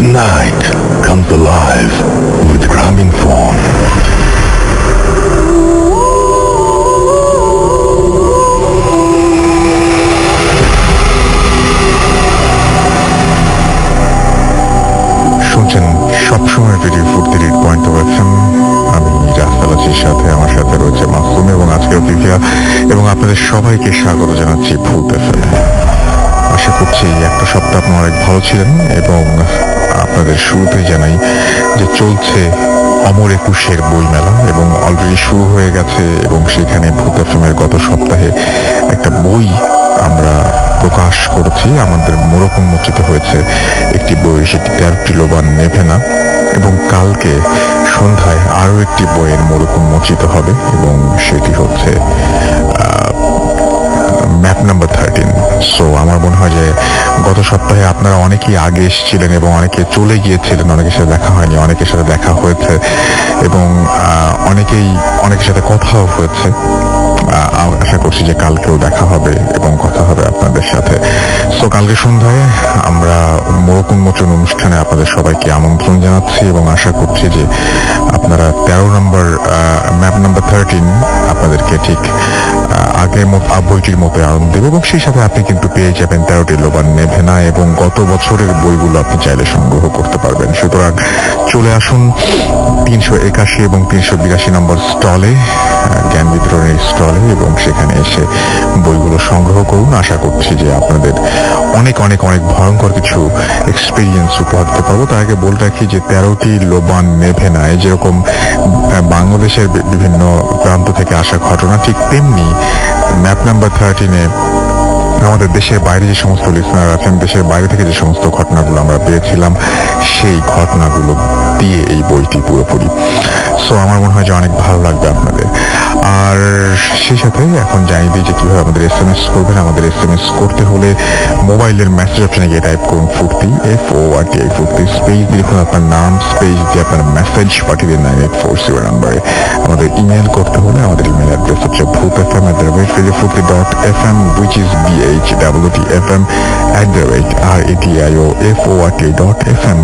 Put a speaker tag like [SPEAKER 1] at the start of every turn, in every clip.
[SPEAKER 1] The night comes alive with Graminphone.
[SPEAKER 2] শুনছেন সবসময় radio 48.0 FM। আমি রাস্তাল আছি, সাথে আমার সাথে রয়েছে মাসুম এবং আজকের ফিফিয়া, এবং আপনাদের সবাইকে স্বাগত জানাচ্ছি ভূত এফএম। আশা করছি একটা সপ্তাহ আপনারা অনেক ভালো ছিলেন, এবং আপনাদের শুরুতেই জানাই যে চলছে অমর একুশের বইমেলা এবং অলরেডি শুরু হয়ে গেছে, এবং সেখানে ভূত এফএমের গত সপ্তাহে একটা বই আমরা প্রকাশ করেছি। আমাদের মোড়ক উন্মোচিত হয়েছে একটি বই, সেটি 13টি লোবান নেভে না, এবং কালকে সন্ধ্যায় আরো একটি বইয়ের মোড়ক উন্মোচিত হবে, এবং সেটি হচ্ছে ম্যাপ নাম্বার 13। সো আমার মনে হয় যে গত সপ্তাহে আপনারা অনেকেই আগে এসেছিলেন এবং অনেকে চলে গিয়েছিলেন, অনেকের সাথে দেখা হয়নি, অনেকের সাথে দেখা হয়েছে, এবং অনেকের সাথে কথাও হয়েছে। আশা করছি যে কালকেও দেখা হবে এবং কথা হবে আপনাদের সাথে। সো কালকে সন্ধ্যায় আমরা মোড়ক উন্মোচন অনুষ্ঠানে আপনাদের সবাইকে আমন্ত্রণ জানাচ্ছি, এবং আশা করছি যে আপনারা 13 নম্বর ম্যাপ নাম্বার 13 আপনাদেরকে ঠিক আগের বইটির মতো আনন্দ দেবে, এবং সেই সাথে আপনি কিন্তু পেয়ে যাবেন 13টি লোবান নেভে না, এবং গত বছরের বইগুলো আপনি চাইলে সংগ্রহ করতে পারবেন। সুতরাং চলে আসুন 381 এবং 382 নম্বর স্টলে, জ্ঞান বিতরণের স্টলে, এবং সেখানে এসে বইগুলো সংগ্রহ করুন। আশা করছি যে আপনাদের অনেক অনেক অনেক ভয়ঙ্কর কিছু এক্সপিরিয়েন্স উপহার দিতে পারবো। তার আগে বলে রাখি যে 13টি লোবান নেভে না, যেরকম বাংলাদেশের বিভিন্ন প্রান্ত থেকে আসা ঘটনা, ঠিক তেমনি ম্যাপ নাম্বার 13-এ আমাদের দেশের বাইরে যে সমস্ত লিসনার আছেন, দেশের বাইরে থেকে যে সমস্ত ঘটনাগুলো আমরা পেয়েছিলাম, সেই ঘটনাগুলো দিয়ে এই বইটি পুরোপুরি। সো আমার মনে হয় যে অনেক ভালো লাগবে আপনাদের। আর সেই সাথে এখন জানিয়ে দিই যে কিভাবে আমাদের SMS করবেন। আমাদের SMS করতে হলে মোবাইলের মেসেজ অপশনে গিয়ে টাইপ করুন ফুর্তি, FORTI ফুর্তি, স্পেস দিয়ে লিখুন আপনার নাম, স্পেস দিয়ে আপনার মেসেজ পাঠিয়ে দিন 9840 নাম্বারে। আমাদের ইমেল করতে হলে আমাদের ইমেল অ্যাড্রেস হচ্ছে bhootfm@radio40.fm, which is BHWTFM@RADIOFORT.FM।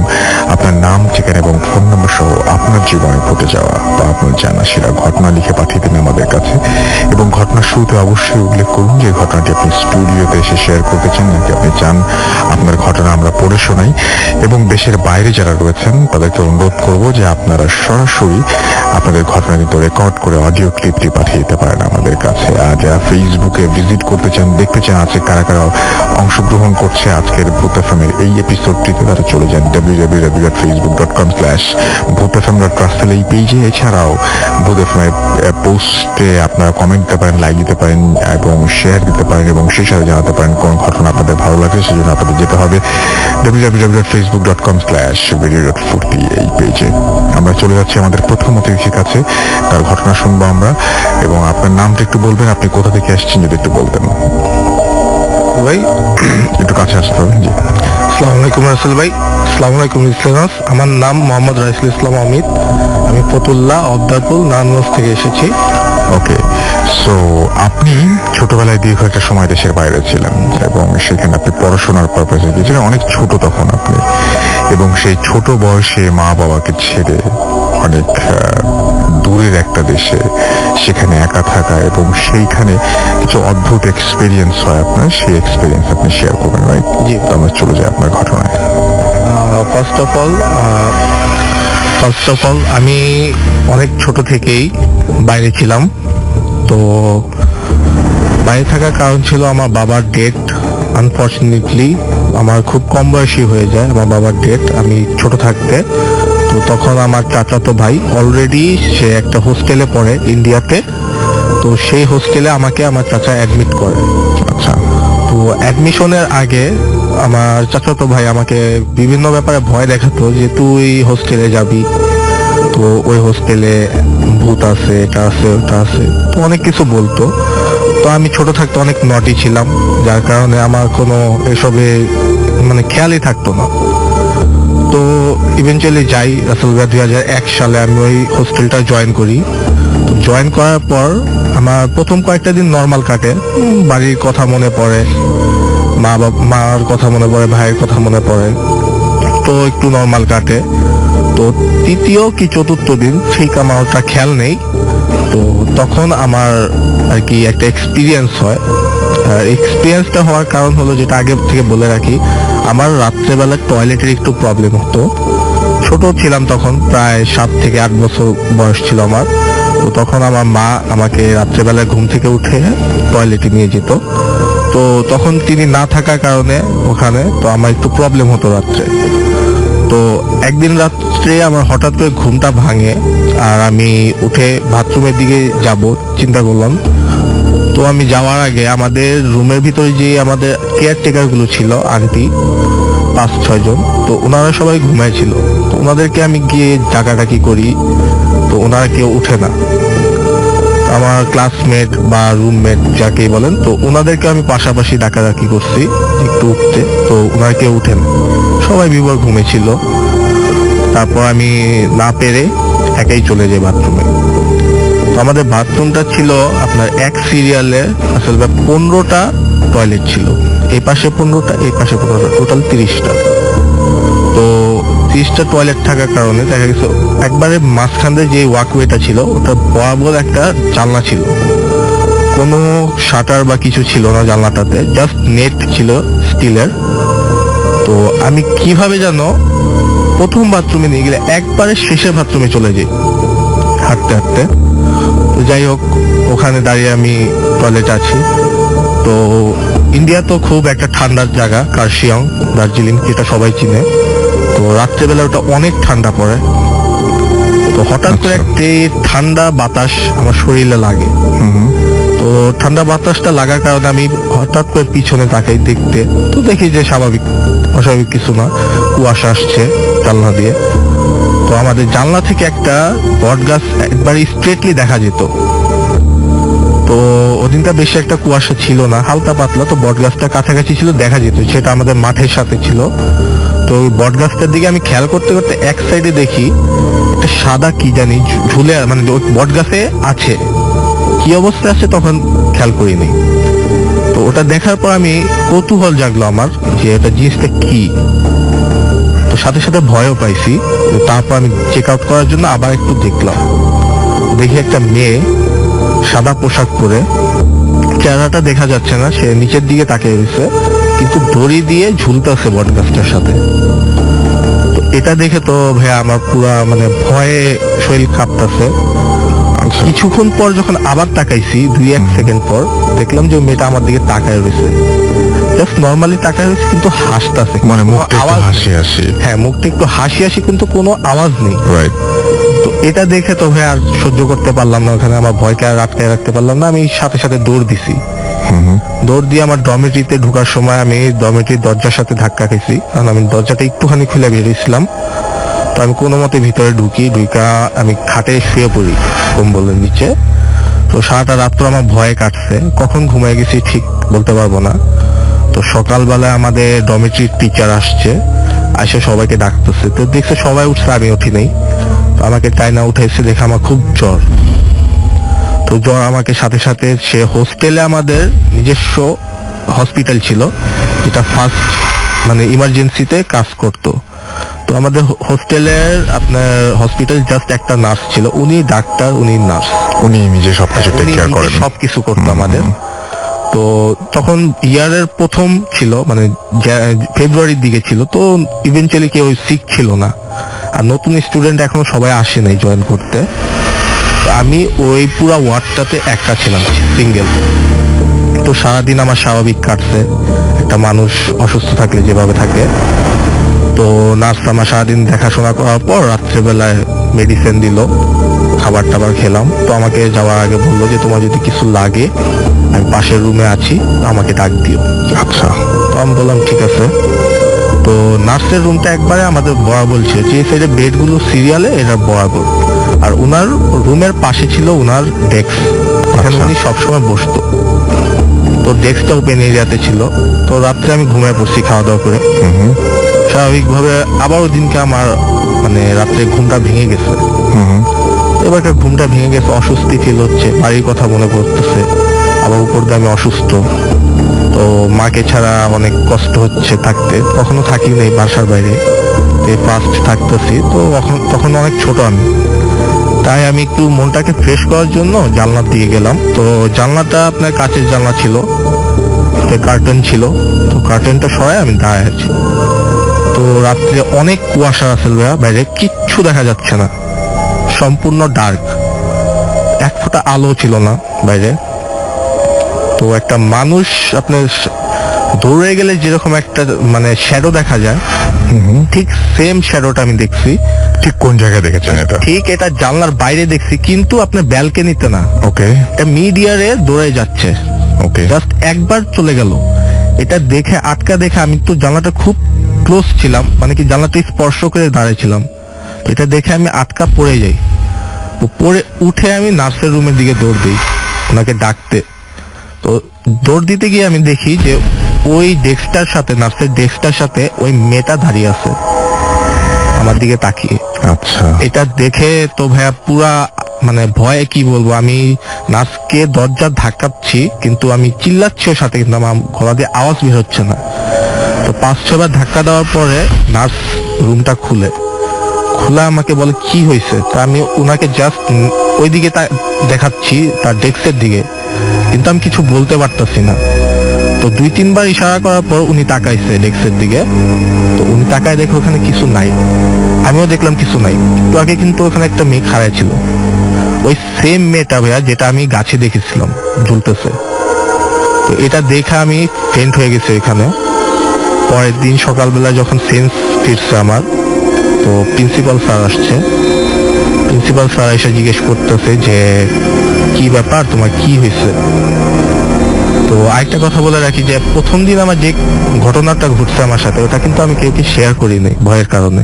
[SPEAKER 2] আপনার নাম, ঠিকানা এবং ফোন নম্বর সহ আপনার জীবনে ঘটে যাওয়া বা আপনার জানা সেরা ঘটনা লিখে পাঠিয়ে দিন আমাদের কাছে, এবং ঘটনার শুরুতে অবশ্যই উল্লেখ করুন যে ঘটনাটি আপনি স্টুডিওতে এসে শেয়ার করতে চান, নাকি আপনি চান আপনার ঘটনা আমরা পড়ে শোনাই। এবং দেশের বাইরে যারা রয়েছেন তাদেরকে অনুরোধ করব যে আপনারা সরাসরি আপনাদের ঘটনা কিন্তু রেকর্ড করে অডিও ক্লিপটি পাঠিয়ে দিতে পারেন আমাদের কাছে। আর যারা ফেসবুকে ভিজিট করতে চান, দেখতে চান আজকে কারা কারা অংশগ্রহণ করছে আজকের ভূত এফএমের এই এপিসোডটিতে, তারা চলে যান www.facebook.com/bhootfm.russell এই পেজে। এছাড়াও ভূত এফএমের পোস্টে আপনারা কমেন্ট দিতে পারেন, লাইক দিতে পারেন এবং শেয়ার দিতে পারেন, এবং সেই সাথে জানাতে পারেন কোন ঘটনা আপনাদের ভালো লাগে। সেই জন্য আপনাদের যেতে হবে www.facebook.com/radio.40 এই পেজে। আমরা চলে যাচ্ছি আমাদের প্রথম অতিথির কাছে, তার ঘটনা শুনবো আমরা। এবং আপনার নামটা একটু বলবেন, আপনি কোথা থেকে আসছেন যদি একটু বলতেন।
[SPEAKER 3] ভাই
[SPEAKER 2] একটু কাছে আসতে হবে। জি,
[SPEAKER 3] আসসালামু আলাইকুম রাসেল ভাই। আসসালামু আলাইকুম লিসেনার্স। আমার নাম মোহাম্মদ রাইসুল ইসলাম অমিত। আমি ফতুল্লাহ অবদারপুর নারায়ণগঞ্জ থেকে এসেছি।
[SPEAKER 2] ওকে। সো আপনি ছোটবেলায় দীর্ঘ একটা সময় দেশের বাইরে ছিলেন, এবং সেখানে আপনি পড়াশোনার পারপাসে গিয়েছিলেন, অনেক ছোট তখন আপনি, এবং সেই ছোট বয়সে মা বাবাকে ছেড়ে অনেক দূরের একটা দেশে সেখানে একা থাকা, এবং সেইখানে কিছু অদ্ভুত এক্সপিরিয়েন্স হয় আপনার, সেই এক্সপিরিয়েন্স আপনি শেয়ার করবেন, রাইট?
[SPEAKER 3] জি।
[SPEAKER 2] তো আমরা চলে যাই আপনার ঘটনায়।
[SPEAKER 3] ফার্স্ট অফ অল আমি অনেক ছোট থেকেই বাইরে ছিলাম। তো বাইরে থাকার কারণ ছিল আমার বাবার ডেথ। আনফর্চুনেটলি আমার খুব কম বয়সী হয়ে যায় আমার বাবার ডেথ, আমি ছোট থাকতে। তো তখন আমার চাচাতো ভাই অলরেডি সে একটা হোস্টেলে পড়ে ইন্ডিয়াতে। তো সেই হোস্টেলে আমাকে আমার চাচা অ্যাডমিট করে।
[SPEAKER 2] আচ্ছা।
[SPEAKER 3] তো অ্যাডমিশনের আগে আমার চাচাতো ভাই আমাকে বিভিন্ন ব্যাপারে ভয় দেখাতো যে তুই হোস্টেলে যাবি, তো ওই হোস্টেলে ভূত আছে, এটা আছে, ওটা আছে, তো অনেক কিছু বলতো। তো আমি ছোট থাকতে অনেক নটি ছিলাম, যার কারণে আমার কোনো এসবে খেয়ালই থাকতো না। তো ইভেনচুয়ালি যাই রাসেল ভাই 2001 সালে আমি ওই হোস্টেলটা জয়েন করি। জয়েন করার পর আমার প্রথম কয়েকটা দিন নর্মাল কাটে, বাড়ির কথা মনে পড়ে, মার কথা মনে পড়ে, ভাইয়ের কথা মনে পড়ে। তো একটু নর্মাল কাটে। তো তৃতীয় কি চতুর্থ দিন ঠিক আমার ওটা খেয়াল নেই, তো তখন আমার আর কি একটা এক্সপিরিয়েন্স হয়। এক্সপিরিয়েন্সটা হওয়ার কারণ হলো, যেটা আগে থেকে বলে রাখি, আমার রাত্রেবেলা টয়লেটের একটু প্রবলেম হতো। ছোট ছিলাম তখন, প্রায় 7 থেকে 8 বছর বয়স ছিল আমার। তো তখন আমার মা আমাকে রাত্রেবেলা ঘুম থেকে উঠে টয়লেটে নিয়ে যেত। তো তখন তিনি না থাকার কারণে ওখানে, তো আমার একটু প্রবলেম হতো রাত্রে। তো একদিন রাত্রে আমার হঠাৎ করে ঘুমটা ভাঙে, আর আমি উঠে বাথরুমের দিকে যাব চিন্তা করলাম। তো আমি যাওয়ার আগে আমাদের রুমের ভিতরে যে আমাদের কেয়ারটেকার গুলো ছিল, আন্টি 5-6 জন, তো ওনারা সবাই ঘুমাইছিল। তো ওনাদেরকে আমি গিয়ে ডাকাডাকি করি, তো ওনারা কেউ উঠে না। আমার ক্লাসমেট বা রুমমেট যাকেই বলেন, তো ওনাদেরকে আমি পাশাপাশি ডাকাডাকি করছি একটু উঠতে, তো ওনারা কেউ উঠেন, সবাই বিভোর ঘুমেছিল। তারপর আমি না পেরে একাই চলে যাই বাথরুমে। তো আমাদের বাথরুমটা ছিল আপনার এক সিরিয়ালে আসলে 15টা টয়লেট ছিল, এই পাশে 15টা, এই পাশে 15টা, টোটাল 30টা। তো 30টা টয়লেট থাকার কারণে দেখা গেছে একবারে মাঝখান দিয়ে যে ওয়াকওয়েটা ছিল, ওটা বরাবর একটা জানলা ছিল, কোনো শাটার বা কিছু ছিল না জানলাটাতে, জাস্ট নেট ছিল স্টিলের। তো আমি কিভাবে জানো প্রথম বাথরুমে নিয়ে গেলে একবারে শেষের বাথরুমে চলে যাই হাঁটতে হাঁটতে। তো যাই হোক, ওখানে দাঁড়িয়ে আমি টয়লেট আছি। তো ইন্ডিয়া তো খুব একটা ঠান্ডার জায়গা, কার্শিয়ং, দার্জিলিং, যেটা সবাই চিনে। তো রাত্রেবেলা ওটা অনেক ঠান্ডা পড়ে। তো হঠাৎ করে একটি ঠান্ডা বাতাস আমার শরীরে লাগে। তো ঠান্ডা বাতাসটা লাগার কারণে আমি হঠাৎ করে পিছনে তাকাই দেখতে, তো দেখি যে স্বাভাবিক, অস্বাভাবিক কিছু না, কুয়াশা আসছে জানলা দিয়ে। তো আমাদের জানলা থেকে একটা বট গাছ একবারে স্ট্রেটলি দেখা যেত। তো ওদিনটা বেশি একটা কুয়াশা ছিল না, হালকা পাতলা, তো বট গাছটা কাছাকাছি ছিল, দেখা যেত, সেটা আমাদের মাঠের সাথে ছিল। তো ওই বট গাছটার দিকে আমি খেয়াল করতে করতে এক সাইডে দেখি একটা সাদা কি জানি ঝুলে, মানে ওই বট গাছে আছে, কি অবস্থায় আছে তখন খেয়াল করিনি। তো ওটা দেখার পর আমি কৌতূহল জাগলো আমার, যে এটা জিনিসটা কি। তো সাথে সাথে ভয়ও পাইছি। তো তারপর আমি চেক আউট করার জন্য আবার একটু দেখলাম, দেখি একটা মেয়ে সাদা পোশাক পরে, চেহারাটা দেখা যাচ্ছে না, সে নিচের দিকে তাকিয়ে রয়েছে, কিন্তু দড়ি দিয়ে ঝুলতেছে বট গাছটার সাথে। তো এটা দেখে তো ভাইয়া আমার পুরা মানে ভয়ে শরীর কাঁপতেছে। কিছুক্ষণ পর যখন আবার তাকাইছি, 2-1 সেকেন্ড পর, দেখলাম যে ওই মেয়েটা আমার দিকে তাকায় রয়েছে, জাস্ট নর্মালি তাকায় রয়েছে, কিন্তু হাসতেছে,
[SPEAKER 2] মানে মুখটা একটু
[SPEAKER 3] আওয়াজ
[SPEAKER 2] হাসি
[SPEAKER 3] নেই।
[SPEAKER 2] হাসি।
[SPEAKER 3] হ্যাঁ, মুখটা একটু হাসি হাসি, কিন্তু কোনো আওয়াজ নেই।
[SPEAKER 2] রাইট।
[SPEAKER 3] তো এটা দেখে তো ভাই আর সহ্য করতে পারলাম না, ওখানে আমার ভয়কে আর আটকায় রাখতে পারলাম না। আমি সাথে সাথে দৌড় দিছি। দৌড় দিয়ে আমার ডরমেটরিতে ঢোকার সময় আমি ডরমেটরির দরজার সাথে ধাক্কা খেয়েছি, কারণ আমি দরজাটা একটুখানি খুলে বেরিয়েছিলাম। তো আমি কোনো মতে ভিতরে ঢুকা আমি খাটে শুয়ে পড়ি কম্বলের নিচে। তো সারাটা রাত্র আমার ভয়ে কাটছে, কখন ঘুমিয়ে গেছি ঠিক বলতে পারবো না। তো সকালবেলা আমাদের ডরমেটরির টিচার আসছে, এসে সবাইকে ডাকতেছে। তো দেখছে সবাই উঠছে, আমি উঠি নাই। তো আমাকে টাইনা উঠাইছে, দেখে আমার খুব জ্বর। তো জ্বর আমাকে সাথে সাথে, সে হোস্টেলে আমাদের নিজস্ব হসপিটাল ছিল, যেটা ফার্স্ট মানে ইমার্জেন্সিতে কাজ করতো। তো আমাদের হোস্টেলের আপনার হসপিটাল জাস্ট একটা নার্স ছিল, উনি ডাক্তার, উনি নার্স,
[SPEAKER 2] উনি নিজে সবকিছু টেক কেয়ার করেন,
[SPEAKER 3] সবকিছু করতো আমাদের। তো তখন ইয়ারের প্রথম ছিল, মানে ফেব্রুয়ারির দিকে ছিল। তো ইভেন্চুয়ালি কেউ সিক ছিল না, আর নতুন স্টুডেন্ট এখনো সবাই আসে নাই জয়েন করতে। তো আমি ওই পুরা ওয়ার্ডটাতে একা ছিলাম, সিঙ্গেল। তো সারাদিন আমার স্বাভাবিক কাটছে, একটা মানুষ অসুস্থ থাকলে যেভাবে থাকে। তো নার্স আমার সারাদিন দেখাশোনা করার পর রাত্রেবেলায় মেডিসিন দিল, খাবার টাবার খেলাম। তো আমাকে যাওয়ার আগে বললো যে তোমার যদি কিছু লাগে, আমি পাশের রুমে আছি, আমাকে ডাক দিও।
[SPEAKER 2] আচ্ছা।
[SPEAKER 3] তো আমি বললাম ঠিক আছে। তো নার্সের রুমটা একবারে আমাদের বরাবর ছিল, যে সাইডে বেডগুলো সিরিয়ালে, এটা বরাবর। আর ওনার রুমের পাশে ছিল ওনার ডেস্ক, এখানে উনি সবসময় বসতো। তো ডেস্কটা ওপেন এরিয়াতে ছিল। তো রাত্রে আমি ঘুমিয়ে পড়ছি খাওয়া দাওয়া করে। স্বাভাবিকভাবে আবার ওই দিনকে আমার মানে রাত্রে ঘুমটা ভেঙে গেছে। এবারকার ঘুমটা ভেঙে গেছে, অস্বস্তি ফিল হচ্ছে, বাড়ির কথা মনে পড়তেছে, আবার উপর দিয়ে আমি অসুস্থ। তো মাকে ছাড়া অনেক কষ্ট হচ্ছে থাকতে, কখনো থাকি নাই বাসার বাইরে। ফার্স্ট থাকতেছি, তো তখন অনেক ছোট আমি, তাই আমি একটু মনটাকে ফ্রেশ করার জন্য জানলার দিকে গেলাম। তো জানলাটা আপনার কাঁচের জানলা ছিল, কার্টেন ছিল, তো কার্টেনটা সরাই আমি দাঁড়ায় আছি। তো রাত্রে অনেক কুয়াশা আছে ভাইয়া, বাইরে কিচ্ছু দেখা যাচ্ছে না, সম্পূর্ণ ডার্ক, এক ফোঁটা আলো ছিল না বাইরে। তো একটা মানুষ আপনার দৌড়ে গেলে যেরকম একটা মানে শ্যাডো দেখা যায়, ঠিক সেম শ্যাডোটা আমি দেখছি।
[SPEAKER 2] ঠিক কোন জায়গায় দেখেছেন এটা?
[SPEAKER 3] ঠিক এটা জানলার বাইরে দেখছি, কিন্তু আপনার ব্যালকনিতে না,
[SPEAKER 2] ওকে
[SPEAKER 3] এটা মিডিয়ারে দৌড়ে যাচ্ছে,
[SPEAKER 2] ওকে
[SPEAKER 3] জাস্ট একবার চলে গেল। এটা দেখে দেখে আমি তো জানলাটা খুব ক্লোজ ছিলাম, মানে কি জানলাটা স্পর্শ করে দাঁড়িয়েছিলাম। তো এটা দেখে আমি আটকা পড়ে যাই, পড়ে উঠে আমি নার্সের রুমের দিকে দৌড় দিই ওনাকে ডাকতে। তো দৌড় দিতে গিয়ে আমি দেখি যে ওই ডেস্কটার সাথে, নার্সের ডেস্কটার সাথে ওই মেয়েটা দাঁড়িয়ে আছে আমার দিকে তাকিয়ে।
[SPEAKER 2] আচ্ছা
[SPEAKER 3] এটা দেখে তো ভাইয়া পুরা মানে ভয়ে কি বলবো, আমি নার্সকে দরজা ধাক্কাচ্ছি, কিন্তু আমি চিল্লাচ্ছি ওর সাথে, কিন্তু আমার গলা দিয়ে আওয়াজ বের হচ্ছে না। তো 5-6 বার ধাক্কা দেওয়ার পরে নার্স রুমটা খুলে আমাকে বলে কি হয়েছে। তা আমি ওনাকে জাস্ট ওই দিকে দেখাচ্ছি, তার ডেস্কের দিকে, কিন্তু আমি কিছু বলতে পারতাছি না। তো 2-3 বার ইশারা করার পর উনি তাকাইছে ডেস্কের দিকে। তো উনি তাকায় দেখে ওখানে কিছু নাই, আমিও দেখলাম কিছু নাই। তো আগে কিন্তু ওখানে একটা মেয়ে খাড়ায় ছিল, ওই সেম মেয়েটা ভাইয়া যেটা আমি গাছে দেখেছিলাম ঝুলতেছে। তো এটা দেখে আমি ফেন্ট হয়ে গেছি এখানে। পরের দিন সকালবেলা যখন সেন্স ফিরছে আমার, তো প্রিন্সিপাল স্যার আসছে। প্রিন্সিপাল স্যার এসে জিজ্ঞেস করতেছে যে কি ব্যাপার, তোমার কি হয়েছে। তো আরেকটা কথা বলে রাখি যে প্রথম দিন আমার যে ঘটনাটা ঘটছে আমার সাথে, ওটা কিন্তু আমি কেউকে শেয়ার করিনি ভয়ের কারণে।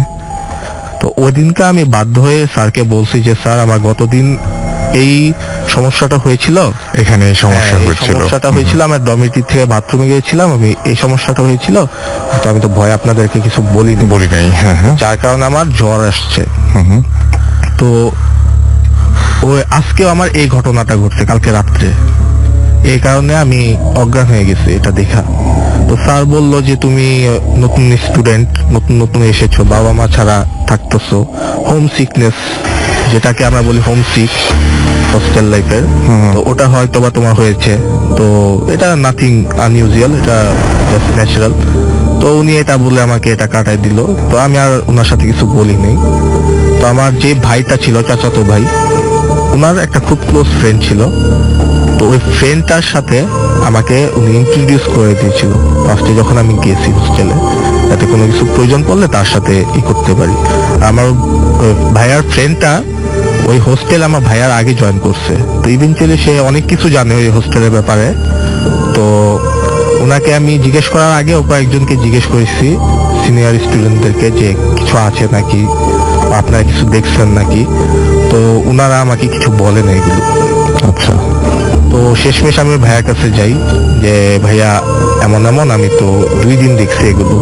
[SPEAKER 3] তো ওই দিনকে আমি বাধ্য হয়ে স্যারকে বলছি যে স্যার আমার গতদিন এই সমস্যাটা হয়েছিল,
[SPEAKER 2] এখানে এই সমস্যা
[SPEAKER 3] এই
[SPEAKER 2] হয়েছিল।
[SPEAKER 3] সমস্যাটা হয়েছিল, আমার ডমিটরি থেকে বাথরুমে গিয়েছিলাম, আমি এই সমস্যাটা হয়েছিল, তো আমি তো ভয় আপনাদেরকে কিছু বলিনি,
[SPEAKER 2] বলি নাই। হ্যাঁ হ্যাঁ
[SPEAKER 3] যার কারণে আমার জ্বর আসছে।
[SPEAKER 2] হুম হুম।
[SPEAKER 3] তো ওই আজকেও আমার এই ঘটনাটা ঘটছে কালকে রাত্রে, এই কারণে আমি অজ্ঞান হয়ে গেছি এটা দেখা। তো স্যার বলল যে তুমি নতুন স্টুডেন্ট, নতুন এসেছো, বাবা মা ছাড়া থাকতেছো, হোম সিকনেস যেটাকে আমরা বলি, হোম সিক হোস্টেল লাইফের, তো ওটা হয়তো বা তোমার হয়েছে। তো এটা নাথিং আনইউজুয়াল, এটা জাস্ট ন্যাচারাল। তো উনি এটা বলে আমাকে এটা কাটাই দিল। তো আমি আর ওনার সাথে কিছু বলি নাই। তো আমার যে ভাইটা ছিল, চাচাতো ভাই, ওনার একটা খুব ক্লোজ ফ্রেন্ড ছিল। তো ওই ফ্রেন্ডটার সাথে আমাকে উনি ইন্ট্রোডিউস করে দিয়েছিল ফার্স্টে যখন আমি গেছি হোস্টেলে, যাতে কোনো কিছু প্রয়োজন পড়লে তার সাথে করতে পারি। আমার ভাইয়ার ফ্রেন্ডটা ওই হোস্টেল আমার ভাইয়ার আগে জয়েন করছে, তো ইভেন্চুয়ালি সে অনেক কিছু জানে ওই হোস্টেলের ব্যাপারে। তো ওনাকে আমি জিজ্ঞেস করার আগে ও কয়েকজনকে জিজ্ঞেস করেছি, সিনিয়র স্টুডেন্টদেরকে, যে কিছু আছে নাকি, আপনারা কিছু দেখছেন নাকি। তো ওনারা আমাকে কিছু বলে না এগুলো।
[SPEAKER 2] আচ্ছা
[SPEAKER 3] তো শেষমেশ আমি ভাইয়ার কাছে যাই যে ভাইয়া এমন এমন, আমি তো 2 দিন দেখছি এগুলো।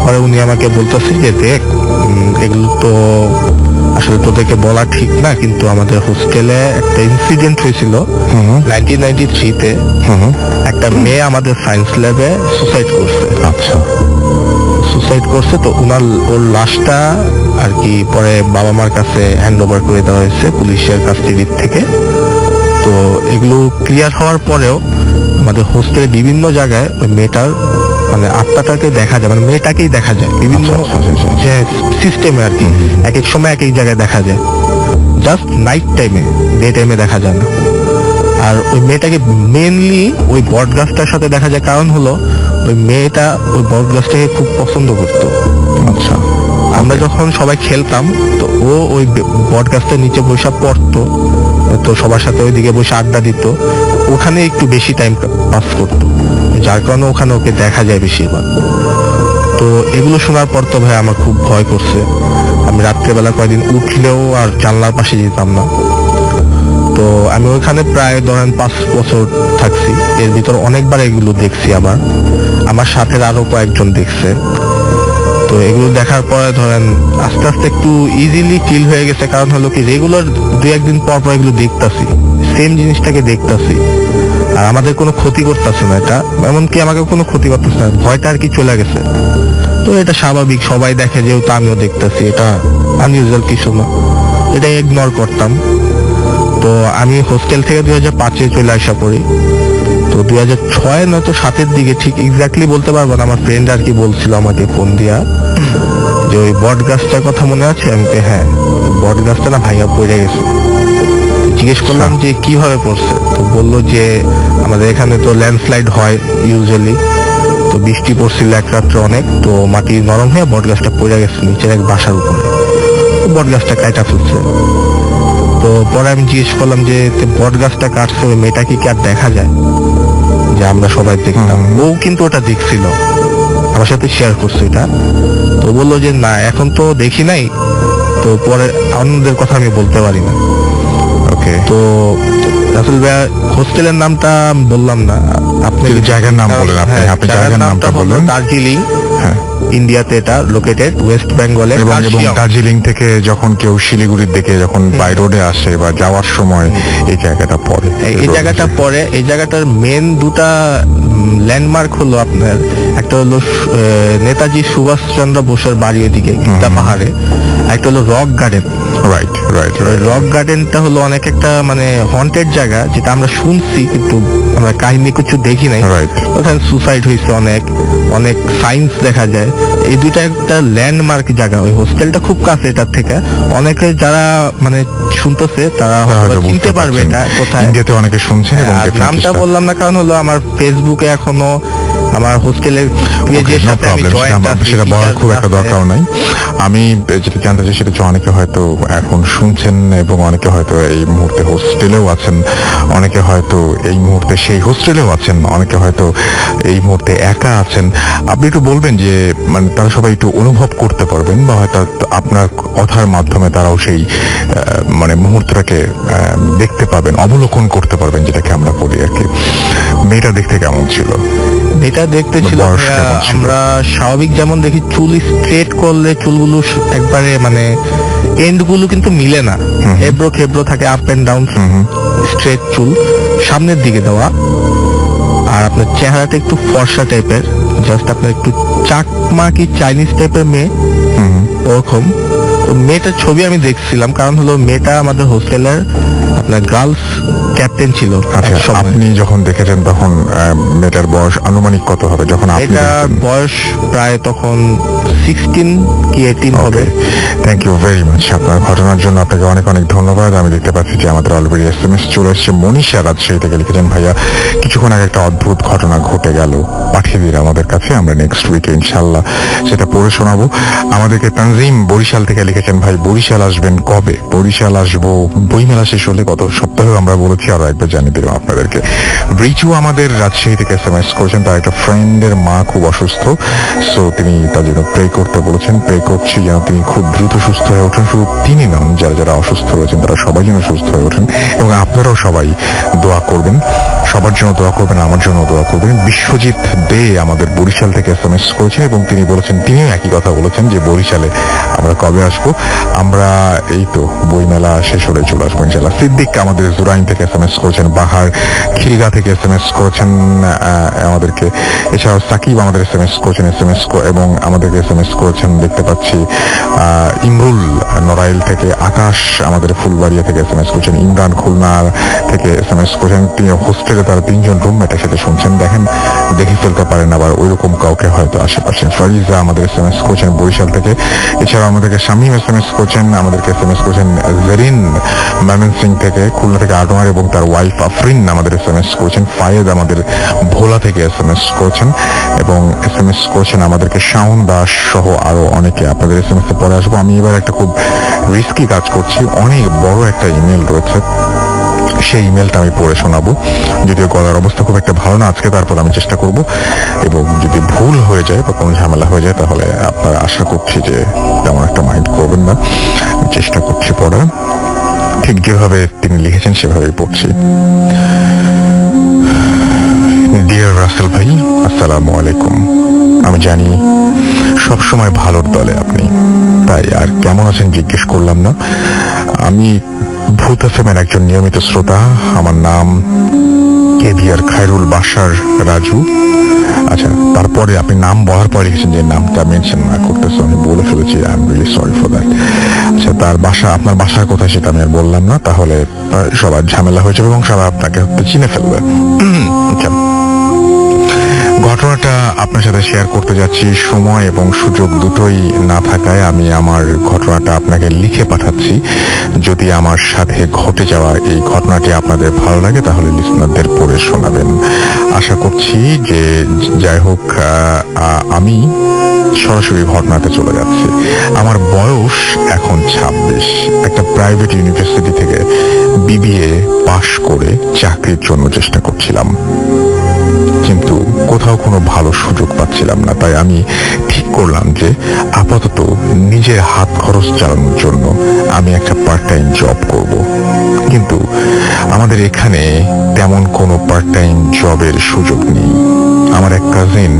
[SPEAKER 3] পরে উনি আমাকে বলতেছে যে দেখ, এগুলো তো আসলে তোদেরকে বলা ঠিক না, কিন্তু আমাদের হোস্টেলে একটা ইনসিডেন্ট হয়েছিল 1993-তে। একটা মেয়ে আমাদের সায়েন্স ল্যাবে সুসাইড করছে।
[SPEAKER 2] আচ্ছা
[SPEAKER 3] সুসাইড করছে, তো ওর লাশটা আর কি পরে বাবা মার কাছে হ্যান্ড ওভার করে দেওয়া হয়েছে পুলিশের কাস্টডির থেকে। তো এগুলো ক্লিয়ার হওয়ার পরেও আমাদের হোস্টেলে বিভিন্ন জায়গায় ওই মেয়েটার মানে আত্মাটাকে দেখা যায়, মানে মেয়েটাকেই দেখা যায় বিভিন্ন যে সিস্টেমে আর কি, এক এক সময় এক এক জায়গায় দেখা যায়, জাস্ট নাইট টাইমে, ডে টাইমে দেখা যায় না। আর ওই মেয়েটাকে মেনলি ওই বট গাছটার সাথে দেখা যায়, কারণ হলো ওই মেয়েটা ওই বট গাছটাকে খুব পছন্দ করতো।
[SPEAKER 2] আচ্ছা
[SPEAKER 3] আমরা যখন সবাই খেলতাম, তো ও ওই বট গাছটার নিচে বসে পড়তো, তো সবার সাথে ওইদিকে বসে আড্ডা দিত, ওখানে একটু বেশি টাইম পাস করতো, যার কারণে ওখানে ওকে দেখা যায় বেশিরভাগ। তো এগুলো শোনার পর তো ভাই আমার খুব ভয় করছে। আমি রাত্রেবেলা কয়েকদিন উঠলেও আর জানলার পাশে যেতাম না। তো আমি ওইখানে প্রায় ধরেন 5 বছর থাকছি, এর ভিতর অনেকবার এগুলো দেখছি। আমার সাথে আরো কয়েকজন দেখছে। তো এগুলো দেখার পরে ধরেন আস্তে আস্তে একটু ইজিলি ফিল হয়ে গেছে, কারণ হলো কি রেগুলার 2-1 দিন পর পর এগুলো দেখতাছি, সেম জিনিসটাকে দেখতাছি। আর আমাদের কোনো ক্ষতি করতেছে না, এটা এমনকি আমাকে কোনো ক্ষতি করতেছে না, ভয়টা আর কি চলে গেছে। তো এটা স্বাভাবিক, সবাই দেখে, যেহেতু আমিও দেখতেছি, এটা আনইউজুয়াল কিছু না, এটা ইগনোর করতাম। তো আমি হোস্টেল থেকে 2005-এ চলে আসা পড়ি। তো 2006 নয়তো 7-এর দিকে, ঠিক এক্স্যাক্টলি বলতে পারবো না, আমার ফ্রেন্ড আর কি বলছিল আমাকে ফোন দিয়া যে ওই বট গাছটার কথা মনে আছে? আমি বলি, হ্যাঁ, বট গাছটা না ভাঙা পড়ে গেছে। জিজ্ঞেস করলাম যে কিভাবে পড়ছে, তো বললো যে আমাদের এখানে তো ল্যান্ডস্লাইড হয় ইউজুয়ালি, তো বৃষ্টি পড়ছিল এক রাত্রে অনেক, তো মাটি নরম হয়ে বট গাছটা পড়ে গেছে নিচের এক বাসার উপরে, তো বট গাছটা কাটা ফেলছে। তো পরে আমি জিজ্ঞেস করলাম যে বট গাছটা কাটছে, ওই মেয়েটা কি আর দেখা যায়? যে আমরা সবাই দেখলাম, ও কিন্তু ওটা দেখছিল, আমার সাথে শেয়ার করছে এটা। তো বললো যে না, এখন তো দেখি নাই, তো পরে অন্যদের কথা আমি বলতে পারি না।
[SPEAKER 2] ওকে,
[SPEAKER 3] তো রাসেল ভাইয়া, হোস্টেলের নামটা আমি বললাম না, আপনি
[SPEAKER 2] কিন্তু জায়গার নাম বলেন, আপনি জায়গার নামটা বললেন।
[SPEAKER 3] দার্জিলিং,
[SPEAKER 2] হ্যাঁ,
[SPEAKER 3] ইন্ডিয়াতে এটা লোকেটেড, ওয়েস্ট বেঙ্গলে।
[SPEAKER 2] এবং দার্জিলিং থেকে যখন কেউ শিলিগুড়ির দিকে যখন বাই রোডে আসে বা যাওয়ার সময় এই জায়গাটা পড়ে,
[SPEAKER 3] এই জায়গাটা পড়ে। এই জায়গাটার মেন দুটা ল্যান্ডমার্ক হলো আপনার, একটা হলো নেতাজি সুভাষচন্দ্র বোসের বাড়ি এদিকে গীতা পাহাড়ে, একটা হলো rock garden.
[SPEAKER 2] Right right
[SPEAKER 3] rock গার্ডেনটা হলো অনেক একটা মানে হন্টেড জায়গা, যেটা আমরা শুনছি কিন্তু আমরা কাহিনী কিছু দেখি নাই।
[SPEAKER 2] রাইট,
[SPEAKER 3] ওখানে সুসাইড হয়েছে অনেক, অনেক সাইন্স দেখা যায়। এই দুইটা একটা ল্যান্ডমার্ক জায়গা। ওই হোস্টেলটা খুব কাছে এটার থেকে, অনেকে যারা মানে শুনতেছে তারা হয়তো চিনতে পারবে এটা কোথায়।
[SPEAKER 2] ইন্ডিয়াতে অনেকে শুনছেন এবং
[SPEAKER 3] আর নামটা বললাম না, কারণ হলো আমার ফেসবুকে এখনো আমার হোস্টেলের পেজের সাথে আমি জয়েন্ট আছি,
[SPEAKER 2] সেটা বলার খুব একটা দরকার নাই। আমি যেটা জানতে চাই সেটা হচ্ছে, অনেকে হয়তো এখন শুনছেন এবং অনেকে হয়তো এই মুহূর্তে হোস্টেলেও আছেন, অনেকে হয়তো এই মুহূর্তে সেই হোস্টেলেও আছেন, অনেকে হয়তো এই মুহূর্তে একা আছেন। আপনি একটু বলবেন যে মানে তারা সবাই একটু অনুভব করতে পারবেন, বা হয়তো আপনার কথার মাধ্যমে তারাও সেই মানে মুহূর্তটাকে দেখতে পাবেন, অবলোকন করতে পারবেন, যেটাকে আমরা বলি আর কি। মেয়েটা দেখতে কেমন ছিল?
[SPEAKER 3] এটা দেখতে ছিল
[SPEAKER 2] বয়স কেমন ছিল?
[SPEAKER 3] আমরা স্বাভাবিক যেমন দেখি, চুল স্ট্রেট করলে চুলগুলো একবারে মানে এন্ড গুলো কিন্তু মিলে না, হেব্রো খেব্রো থাকে, আপ এন্ড ডাউন, স্ট্রেট চুল সামনের দিকে দেওয়া। আর আপনার চেহারাটা একটু ফর্সা টাইপের, জাস্ট আপনার একটু চাকমা কি চাইনিজ টাইপের মেয়ে ওরকম। তো মেয়েটার ছবি আমি দেখছিলাম, কারণ হলো মেয়েটা আমাদের হোস্টেলের আপনার গার্লস ক্যাপ্টেন ছিল এক সময়।
[SPEAKER 2] আপনি যখন দেখেছেন তখন মেয়েটার বয়স আনুমানিক কত হবে যখন আপনি
[SPEAKER 3] এটার
[SPEAKER 2] দেখেছেন?
[SPEAKER 3] বয়স প্রায় তখন 16 কি 18 হবে।
[SPEAKER 2] থ্যাংক ইউ ভেরি মাচ আপনার ঘটনার জন্য, আপনাকে অনেক অনেক ধন্যবাদ। আমি দেখতে পাচ্ছি যে আমাদের অলরেডি SMS চলে এসেছে। মনীষা রাজশাহী থেকে লিখেছেন, ভাইয়া কিছুক্ষণ আগে একটা অদ্ভুত ঘটনা ঘটে গেল, পাঠিয়ে দিন আমাদের কাছে, আমরা নেক্সট উইকে ইনশাল্লাহ সেটা পড়ে শোনাবো। আমাদেরকে তানজিম বরিশাল থেকে লিখেছেন, ভাই বরিশাল আসবেন কবে? বরিশাল আসবো বইমেলা শেষ হলে, গত সপ্তাহে আমরা বলেছি, আরো একবার জানিয়ে দিলাম আপনাদেরকে। ব্রিচু আমাদের রাজশাহী থেকে SMS করেছেন, তার একটা ফ্রেন্ডের মা খুব অসুস্থ, সো তিনি তার জন্য প্রে করতে বলেছেন। প্রে করছি যেন তিনি খুব দ্রুত সুস্থ হয়ে ওঠেন। শুধু তিনি নন, যারা যারা অসুস্থ রয়েছেন তারা সবাই যেন সুস্থ হয়ে ওঠেন, এবং আপনারাও সবাই দোয়া করবেন, সবার জন্য দোয়া করবেন, আমার জন্য দোয়া করবেন। বিশ্বজিৎ দে আমাদের বরিশাল থেকে SMS করেছেন এবং তিনি বলেছেন, তিনিও একই কথা বলেছেন যে বরিশালে আমরা কবে আসবো? আমরা এই তো বইমেলা শেষ হলে চলে আসবো ইনশাল্লাহ। সিদ্দিক আমাদের জুরাইন থেকে SMS করেছেন, বাহার খিলগা থেকে SMS করেছেন আমাদেরকে। এছাড়াও সাকিব আমাদের SMS করেছেন, এবং আমাদেরকে SMS করেছেন দেখতে পাচ্ছি ইমরুল নড়াইল থেকে, আকাশ আমাদের ফুলবাড়িয়া থেকে SMS করেছেন, ইমরান খুলনা থেকে SMS করেছেন। তিনি হোস্টেলে তার 3 জন রুমমেটের সাথে শুনছেন, দেখেন দেখে ফেলতে পারেন আবার ওইরকম কাউকে হয়তো আশেপাশে। ফারিজা আমাদের SMS করেছেন বরিশাল থেকে। এছাড়াও আমাদেরকে শামীম SMS করেছেন, আমাদেরকে SMS করেছেন জেরিন ময়মনসিংহ থেকে, খুলনা থেকে আনোয়ার এবং তার ওয়াইফ আফরিন আমাদের SMS করেছেন। ফায়েদ আমাদের ভোলা থেকে SMS করেছেন, এবং SMS করেছেন আমাদেরকে শাওন দাস সহ আরো অনেকে। আপনাদের SMS এ পরে আসবো। আমি এবার একটা খুব রিস্কি কাজ করছি, অনেক বড় একটা ইমেল রয়েছে, সেই ইমেলটা আমি পড়ে শোনাবো। যদিও গলার অবস্থা খুব একটা ভালো না আজকে, তারপর আমি চেষ্টা করব, এবং যদি ভুল হয়ে যায় বা কোনো ঝামেলা হয়ে যায় তাহলে আপনারা আশা করছি যে তেমন একটা মাইন্ড করবেন না। আমি চেষ্টা করছি পড়ার, ঠিক যেভাবে তিনি লিখেছেন সেভাবেই পড়ছি। ডিয়ার রাসেল ভাই, আসসালামু আলাইকুম। আমি জানি সবসময় ভালোর দলে আপনি, তাই আর কেমন আছেন জিজ্ঞেস করলাম না। আমি ভূত এফএমের একজন নিয়মিত শ্রোতা। আমার নাম কেবিআর খায়রুল বাশার রাজু। আচ্ছা, তারপরে আপনি নাম বলার পরে লিখেছেন যে নামটা মেনশন না করতেছে, আমি বলে ফেলেছি, I am really sorry for that. আচ্ছা, তার বাসা, আপনার বাসা কোথায় সেটা আমি আর বললাম না, তাহলে সবার ঝামেলা হয়ে যাবে এবং সবাই আপনাকে চিনে ফেলবে। আচ্ছা, ঘটনাটা আপনার সাথে শেয়ার করতে যাচ্ছি। সময় এবং সুযোগ দুটোই না থাকায় আমি আমার ঘটনাটা আপনাকে লিখে পাঠাচ্ছি। যদি আমার সাথে ঘটে যাওয়া এই ঘটনাটি আপনাদের ভালো লাগে তাহলে লিসনারদের পড়ে শোনাবেন। আশা করছি যে যাই হোক, আমি সরাসরি ঘটনাতে চলে যাচ্ছি। আমার বয়স এখন 26। একটা প্রাইভেট ইউনিভার্সিটি থেকে বিবিএ পাশ করে চাকরির জন্য চেষ্টা করছিলাম, কিন্তু কোথাও কোনো ভালো সুযোগ পাচ্ছিলাম না। তাই আমি ঠিক করলাম যে আপাতত নিজের হাত খরচ চালানোর জন্য আমি একটা পার্ট টাইম জব করব। কিন্তু আমাদের এখানে তেমন কোনো পার্ট টাইম জবের সুযোগ নেই। আমার এক কাজিন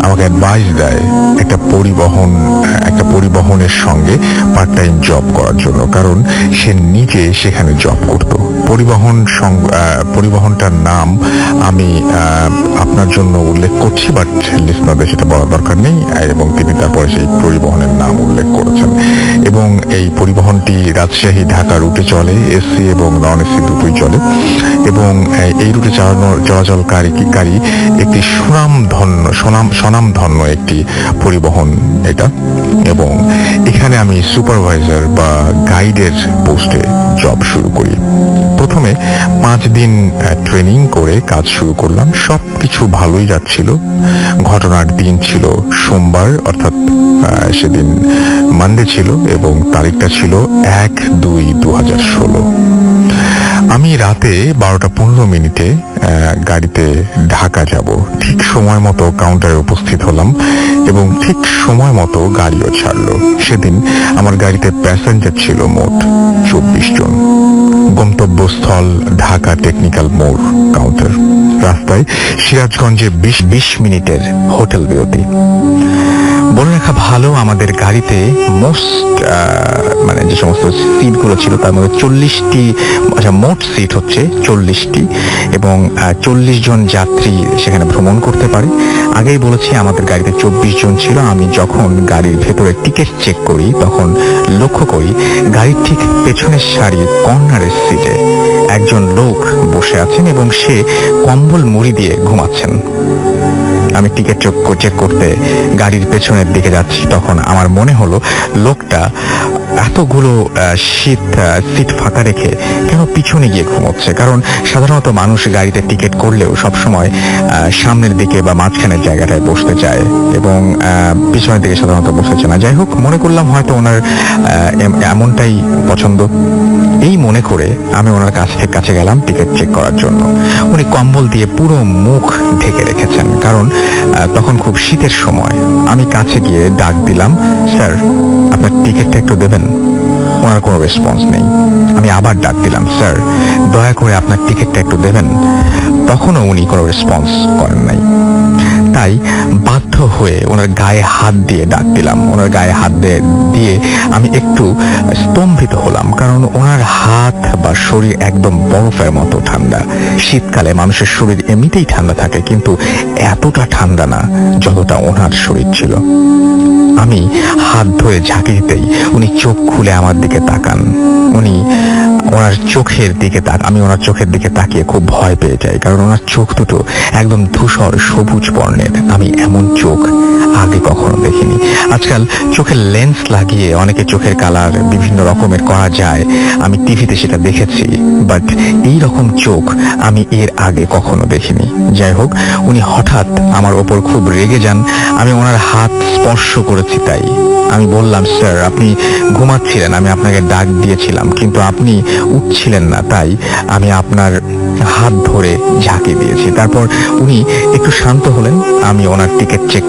[SPEAKER 2] আমাকে অ্যাডভাইস দেয় একটা পরিবহনের সঙ্গে পার্ট টাইম জব করার জন্য, কারণ সে নিজে সেখানে জব করত। পরিবহনটার নাম আমি আপনার জন্য উল্লেখ করছি, বাট লিসনারদের সেটা বলার দরকার নেই, এবং তিনি তারপরে সেই পরিবহনের নাম উল্লেখ করেছেন। এবং এই পরিবহনটি রাজশাহী ঢাকা রুটে চলে, এসি এবং নন এসি দুটোই চলে। এবং এই রুটে চলাচলকারী একটি স্বনামধন্য একটি পরিবহন এটা। এবং এখানে আমি সুপারভাইজার বা গাইডের পোস্টে জব শুরু করি। প্রথমে 5 দিন ট্রেনিং করে কাজ শুরু করলাম। সবকিছু ভালোই যাচ্ছিল। ঘটনার দিন ছিল সোমবার, অর্থাৎ সেদিন মানডে ছিল এবং তারিখটা ছিল 1/2/2016। আমি রাতে 12:15 গাড়িতে ঢাকা যাব। ঠিক সময় মতো কাউন্টারে উপস্থিত হলাম এবং ঠিক সময় মতো গাড়িও ছাড়লো। সেদিন আমার গাড়িতে প্যাসেঞ্জার ছিল মোট 24 জন। গন্তব্যস্থল ঢাকা টেকনিক্যাল মোড় কাউন্টার। রাস্তায় সিরাজগঞ্জে 20 মিনিটের হোটেল বিরতি। বলে রাখা ভালো, আমাদের গাড়িতে মানে যে সমস্ত সিটগুলো ছিল তার মধ্যে 40টি, মোট সিট হচ্ছে 40টি এবং 40 জন যাত্রী সেখানে ভ্রমণ করতে পারে। আগেই বলেছি আমাদের গাড়িতে 24 জন ছিল। আমি যখন গাড়ির ভেতরে টিকিট চেক করি তখন লক্ষ্য করি গাড়ির ঠিক পেছনের সারির কর্নারের সিটে একজন লোক বসে আছেন এবং সে কম্বল মুড়ি দিয়ে ঘুমাচ্ছেন। আমি টিকিট চেক করতে গাড়ির পেছনের দিকে যাচ্ছি, তখন আমার মনে হলো লোকটা এতগুলো সিট ফাঁকা রেখে কেন পিছনে গিয়ে ঘুমোচ্ছে। কারণ সাধারণত মানুষ গাড়িতে টিকিট করলেও সবসময় সামনের দিকে বা মাঝখানের জায়গাটায় বসতে চায় এবং পিছনের দিকে সাধারণত বসতে না। যাই হোক, মনে করলাম হয়তো ওনার এমনটাই পছন্দ। এই মনে করে আমি ওনার কাছে গেলাম টিকিট চেক করার জন্য। উনি কম্বল দিয়ে পুরো মুখ ঢেকে রেখেছেন, কারণ তখন খুব শীতের সময়। আমি কাছে গিয়ে ডাক দিলাম, স্যার আপনার টিকিটটা একটু দেবেন। ওনার কোনো রেসপন্স নেই। আমি আবার ডাক দিলাম, স্যার দয়া করে আপনার টিকিটটা একটু দেবেন। তখনও উনি কোনো রেসপন্স করেন নাই। তাই বাধ্য হয়ে ওনার গায়ে হাত দিয়ে ডাক দিলাম। ওনার গায়ে হাত দিয়ে আমি একটু স্তম্ভিত হলাম, কারণ ওনার হাত বা শরীর একদম বরফের মতো ঠান্ডা। শীতকালে মানুষের শরীর এমনিতেই ঠান্ডা থাকে, কিন্তু এতটা ঠান্ডা না যতটা ওনার শরীর ছিল। আমি হাত ধরে ঝাঁকি দিতেই উনি চোখ খুলে আমার দিকে তাকান। আমি ওনার চোখের দিকে তাকিয়ে খুব ভয় পেয়ে যাই, কারণ ওনার চোখ দুটো একদম ধূসর সবুজ বর্ণের। আমি এমন চোখ আগে কখনো দেখিনি। আজকাল চোখের লেন্স লাগিয়ে অনেকে চোখের কালার বিভিন্ন রকমের করা যায়, আমি টিভিতে সেটা দেখেছি, বাট এই রকম চোখ আমি এর আগে কখনো দেখিনি। যাই হোক, উনি হঠাৎ আমার ওপর খুব রেগে যান। আমি ওনার হাত স্পর্শ করেছি তাই। আমি বললাম, স্যার আপনি ঘুমাচ্ছিলেন, আমি আপনাকে ডাক দিয়েছিলাম কিন্তু আপনি উঠছিলেন না, তাই আমি আপনার হাত ধরে ঝাঁকি দিয়েছি। তারপর উনি একটু শান্ত হলেন। আমি ওনার টিকিট চেক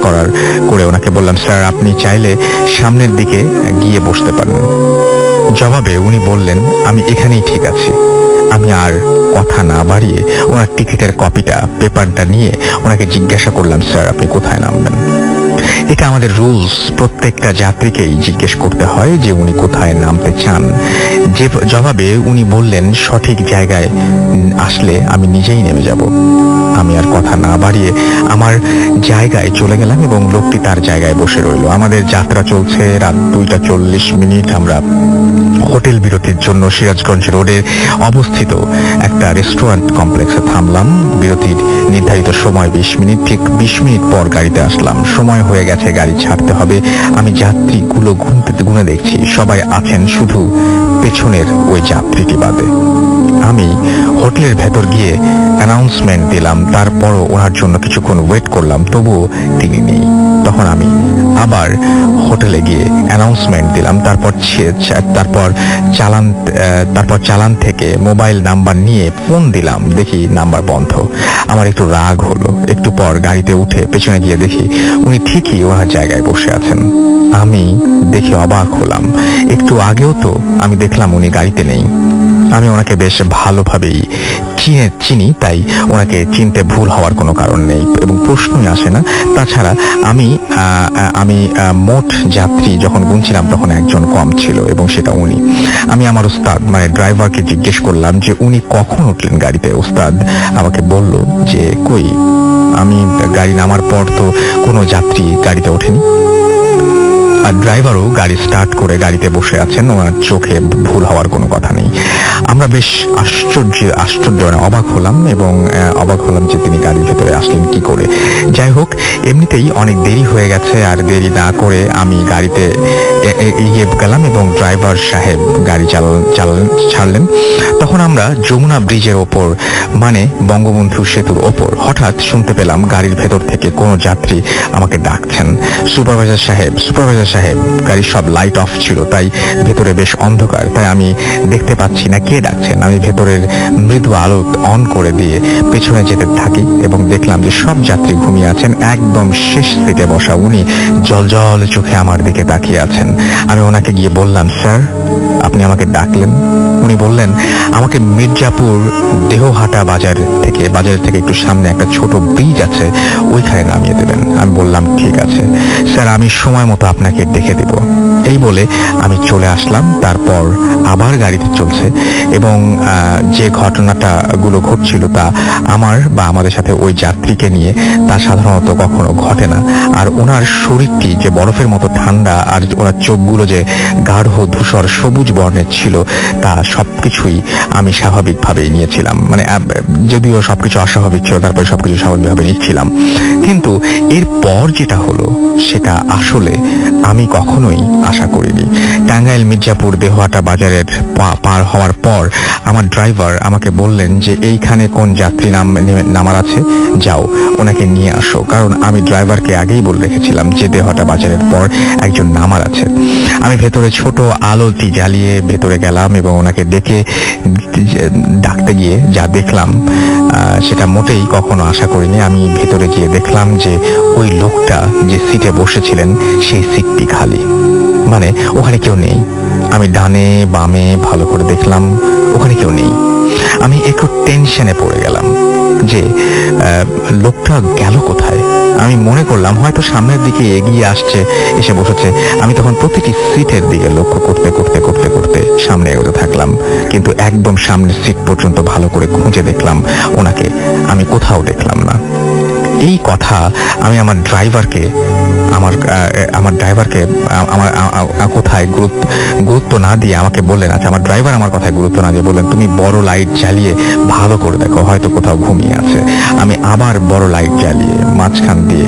[SPEAKER 2] করে ওনাকে বললাম, স্যার আপনি চাইলে সামনের দিকে গিয়ে বসতে পারেন। জবাবে উনি বললেন, আমি এখানেই ঠিক আছি। আমি আর কথা না বাড়িয়ে ওনার টিকিটের পেপারটা নিয়ে ওনাকে জিজ্ঞাসা করলাম, স্যার আপনি কোথায় নামবেন। এটা আমাদের রুলস, প্রত্যেকটা যাত্রীকেই জিজ্ঞেস করতে হয় যে উনি কোথায় নামতে চান। যে জবাবে উনি বললেন সঠিক জায়গায় আসলে আমি নিজেই নেমে যাব। আমি আর কথা না বাড়িয়ে আমার জায়গায় চলে গেলাম এবং লোকটি তার জায়গায় বসে রইল। আমাদের যাত্রা চলছে, রাত 2:40। আমরা হোটেল বিরতির জন্য সিরাজগঞ্জ রোডে অবস্থিত একটা রেস্টুরেন্ট কমপ্লেক্সে থামলাম। বিরতির নির্ধারিত সময় 20 মিনিট। ঠিক 20 মিনিট পর গাড়িতে আসলাম। সময় হয়ে গেছে, গাড়ি ছাড়তে হবে। আমি যাত্রীগুলো গুনে দেখছি, সবাই আছেন, শুধু পেছনের ওই যাত্রীটি বাদে। আমি হোটেলের ভেতর গিয়ে অ্যানাউন্সমেন্ট দিলাম, তারপরও ওনার জন্য কিছুক্ষণ ওয়েট করলাম, তবুও তিনি নেই। তখন আমি আবার হোটেলে গিয়ে অ্যানাউন্সমেন্ট দিলাম, তারপর চালান থেকে মোবাইল নাম্বার নিয়ে ফোন দিলাম, দেখি নাম্বার বন্ধ। আমার একটু রাগ হলো। একটু পর গাড়িতে উঠে পেছনে গিয়ে দেখি উনি ঠিকই ওনার জায়গায় বসে আছেন। আমি দেখে অবাক হলাম। একটু আগেও তো আমি দেখলাম উনি গাড়িতে নেই। আমি ওনাকে বেশ ভালোভাবেই চিনি, তাই ওনাকে চিনতে ভুল হওয়ার কোনো কারণ নেই এবং প্রশ্নই আসে না। তাছাড়া আমি মোট যাত্রী যখন গুনছিলাম তখন একজন কম ছিল এবং সেটা উনি। আমি আমার ওস্তাদ মানে ড্রাইভারকে জিজ্ঞেস করলাম যে উনি কখন উঠলেন গাড়িতে। ওস্তাদ আমাকে বলল যে কই, আমি গাড়ি নামার পর তো কোনো যাত্রী গাড়িতে ওঠেনি। আর ড্রাইভারও গাড়ি স্টার্ট করে গাড়িতে বসে আছেন, ওনার চোখে ভুল হওয়ার কোনো কথা নেই। আমরা বেশ আশ্চর্য অবাক হলাম যে তিনি গাড়ির ভেতরে আসলেন কি করে। যাই হোক, এমনিতেই অনেক দেরি হয়ে গেছে, আর দেরি না করে আমি গাড়িতে এগিয়ে গেলাম এবং ড্রাইভার সাহেব গাড়ি ছাড়লেন। তখন আমরা যমুনা ব্রিজের ওপর মানে বঙ্গবন্ধু সেতুর ওপর হঠাৎ শুনতে পেলাম গাড়ির ভেতর থেকে কোনো যাত্রী আমাকে ডাকছেন, সুপারভাইজার সাহেব। গাড়ির সব লাইট অফ ছিল, তাই ভেতরে বেশ অন্ধকার, তাই আমি দেখতে পাচ্ছি না কে ডাকছেন। আমি ভেতরের মৃদু আলো অন করে দিয়ে পেছনে যেতে থাকি এবং দেখলাম যে সব যাত্রী ঘুমিয়ে আছেন। একদম শেষ সিটে বসা উনি জল চোখে আমার দিকে তাকিয়ে আছেন। আমি ওনাকে গিয়ে বললাম, স্যার আপনি আমাকে ডাকলেন? উনি বললেন আমাকে মির্জাপুর দেহহাটা বাজার থেকে একটু সামনে একটা ছোট ব্রিজ আছে, ওইখানে নামিয়ে দেবেন। আমি বললাম ঠিক আছে স্যার, আমি সময় মতো আপনাকে দেখে দেব। এই বলে আমি চলে আসলাম। তারপর আবার গাড়িতে চলছে এবং যে ঘটনাগুলো ঘটছিল তা আমাদের সাথে ওই যাত্রীকে নিয়ে তা সাধারণত কখনো ঘটে না। আর ওনার শরীরটি যে বরফের মতো ঠান্ডা আর ওনার চোখগুলো যে গাঢ় ধূসর সবুজ বর্ণের ছিল, তা সবকিছুই আমি স্বাভাবিকভাবেই নিয়েছিলাম। মানে যদিও সবকিছু অস্বাভাবিক ছিল, তারপরে সবকিছু স্বাভাবিকভাবে নিচ্ছিলাম। কিন্তু এরপর যেটা হলো সেটা আসলে আমি কখনোই আশা করিনি। টাঙ্গাইল মির্জাপুর দেহহাটা বাজারের পার হওয়ার পর আমার ড্রাইভার আমাকে বললেন যে এইখানে কোন যাত্রী নামার আছে, যাও ওনাকে নিয়ে আসো। কারণ আমি ড্রাইভারকে আগেই বলে রেখেছিলাম যে দেহহাটা বাজারের পর একজন নামার আছে। আমি ভেতরে ছোট আলোটি জ্বালিয়ে ভেতরে গেলাম এবং ওনাকে ডাকতে গিয়ে যা দেখলাম সেটা মোটেই কখনো আশা করিনি। আমি ভেতরে গিয়ে দেখলাম যে ওই লোকটা যে সিটে বসেছিলেন সেই সিটটি খালি, মানে ওখানে কেউ নেই। আমি ডানে বামে ভালো করে দেখলাম, ওখানে কেউ নেই। আমি একটু টেনশনে পড়ে গেলাম যে লোকটা গেল কোথায়। আমি মনে করলাম হয়তো সামনের দিকে এগিয়ে এসে বসেছে। আমি তখন প্রতিটি সিটের দিকে লক্ষ্য করতে সামনে এগোতে থাকলাম, কিন্তু একদম সামনের সিট পর্যন্ত ভালো করে খুঁজে দেখলাম ওনাকে আমি কোথাও দেখলাম না। এই কথা আমি আমার ড্রাইভারকে কোথায় গুরুত্ব না দিয়ে আমাকে বললেন, আচ্ছা আমার ড্রাইভার আমার কথায় গুরুত্ব না দিয়ে বললেন তুমি বড় লাইট জ্বালিয়ে ভালো করে দেখো, হয়তো কোথাও ঘুমিয়ে আছে। আমি আবার বড় লাইট জ্বালিয়ে মাঝখান দিয়ে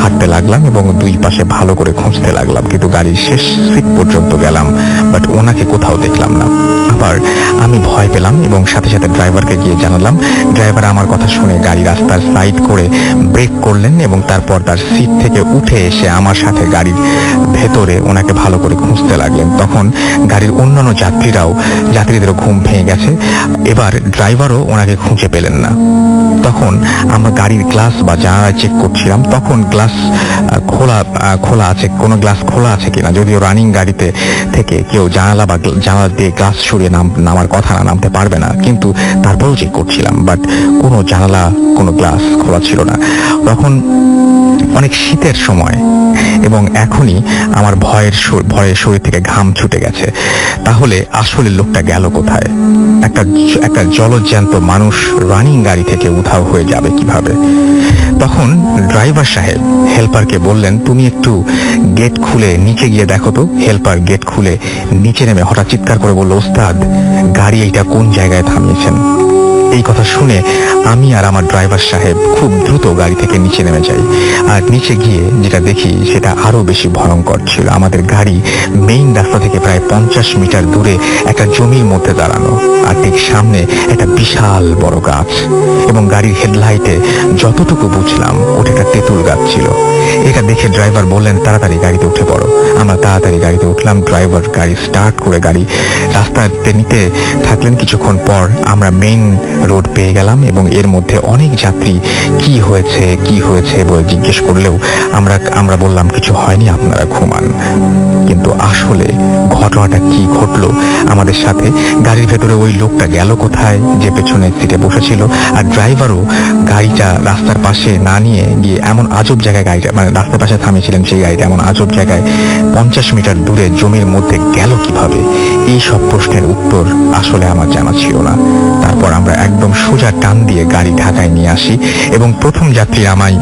[SPEAKER 2] হাঁটতে লাগলাম এবং দুই পাশে ভালো করে খুঁজতে লাগলাম, কিন্তু গাড়ির শেষ সিট পর্যন্ত গেলাম, বাট ওনাকে কোথাও দেখলাম না। আবার আমি ভয় পেলাম এবং সাথে সাথে ড্রাইভারকে গিয়ে জানালাম। ড্রাইভার আমার কথা শুনে গাড়ি রাস্তার সাইড করে ব্রেক করলেন এবং তারপর তার সিট থেকে উঠে এসে আমার সাথে গাড়ির ভেতরে ওনাকে ভালো করে খুঁজতে লাগলেন। তখন গাড়ির অন্যান্য যাত্রীদেরও ঘুম ভেঙে গেছে। এবার ড্রাইভারও ওনাকে খুঁজে পেলেন না। তখন আমরা গাড়ির গ্লাস বা জানালা চেক করছিলাম, তখন গ্লাস খোলা আছে, কোনো গ্লাস খোলা আছে কিনা। যদিও রানিং গাড়িতে থেকে কেউ জানালা দিয়ে গ্লাস সরিয়ে নামার কথা না, নামতে পারবে না, কিন্তু তারপরেও চেক করছিলাম, বাট কোনো জানালা, কোনো গ্লাস খোলা ছিল না। তখন অনেক শীতের সময় এবং এখনই আমার ভয়ে শরীর থেকে ঘাম ছুটে গেছে। তাহলে আসলে লোকটা গেল কোথায়? একটা জলজ্যান্ত মানুষ রানিং গাড়ি থেকে উধাও হয়ে যাবে কিভাবে? তখন ড্রাইভার সাহেব হেল্পারকে বললেন, তুমি একটু গেট খুলে নিচে গিয়ে দেখো তো। হেল্পার গেট খুলে নিচে নেমে হঠাৎ চিৎকার করে বলল, ওস্তাদ, গাড়ি এইটা কোন জায়গায় থামিয়েছেন? এই কথা শুনে আমি আর আমার ড্রাইভার সাহেব খুব দ্রুত গাড়ি থেকে নিচে নেমে যাই। আর নিচে গিয়ে যেটা দেখি সেটা আরো বেশি ভয়ঙ্কর ছিল। আমাদের গাড়ি মেইন রাস্তা থেকে প্রায় 50 মিটার দূরে একটা জমির মধ্যে দাঁড়ানো, আর ঠিক সামনে একটা বিশাল বড় গাছ, এবং গাড়ির হেডলাইটে যতটুকু বুঝলাম ওটা একটা তেঁতুল গাছ ছিল। এটা দেখে ড্রাইভার বললেন, তাড়াতাড়ি গাড়িতে উঠে পড়ো। আমরা তাড়াতাড়ি গাড়িতে উঠলাম। ড্রাইভার গাড়ি স্টার্ট করে গাড়ি রাস্তাতে নিতে থাকলেন। কিছুক্ষণ পর আমরা মেইন রোড পেয়ে গেলাম, এবং এর মধ্যে অনেক যাত্রী কি হয়েছে বলে জিজ্ঞেস করলেও আমরা বললাম, কিছু হয়নি, আপনারা ঘুমান। কিন্তু আসলে ঘটনাটা কি ঘটলো আমাদের সাথে, গাড়ির ভেতরে ওই লোকটা গেল কোথায় যে পেছনের সিটে বসেছিল, আর ড্রাইভারও গাড়িটা রাস্তার পাশে না নিয়ে গিয়ে এমন আজব জায়গায় গাড়িটা, মানে রাস্তার পাশে থামিয়েছিলেন সেই গাড়িটা এমন আজব জায়গায় 50 মিটার দূরে জমির মধ্যে গেল কিভাবে? এই সব প্রশ্নের উত্তর আসলে আমার জানা ছিল না। তারপর আমরা একদম সোজা টান দিয়ে গাড়ি ঢাকায় নিয়ে আসি, এবং প্রথম যাত্রী আমায়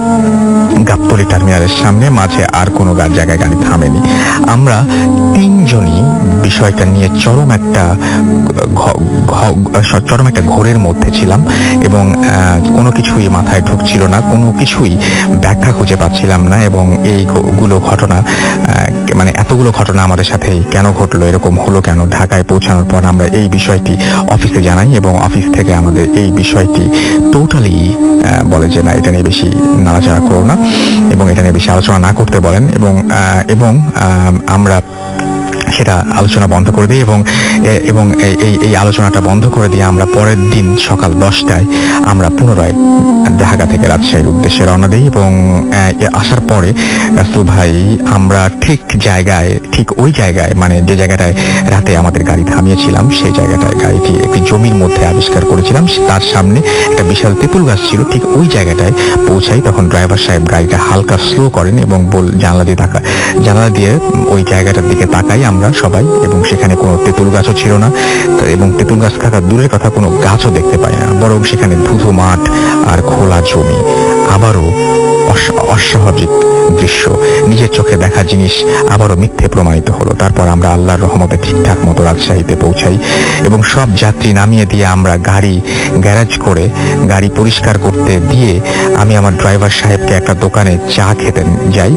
[SPEAKER 2] গাবতলী টার্মিনালের সামনে, মাঝে আর কোনো জায়গায় গাড়ি থামেনি। আমরা তিনজনই বিষয়টা নিয়ে চরম একটা ঘোরের মধ্যে ছিলাম, এবং কোনো কিছুই মাথায় ঢুকছিল না, কোনো কিছুই ব্যাখ্যা খুঁজে পাচ্ছিলাম না। এবং এইগুলো ঘটনা, মানে এতগুলো ঘটনা আমাদের সাথে কেন ঘটলো, এরকম হলো কেন? ঢাকায় পৌঁছানোর পর আমরা এই বিষয়টি অফিসে জানাই, এবং অফিস থেকে আমাদের এই বিষয়টি টোটালি বলে যে না, এটা নিয়ে বেশি নাড়াচাড়া করো না, এবং এটা নিয়ে বেশি আলোচনা না করতে বলেন, এবং আমরা সেটা আলোচনা বন্ধ করে দিই। এবং এই আলোচনাটা বন্ধ করে দিয়ে আমরা পরের দিন সকাল 10টায় আমরা পুনরায় ঢাকা থেকে রাজশাহীর উদ্দেশ্যে রওনা দিই। এবং আসার পরে রাসূল ভাই, আমরা ঠিক ওই জায়গায়, মানে যে জায়গাটায় রাতে আমাদের গাড়ি থামিয়েছিলাম, সেই জায়গাটায় গাড়িটি একটি জমির মধ্যে আবিষ্কার করেছিলাম। তার সামনে একটা বিশাল তেঁতুল গাছ ছিল। ঠিক ওই জায়গাটায় পৌঁছাই, তখন ড্রাইভার সাহেব গাড়িটা হালকা স্লো করেন, এবং জানালা দিয়ে ওই জায়গাটার দিকে তাকাই আমরা সবাই, এবং সেখানে কোনো তেঁতুল গাছও ছিল না, এবং তেঁতুল গাছ থাকা দূরের কথা কোনো গাছও দেখতে পাই না, বরং সেখানে ধুধু মাঠ আর খোলা জমি। আবারও অস্বাভাবিক দৃশ্য, নিজের চোখে দেখা জিনিস আবারও মিথ্যে প্রমাণিত হলো। তারপর আমরা আল্লাহর রহমতে ঠিকঠাক মতো রাজশাহীতে পৌঁছাই, এবং সব যাত্রী নামিয়ে দিয়ে আমরা গাড়ি গ্যারেজ করে গাড়ি পরিষ্কার করতে দিয়ে আমি আমার ড্রাইভার সাহেবকে একটা দোকানে চা খেতে যাই,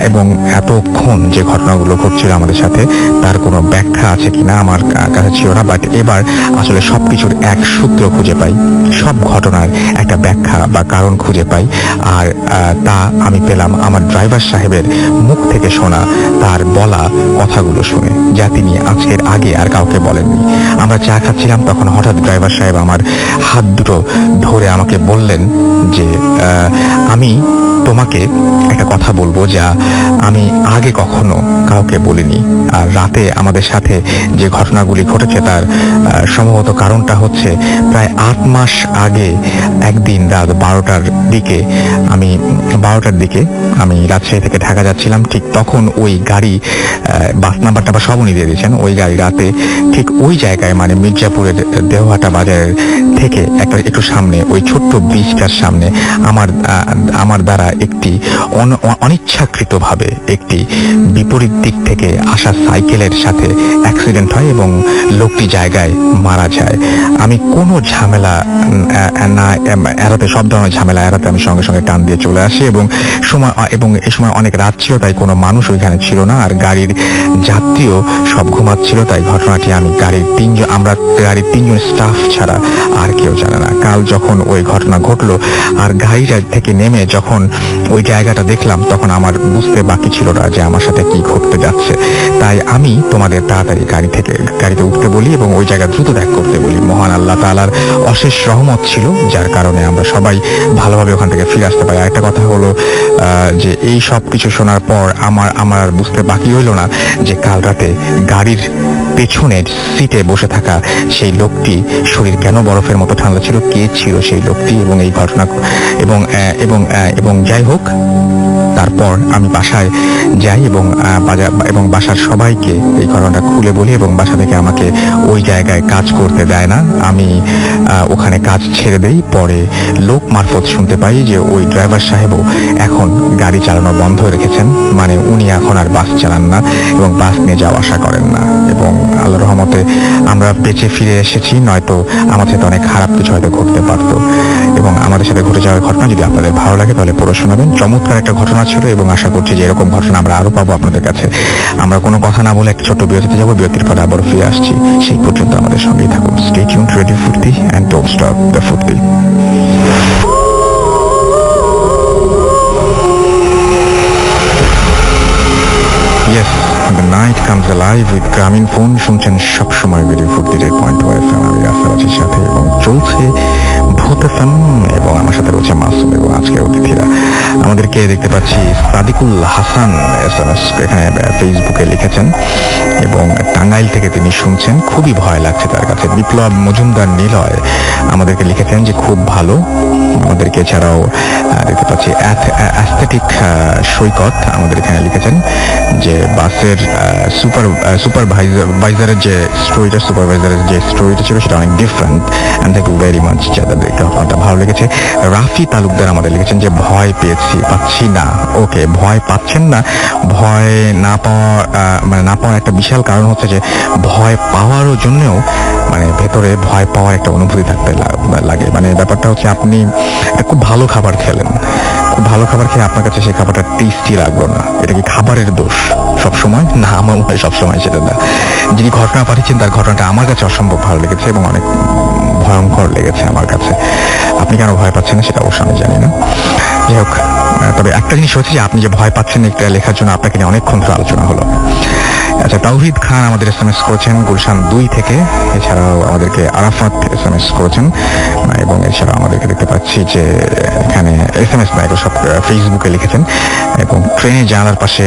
[SPEAKER 2] এবং এতক্ষণ যে ঘটনাগুলো ঘটছিল আমাদের সাথে তার কোনো ব্যাখ্যা আছে কিনা আমার কাছে ছিল না, বাট এবার আসলে সবকিছুর এক সূত্র খুঁজে পাই, সব ঘটনার একটা ব্যাখ্যা বা কারণ খুঁজে পাই। আর তা আমি পেলাম আমার ড্রাইভার সাহেবের মুখ থেকে শোনা, তার বলা কথাগুলো শুনে, যা তিনি আজকের আগে আর কাউকে বলেননি। আমরা চা খাচ্ছিলাম, তখন হঠাৎ ড্রাইভার সাহেব আমার হাত দুটো ধরে আমাকে বললেন যে, আমি তোমাকে একটা কথা বলবো যা আমি আগে কখনো কাউকে বলিনি। আর রাতে আমাদের সাথে যে ঘটনাগুলি ঘটেছে তার সম্ভবত কারণটা হচ্ছে, প্রায় 8 মাস আগে একদিন রাত 12টার দিকে আমি রাজশাহী থেকে ঢাকা যাচ্ছিলাম। ঠিক তখন ওই গাড়ি, বাস নাম্বারটা বা সব উনি দিয়ে দিয়েছেন, ওই গাড়ি রাতে ঠিক ওই জায়গায়, মানে মির্জাপুরের দেওহাটা বাজারের থেকে একটু সামনে, ওই ছোট্ট ব্রিজটার সামনে আমার দ্বারা একটি অনিচ্ছাকৃতভাবে একটি বিপরীত দিক থেকে আসা সাইকেলের সাথে অ্যাক্সিডেন্ট হয়, এবং লোকটি জায়গায় মারা যায়। আমি কোনো ঝামেলা না এড়াতে, সব ধরনের ঝামেলা এড়াতে আমি সঙ্গে সঙ্গে টান দিয়ে চলে আসি, এবং এই সময় অনেক রাত ছিল, তাই কোনো মানুষ ওইখানে ছিল না, আর গাড়ির যাত্রীও সব ঘুমাচ্ছিল। তাই ঘটনাটি আমরা গাড়ির 3জন স্টাফ ছাড়া আর কেউ জানে না। কাল যখন ওই ঘটনা ঘটলো আর গাড়িটা থেকে নেমে যখন ওই জায়গাটা দেখলাম, তখন আমার বুঝতে বাকি ছিল না যে আমার সাথে কি ঘটতে যাচ্ছে। তাই আমি তোমাদের তাড়াতাড়ি গাড়িতে উঠতে বলি, এবং ওই জায়গা দ্রুত ত্যাগ করতে বলি। মহান আল্লাহ তাআলার অশেষ রহমত ছিল, যার কারণে আমরা সবাই ভালোভাবে ওখান থেকে ফিরে ফিরে আসতে পারি। আরেকটা কথা হলো যে এই সব কিছু শোনার পর আমার আর বুঝতে বাকি হইল না যে কাল রাতে গাড়ির পেছনের সিটে বসে থাকা সেই লোকটি শরীর কেন বরফের মতো ঠান্ডা ছিল, কে ছিল সেই লোকটি, এবং এই ঘটনা এবং এবং যাই হোক, তারপর আমি বাসায় যাই এবং বাসার সবাইকে এই ঘটনাটা খুলে বলি, এবং বাসা থেকে আমাকে ওই জায়গায় কাজ করতে দেয় না। আমি ওখানে কাজ ছেড়ে দেই। পরে লোক মারফত শুনতে পাই যে ওই ড্রাইভার সাহেবও এখন গাড়ি চালানো বন্ধ রেখেছেন, মানে উনি এখন আর বাস চালান না এবং বাস নিয়ে যাওয়া আসা করেন না। এবং আল্লাহর রহমতে আমরা বেঁচে ফিরে এসেছি, নয়তো আমাদের সাথে অনেক খারাপ কিছু হয়তো ঘটতে পারত। এবং আমাদের সাথে ঘটে যাওয়ার ঘটনা যদি আপনাদের ভালো লাগে তাহলে পুরো শোনাবেন। চমৎকার একটা ঘটনা ছিল এবং আশা করছি যে এরকম ঘটনা আমরা আরো পাবো আপনাদের কাছে। আমরা কোনো কথা না বলে একটা ছোট্ট বিরতিতে যাবো, বিরতির পরে আবার ফিরে আসছি। সেই পর্যন্ত আমাদের সঙ্গেই থাকুন। স্টে টিউনড, রেডিও ফুর্তি, এন্ড ডোন্ট স্টপ দ্য ফুর্তি। Yes, the night comes alive with গ্রামীণ ফোন। শুনছেন সবসময় রেডিও ফুর্তি 8.2 FM। আমি রাসেল আছি সাথে, এবং চলছে ভূত FM, এবং আমার সাথে রয়েছে মাসুম এবং আজকে অতিথিরা। আমাদেরকে দেখতে পাচ্ছি সাদিকুল হাসান SMS এখানে ফেসবুকে লিখেছেন, এবং টাঙ্গাইল থেকে তিনি শুনছেন, খুবই ভয় লাগছে তার কাছে। বিপ্লব মজুমদার নিলয় আমাদেরকে লিখেছেন যে খুব ভালো। আমাদেরকে এছাড়াও দেখতে পাচ্ছি অ্যাস্থেটিক সৈকত আমাদের এখানে লিখেছেন যে বাসের সুপারভাইজারের যে স্টোরিটা ছিল সেটা অনেক different, and thank you very much. যাদেরকে ঘটনাটা ভালো লেগেছে। রাফি তালুকদার আমাদের লিখেছেন যে ভয় পাচ্ছি না। ওকে, ভয় পাচ্ছেন না। ভয় না পাওয়ার একটা বিশাল কারণ হচ্ছে যে ভয় পাওয়ারও জন্যও মানে ভেতরে ভয় পাওয়ার একটা অনুভূতি থাকতে লাগে। মানে ব্যাপারটা হচ্ছে আপনি খুব ভালো খাবার খেলেন, খুব ভালো খাবার খেয়ে আপনার কাছে সেই খাবারটা টেস্টি লাগলো না, এটা কি খাবারের দোষ সবসময়? না, আমার মনে হয় সবসময় সেটা না। যিনি ঘটনা পাঠিয়েছেন তার ঘটনাটা আমার কাছে অসম্ভব ভালো লেগেছে এবং অনেক ভয়ঙ্কর লেগেছে আমার কাছে। আপনি কেন ভয় পাচ্ছেন না সেটা অবশ্য আমি জানি না। যাই হোক, তবে একটা জিনিস হচ্ছে যে আপনি যে ভয় পাচ্ছেন এটা লেখার জন্য আপনাকে নিয়ে অনেকক্ষণ ধরে আলোচনা হলো। আচ্ছা, তাওহিদ খান আমাদের SMS করেছেন গুলশান 2 থেকে। এছাড়াও আমাদেরকে আরাফাত SMS করেছেন, এবং এছাড়াও আমাদেরকে দেখতে পাচ্ছি যে এখানে SMS না, এগুলো সব ফেসবুকে লিখেছেন। এবং ট্রেনে জানালার পাশে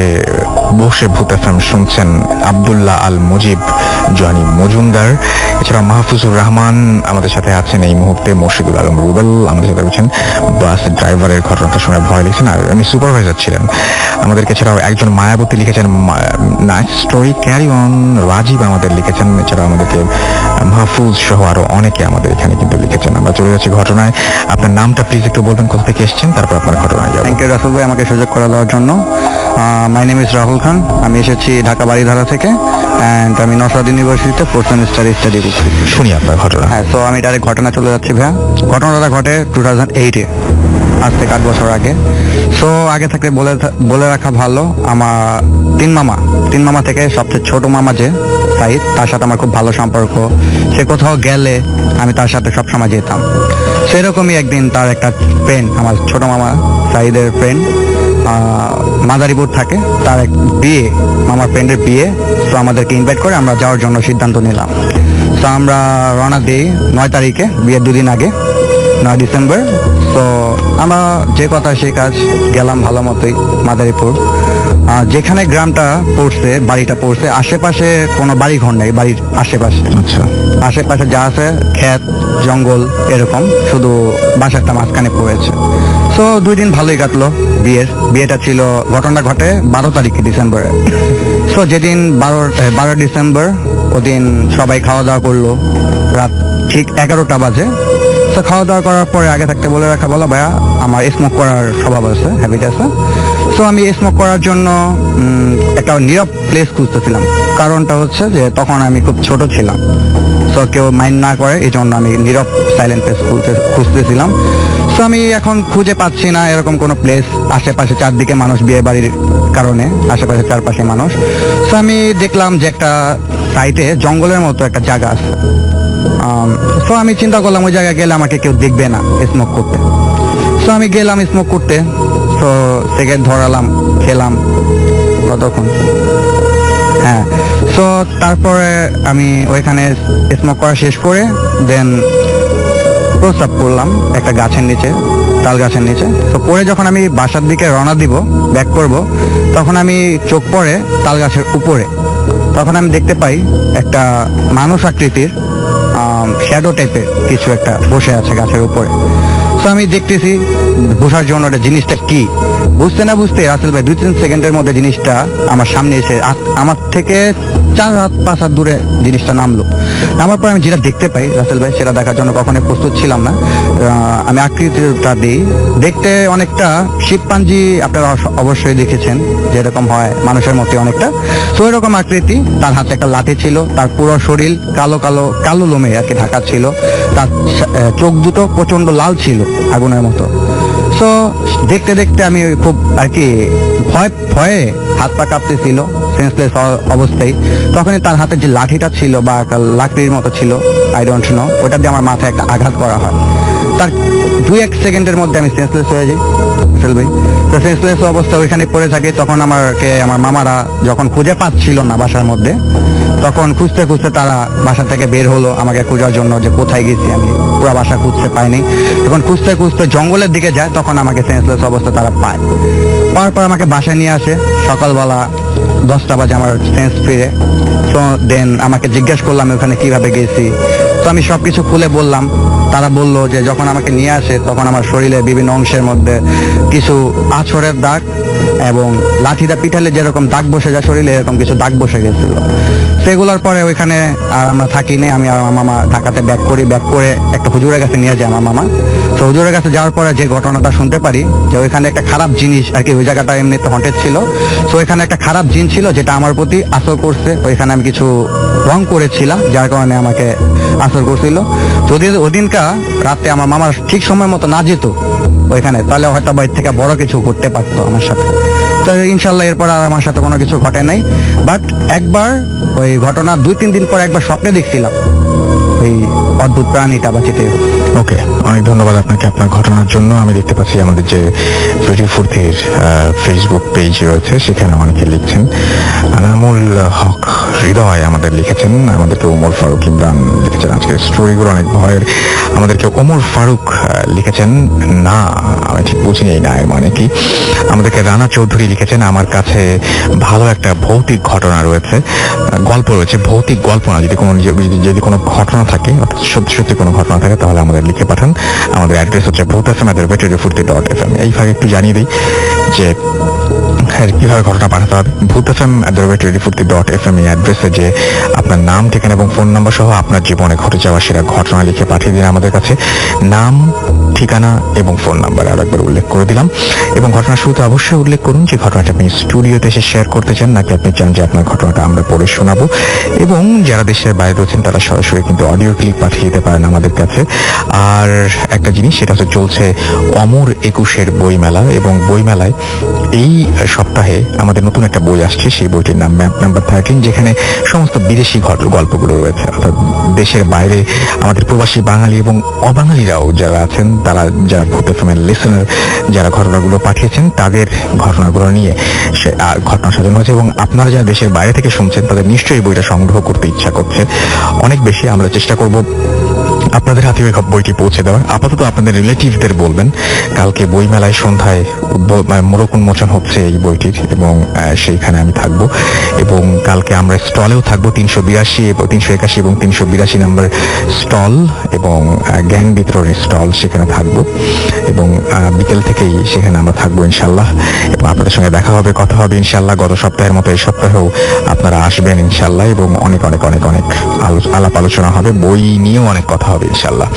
[SPEAKER 2] বসে ভূত FM শুনছেন আব্দুল্লাহ আল মুজিব, জনি মজুমদার। এছাড়া মাহফুজুর রহমান আমাদের সাথে আছেন এই মুহূর্তে। মর্শিদুল আলম রুবেল আমাদের সাথে রয়েছেন। বাস ড্রাইভারের ঘটনাটা শুনে ভয় লিখছেন, আর উনি সুপারভাইজার ছিলেন। আমাদেরকে এছাড়াও একজন মায়াবতী লিখেছেন nice story, carry on. Rajib আমাদের লিখেছেন। এছাড়াও আমাদেরকে মাহফুজ সহ আরো অনেকে আমাদের এখানে কিন্তু লিখেছেন। আমরা চলে যাচ্ছি ঘটনায়। আপনার নামটা প্লিজ একটু বলবেন, কোথা থেকে এসেছেন, তারপর আপনার ঘটনায় যাবেন।
[SPEAKER 4] থ্যাংক ইউ রাসেল ভাই আমাকে সুযোগ করে দেওয়ার জন্য। মাই নেম ইজ রাহুল খান। আমি এসেছি ঢাকা বাড়িধারা থেকে, অ্যান্ড আমি নসরাত ইউনিভার্সিটিতে 4th সেমিস্টার স্টাডি করছি।
[SPEAKER 2] শুনি আপনার ঘটনা।
[SPEAKER 4] হ্যাঁ, সো আমি ডাইরেক্ট ঘটনা চলে যাচ্ছি ভাইয়া। ঘটনাটা ঘটে 2008-এ, আজ থেকে 8 বছর আগে। সো আগে থাকতে বলে রাখা ভালো, আমার তিন মামা থেকে সবচেয়ে ছোট মামা যে সাইদ, তার সাথে আমার খুব ভালো সম্পর্ক। সে কোথাও গেলে আমি তার সাথে সবসময় যেতাম। সেরকমই একদিন তার একটা ফ্রেন্ড, আমার ছোট মামা সাইদের ফ্রেন্ড, মাদারীপুর থাকে, তার এক বিয়ে, মামার ফ্রেন্ডের বিয়ে। তো আমাদেরকে ইনভাইট করে আমরা যাওয়ার জন্য সিদ্ধান্ত নিলাম। তো আমরা রওনা দিই 9 তারিখে, বিয়ের 2 দিন আগে, 9 ডিসেম্বর। তো আমরা যে কথা সেই কাজ, গেলাম ভালো মতোই মাদারীপুর। যেখানে গ্রামটা পড়ছে, বাড়িটা পড়ছে, আশেপাশে কোনো বাড়ি ঘর নেই, বাড়ির আশেপাশে।
[SPEAKER 2] আচ্ছা,
[SPEAKER 4] আশেপাশে যা আছে ক্ষেত জঙ্গল এরকম, শুধু বাসাটা মাঝখানে পড়েছে। তো 2 দিন ভালোই কাটলো। বিয়েটা ছিল, ঘটনা ঘটে 12 তারিখে ডিসেম্বরে। তো যেদিন 12 ডিসেম্বর, ওদিন সবাই খাওয়া দাওয়া করলো, রাত ঠিক 11টা বাজে। তো খাওয়া দাওয়া করার পরে আগে থাকতে বলে রাখা ভালো ভাইয়া, আমার স্মোক করার স্বভাব আছে, হ্যাবিট আছে। তো আমি স্মোক করার জন্য একটা নীরব প্লেস খুঁজতেছিলাম। কারণটা হচ্ছে যে তখন আমি খুব ছোট ছিলাম, তো কেউ মাইন্ড না করে, এই জন্য আমি নীরব সাইলেন্ট প্লেস খুঁজতেছিলাম। তো আমি এখন খুঁজে পাচ্ছি না এরকম কোনো প্লেস। আশেপাশে চারদিকে মানুষ, বিয়ে বাড়ির কারণে আশেপাশে চারপাশে মানুষ। তো আমি দেখলাম যে একটা সাইডে জঙ্গলের মতো একটা জায়গা আছে। তো আমি চিন্তা করলাম ওই জায়গায় গেলে আমাকে কেউ দেখবে না স্মোক করতে। তো আমি গেলাম স্মোক করতে। তো সিগারেট ধরালাম, খেলাম কতক্ষণ। হ্যাঁ, তো তারপরে আমি ওইখানে স্মোক করা শেষ করে দেন প্রস্রাব করলাম একটা গাছের নিচে। তাল গাছের নিচে। তো পরে যখন আমি বাসার দিকে রওনা দিব, ব্যাক করব, তখন আমি চোখ পড়ে তাল গাছের উপরে। তখন আমি দেখতে পাই একটা মানুষ আকৃতির শ্যাডো টাইপের কিছু একটা বসে আছে গাছের উপরে। তো আমি দেখতেছি বসার জন্য একটা জিনিসটা কি, বুঝতে না বুঝতে রাসেল ভাই 2-3 সেকেন্ডের মধ্যে জিনিসটা আমার সামনে এসে আমার থেকে 4-5 হাত দূরে জিনিসটা নামলো। নামার পর আমি যেটা দেখতে পাই রাসেল ভাই, সেটা দেখার জন্য কখনোই প্রস্তুত ছিলাম না। আমি আকৃতিটা দিই, দেখতে অনেকটা শিবপাঞ্জি, আপনারা অবশ্যই দেখেছেন যেরকম হয় মানুষের মতো অনেকটা, তো এরকম আকৃতি। তার হাতে একটা লাঠি ছিল, তার পুরো শরীর কালো কালো কালো লোমে আর কি ঢাকা ছিল, তার চোখ দুটো প্রচন্ড লাল ছিল আগুনের মতো। তো দেখতে দেখতে আমি খুব আর কি ভয়ে হাত পা কাঁপতেছিল, সেন্সলেস অবস্থায়। তখনই তার হাতে যে লাঠিটা ছিল বা একটা লাকড়ির মতো ছিল, আই ডোন্ট নো, ওটা দিয়ে আমার মাথায় একটা আঘাত করা হয়। তার 2-1 সেকেন্ডের মধ্যে আমি সেন্সলেস হয়ে যাই ভাই। তো সেন্সলেস অবস্থা ওইখানে পড়ে থাকে। তখন আমার মামারা যখন খুঁজে পাচ্ছিল না বাসার মধ্যে, তখন খুঁজতে খুঁজতে তারা বাসা থেকে বের হলো আমাকে খোঁজার জন্য, যে কোথায় গেছি আমি, পুরো বাসা খুঁজতে পাইনি। তখন খুঁজতে খুঁজতে জঙ্গলের দিকে যায়, তখন আমাকে সেন্সলেস অবস্থা তারা পায়। পাওয়ার পর আমাকে বাসায় নিয়ে আসে সকালবেলা 10টা বাজে আমার সেন্স ফিরে। তো দেন আমাকে জিজ্ঞেস করলাম ওখানে কিভাবে গেছি। তো আমি সবকিছু খুলে বললাম। তারা বললো যে যখন আমাকে নিয়ে আসে তখন আমার শরীরে বিভিন্ন অংশের মধ্যে কিছু আছড়ের দাগ এবং লাঠিটা পিঠালে যেরকম দাগ বসে যায় শরীরে, এরকম কিছু দাগ বসে গেছিল। সেগুলোর পরে ওইখানে আর আমরা থাকিনি। আমি আর আমার মামা ঢাকাতে ব্যাক করে একটা হুজুরের কাছে নিয়ে যায় আমার মামা। তো হুজুরের কাছে যাওয়ার পরে যে ঘটনাটা শুনতে পারি, যে ওইখানে একটা খারাপ জিনিস আর কি, ওই জায়গাটা এমনিতে হন্টেড ছিল। তো ওইখানে একটা খারাপ জিন ছিল যেটা আমার প্রতি আসর করছে। ওইখানে আমি কিছু রং করেছিলাম, যার কারণে আমাকে আসর করছিল। যদি ওদিনকা রাতে আমার মামার ঠিক সময় মতো না যেত ওইখানে, তাহলে হয়তো বাইর থেকে বড় কিছু করতে পারতো আমার সাথে। তো ইনশাল্লাহ এরপর আর আমার সাথে কোনো কিছু ঘটে নাই। বাট একবার ওই ঘটনা 2-3 দিন পর একবার স্বপ্নে দেখছিলাম ওই অদ্ভুত প্রাণীটা বাঁচিতে।
[SPEAKER 2] ওকে, অনেক ধন্যবাদ আপনাকে আপনার ঘটনার জন্য। আমি দেখতে পাচ্ছি আমাদের যে রেডিও ফুর্তির ফেসবুক পেজ রয়েছে, সেখানে অনেকে লিখছেন। আনামুল হক হৃদয় আমাদের লিখেছেন, আমাদেরকে ওমর ফারুক ইমরান লিখেছেন আজকের স্টোরিগুলো অনেক ভয়ের। আমাদেরকে ওমর ফারুক লিখেছেন না, আমি ঠিক বুঝিনি এই না এর মানে কি। আমাদেরকে রানা চৌধুরী লিখেছেন, আমার কাছে ভালো একটা ভৌতিক ঘটনা রয়েছে, গল্প রয়েছে, ভৌতিক গল্প না, যদি কোনো ঘটনা থাকে, সত্যি সত্যি কোনো ঘটনা থাকে, তাহলে আমাদের লিখে পাঠান। আমাদের অ্যাড্রেস হচ্ছে bhutasm@radiofurti.fm। এই ফাঁকে একটু জানিয়ে দিই যে কিভাবে ঘটনা পাঠাতে হবে। bhutasm@radiofurti.fm এই অ্যাড্রেসে যে আপনার নাম, ঠিকানা এবং ফোন নাম্বার সহ আপনার জীবনে ঘটে যাওয়া সেরা ঘটনা লিখে পাঠিয়ে দিন আমাদের কাছে। নাম, ঠিকানা এবং ফোন নাম্বার আরেকবার উল্লেখ করে দিলাম। এবং ঘটনার শুরুতে অবশ্যই উল্লেখ করুন যে ঘটনাটা আপনি স্টুডিওতে এসে শেয়ার করতে চান, নাকি আপনি চান যে আপনার ঘটনাটা আমরা পড়ে শোনাবো। এবং যারা দেশের বাইরে রয়েছেন তারা সরাসরি কিন্তু অডিও ক্লিপ পাঠিয়ে দিতে পারেন আমাদের কাছে। আর একটা জিনিস, সেটা হচ্ছে চলছে অমর 21-এর বইমেলা, এবং বইমেলায় এই সপ্তাহে আমাদের নতুন একটা বই আসছে। সেই বইটির নাম ম্যাপ নাম্বার 13, যেখানে সমস্ত বিদেশি গল্পগুলো রয়েছে, অর্থাৎ দেশের বাইরে আমাদের প্রবাসী বাঙালি এবং অবাঙালিরাও যারা আছেন, তারা যারা ভূত এফএমের লিসেনার, যারা ঘটনাগুলো পাঠিয়েছেন, তাদের ঘটনাগুলো নিয়ে সে ঘটনা সাজানো হয়েছে। এবং আপনারা যারা দেশের বাইরে থেকে শুনছেন তাদের নিশ্চয়ই বইটা সংগ্রহ করতে ইচ্ছা করছে অনেক বেশি। আমরা চেষ্টা করব আপনাদের হাতে ওই বইটি পৌঁছে দেওয়ার। আপাতত আপনাদের রিলেটিভদের বলবেন, কালকে বইমেলায় সন্ধ্যায় মোড়ক উন্মোচন হচ্ছে এই বইটির, এবং সেইখানে আমি থাকবো। এবং কালকে আমরা স্টলেও থাকবো, 381 এবং 382 নম্বর স্টল এবং জ্ঞান বিতরণের স্টল, সেখানে থাকবো। এবং বিকেল থেকেই সেখানে আমরা থাকবো ইনশাল্লাহ। এবং আপনাদের সঙ্গে দেখা হবে, কথা হবে ইনশাল্লাহ। গত সপ্তাহের মতো এই সপ্তাহেও আপনারা আসবেন ইনশাল্লাহ, এবং অনেক অনেক অনেক অনেক আলাপ আলোচনা হবে, বই নিয়েও অনেক কথা হবে ইনশাল্লাহ।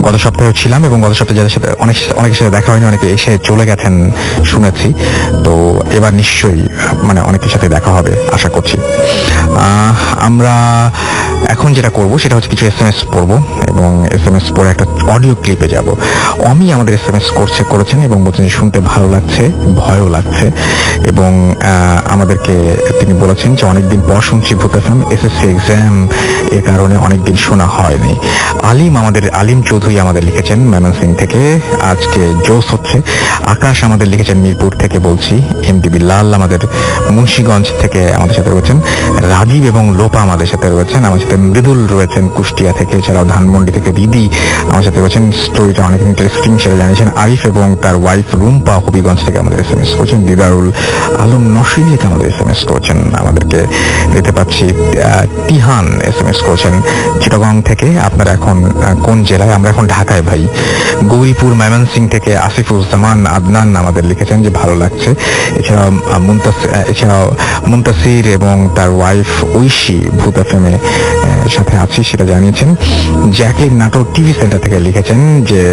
[SPEAKER 2] গত সপ্তাহে ছিলাম, এবং গত সপ্তাহে যাদের সাথে অনেকের সাথে দেখা হয়নি, অনেকে এসে চলে গেছেন শুনেছি। তো এবার নিশ্চয়ই অনেকের সাথে দেখা হবে আশা করছি। আমরা এখন যেটা করব সেটা হচ্ছে কিছু SMS পড়বো, এবং SMS পড়ে একটা অডিও ক্লিপে যাব। অমি আমাদের SMS করেছেন এবং বলছেন যে শুনতে ভালো লাগছে, ভয়ও লাগছে, এবং আমাদেরকে তিনি বলেছেন যে অনেকদিন পর শুনছি ভূত এফএম, SSC এক্সাম এর কারণে অনেকদিন শোনা হয়নি। আলিম চৌধুরী আমাদের লিখেছেন ময়মনসিংহ থেকে, আজকে জোস হচ্ছে। আকাশ আমাদের লিখেছেন মিরপুর থেকে বলছি। এমডিবি লাল আমাদের মুন্সিগঞ্জ থেকে আমাদের সাথে রয়েছেন। রাজীব এবং লোপা আমাদের সাথে রয়েছেন। আমার সাথে রয়েছেন, মৃদুল রয়েছেন কুষ্টিয়া থেকে, এছাড়াও ধানমন্ডি থেকে দিদি আমার সাথে রয়েছেন। স্টোরিটা অনেক ইন্টারেস্টিং সেটা জানিয়েছেন। আরিফ এবং তার ওয়াইফ রুম্পা হবিগঞ্জ থেকে আমাদের SMS করেছেন। দিদারুল আলম নসরিন থেকে আমাদের SMS করেছেন, আমাদেরকে দেখতে পাচ্ছি। তিহান SMS করেছেন চিটাগং থেকে। আপনারা এখন কোন জেলায়? আমরা এখন ঢাকায় ভাই। গৌরীপুর ময়মনসিং থেকে আসিফুজ্জামান আদনান আমাদের লিখেছেন যে ভালো লাগছে। এছাড়াও মুনতাসির এবং তার ওয়াইফ ঐশী ভূত এফএমে সাথে আছি সেটা জানিয়েছেন। জ্যাকলিন নাটোর টিভি সেন্টার থেকে লিখেছেন যে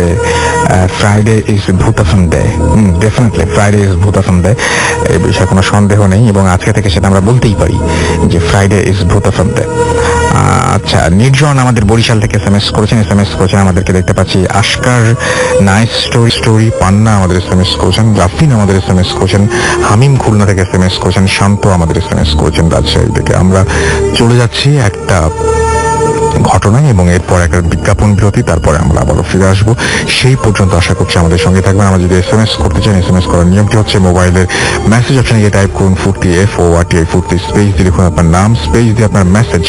[SPEAKER 2] ফ্রাইডে ইজ ভূত FM day. Definitely Friday is ভূত এফএম ডে, এই বিষয়ে কোনো সন্দেহ নেই, এবং আজকে থেকে সেটা আমরা বলতেই পারি যে ফ্রাইডে ইজ ভূত এফএম ডে। আচ্ছা, নির্জন আমাদের বরিশাল থেকে SMS করেছেন আমাদেরকে দেখতে পাচ্ছি। আশকার নাইস স্টোরি পান্না আমাদের SMS করেছেন। রাফিন আমাদের SMS করেছেন। হামিম খুলনা থেকে SMS করেছেন। শান্ত আমাদের SMS করেছেন রাজশাহী থেকে। আমরা চলে যাচ্ছি একটা ঘটনায় এবং এরপর একটা বিজ্ঞাপন বিরতি, তারপরে আমরা আবারও ফিরে আসবো। সেই পর্যন্ত আশা করছি আমাদের সঙ্গে থাকবেন। আমরা যদি SMS করতে চান, SMS করার নিয়মটি হচ্ছে মোবাইলের মেসেজ অপশনে গিয়ে টাইপ করুন ফুর্তি FORTI ফুর্তি, স্পেস দিয়ে লিখুন আপনার নাম, স্পেস দিয়ে আপনার মেসেজ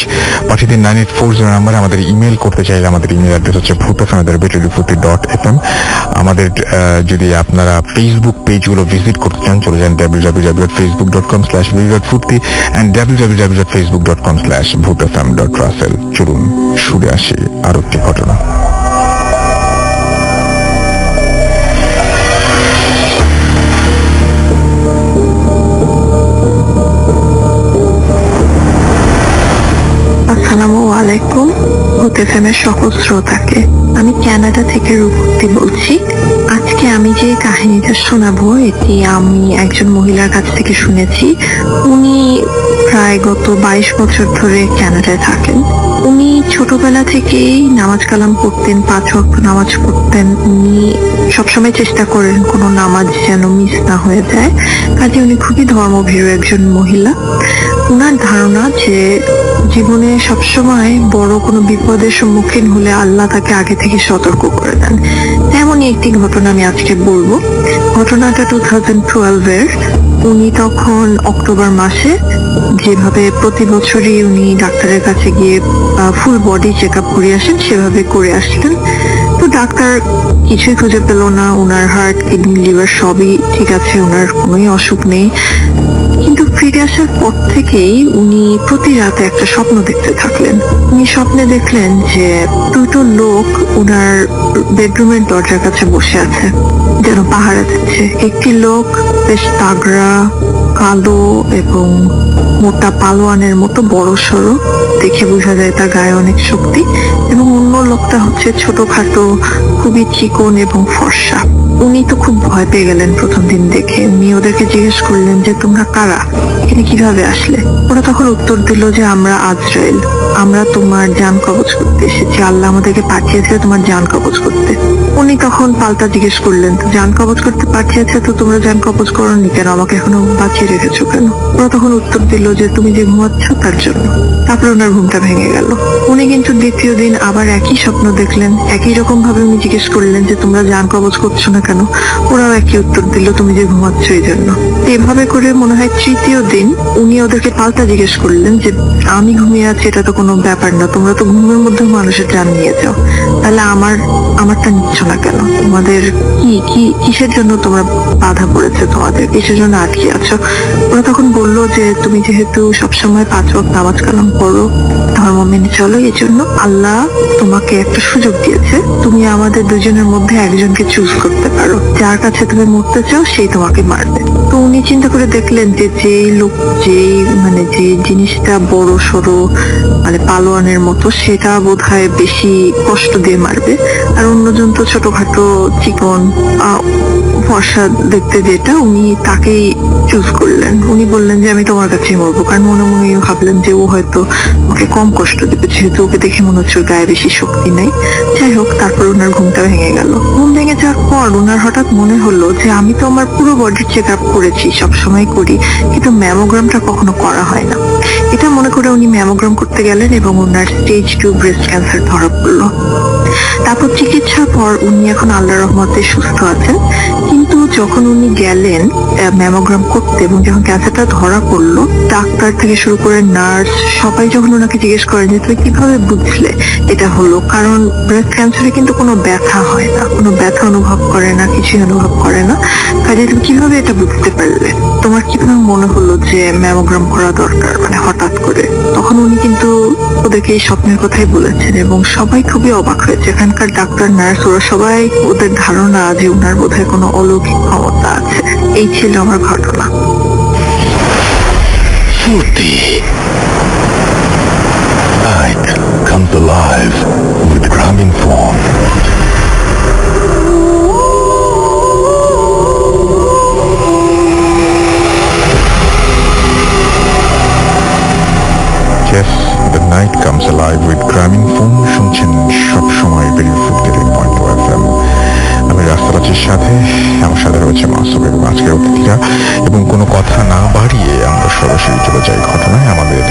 [SPEAKER 2] পাঠিয়ে দিন 9840 নাম্বারে। আমাদের ইমেল করতে চাইলে আমাদের ইমেল অ্যাড্রেস হচ্ছে bhutfm@futti.fm। আমাদের যদি আপনারা ফেসবুক পেজগুলো ভিজিট করতে চান, চলে যান www.facebook.com/futti and www.facebook.com/bhutfm.russell। চলুন শুনে আসি আরো একটি ঘটনা।
[SPEAKER 5] আসসালামু আলাইকুম ভূত এফএমের সকল শ্রোতাকে। আমি কানাডা থেকে রূপতী বলছি। আজকে আমি যে কাহিনীটা শোনাবো এটি আমি একজন মহিলার কাছ থেকে শুনেছি। উনি প্রায় গত 22 বছর ধরে কানাডায় থাকেন। উনি ছোটবেলা থেকেই নামাজ কালাম পড়তেন, 5 ওয়াক্ত নামাজ পড়তেন। উনি সবসময় চেষ্টা করেন কোনো নামাজ যেন মিস না হয়ে যায়, কাজে উনি খুবই ধর্মভীরু একজন মহিলা। উনার ধারণা যে জীবনে সবসময় বড় কোনো বিপদের সম্মুখীন হলে আল্লাহ তাকে আগে থেকে সতর্ক করে দেন। তেমনই একটি ঘটনা আমি আজকে বলবো। ঘটনাটা 2012-এর। উনি তখন অক্টোবর মাসে যেভাবে প্রতি বছরই উনি ডাক্তারের কাছে গিয়ে ফুল বডি চেক আপ করে আসেন, সেভাবে করে আসলেন। তো ডাক্তার কিছুই খুঁজে পেল না। ওনার হার্ট, কিডনি, লিভার সবই ঠিক আছে, ওনার কোনোই অসুখ নেই। কিন্তু ফিরে আসার পর থেকেই উনি প্রতি রাতে একটা স্বপ্ন দেখতে থাকলেন। উনি স্বপ্নে দেখলেন যে দুটো লোক ওনার বেডরুমের দরজার কাছে বসে আছে, যেন পাহারা দিচ্ছে। একটি লোক বেশ তাগড়া, কালো এবং মোটা পালোয়ানের মতো বড় সড়ো, দেখে বোঝা যায় তার গায়ে অনেক শক্তি। এবং অন্য লোকটা হচ্ছে ছোটখাটো, খুবই চিকন এবং ফর্সা। উনি তো খুব ভয় পেয়ে গেলেন প্রথম দিন দেখে। উনি ওদেরকে জিজ্ঞেস করলেন যে তোমরা কারা, এখানে কিভাবে আসলে? ওরা তখন উত্তর দিল যে আমরা আজরাইল, আমরা তোমার জান কবজ করতে এসেছি। আল্লাহ আমাদেরকে পাঠিয়েছে তোমার জান কবজ করতে। উনি তখন পাল্টা জিজ্ঞেস করলেন, তো জান কবজ করতে পাঠিয়েছে তো তোমরা জান কবজ করোনি কেন, আমাকে এখনো বাঁচিয়ে রেখেছো কেন? ওরা তখন উত্তর দিল যে তুমি যে ঘুমাচ্ছ তার জন্য। তারপরে ওনার ঘুমটা ভেঙে গেল। উনি কিন্তু দ্বিতীয় দিন আবার একই স্বপ্ন দেখলেন। একই রকম ভাবে উনি জিজ্ঞেস করলেন যে তোমরা জান কবজ করছো না কেন? ওরাও একই উত্তর দিল, তুমি যে ঘুমাচ্ছ এই জন্য। এভাবে করে মনে হয় তৃতীয় দিন উনি ওদেরকে পাল্টা জিজ্ঞেস করলেন যে আমি ঘুমিয়ে আছি এটা তো কোনো ব্যাপার না, তোমরা তো ঘুমের মধ্যে মানুষের জান নিয়ে যাও, তাহলে আমারটা নিচ্ছ না কেন? তোমাদের কিসের জন্য তোমরা বাধা পড়েছে, তোমাদের কিসের জন্য আটকে আছো? ওরা তখন বললো যে তুমি যেহেতু সবসময় 5 ওয়াক্ত নামাজ কালাম পড়ো, ধর্ম মেনে চলো, এই জন্য আল্লাহ তোমাকে একটা সুযোগ দিয়েছে। তুমি আমাদের দুজনের মধ্যে একজনকে চুজ করতে পারো, যার কাছে তুমি মরতে চাও সেই তোমাকে মারবে। তো উনি চিন্তা করে দেখলেন যে যে জিনিসটা বড় সড়ো মানে পালোয়ানের মতো, সেটা বোধহয় বেশি কষ্ট দিয়ে মারবে, আর অন্যজন তো ছোটখাটো চিকন ফর্সা দেখতে যেটা, উনি তাকেই চুজ করলেন। উনি বললেন যে আমি তোমার কাছেই মরবো, কারণ মনে মনে ভাবলেন যে ও হয়তো ওকে কম কষ্ট দেবে, যেহেতু ওকে দেখে মনে হচ্ছে ওর গায়ে বেশি শক্তি নেই। যাই হোক, তারপর ওনার ঘুমটা ভেঙে গেল। ঘুম ভেঙে যাওয়ার পর ওনার হঠাৎ মনে হলো যে আমি তো আমার পুরো বডির চেক আপ করেছি, সবসময় করি, কিন্তু ম্যামোগ্রামটা কখনো করা হয় না। এটা মনে করে উনি ম্যামোগ্রাম করতে গেলেন এবং ওনার স্টেজ 2 ব্রেস্ট ক্যান্সার ধরা পড়লো। তারপর চিকিৎসার পর উনি এখন আল্লাহর রহমতে সুস্থ আছেন। কিন্তু যখন উনি গেলেন ম্যামোগ্রাম করতে এবং যখন ক্যান্সারটা ধরা পড়লো, ডাক্তার থেকে শুরু করে নার্স সবাই যখন ওনাকে জিজ্ঞেস করেন যে তুমি কিভাবে বুঝলে এটা হলো, কারণ ব্রেস্ট ক্যান্সারে কিন্তু কোনো ব্যথা হয় না, কোনো ব্যথা অনুভব করে না, কিছুই অনুভব করে না, কাজে তুমি কিভাবে এটা বুঝতে পারলে, তোমার কিভাবে মনে হলো যে ম্যামোগ্রাম করা দরকার মানে হঠাৎ করে? তখন উনি কিন্তু ওদেরকে এই স্বপ্নের কথাই বলেছেন এবং সবাই খুবই অবাক হয়েছে। এখানকার ডাক্তার নার্স ওরা সবাই, ওদের ধারণা যে ওনার বোধহয় কোনো অলৌকিক ক্ষমতা আছে। এই ছিল আমার ঘটনা।
[SPEAKER 1] Furti. Night comes alive with Graminphone.
[SPEAKER 2] Yes, the night comes alive with Graminphone শুনছেন সব সময় রেডিও 53.2 FM। আমি রাস্তাবাসীর সাথে, আমার সাথে রয়েছে মাসুম এবং আজকের অতিথিরা, এবং কোনো কথা না বাড়িয়ে আমরা সরাসরি চলে যাই ঘটনায় আমাদের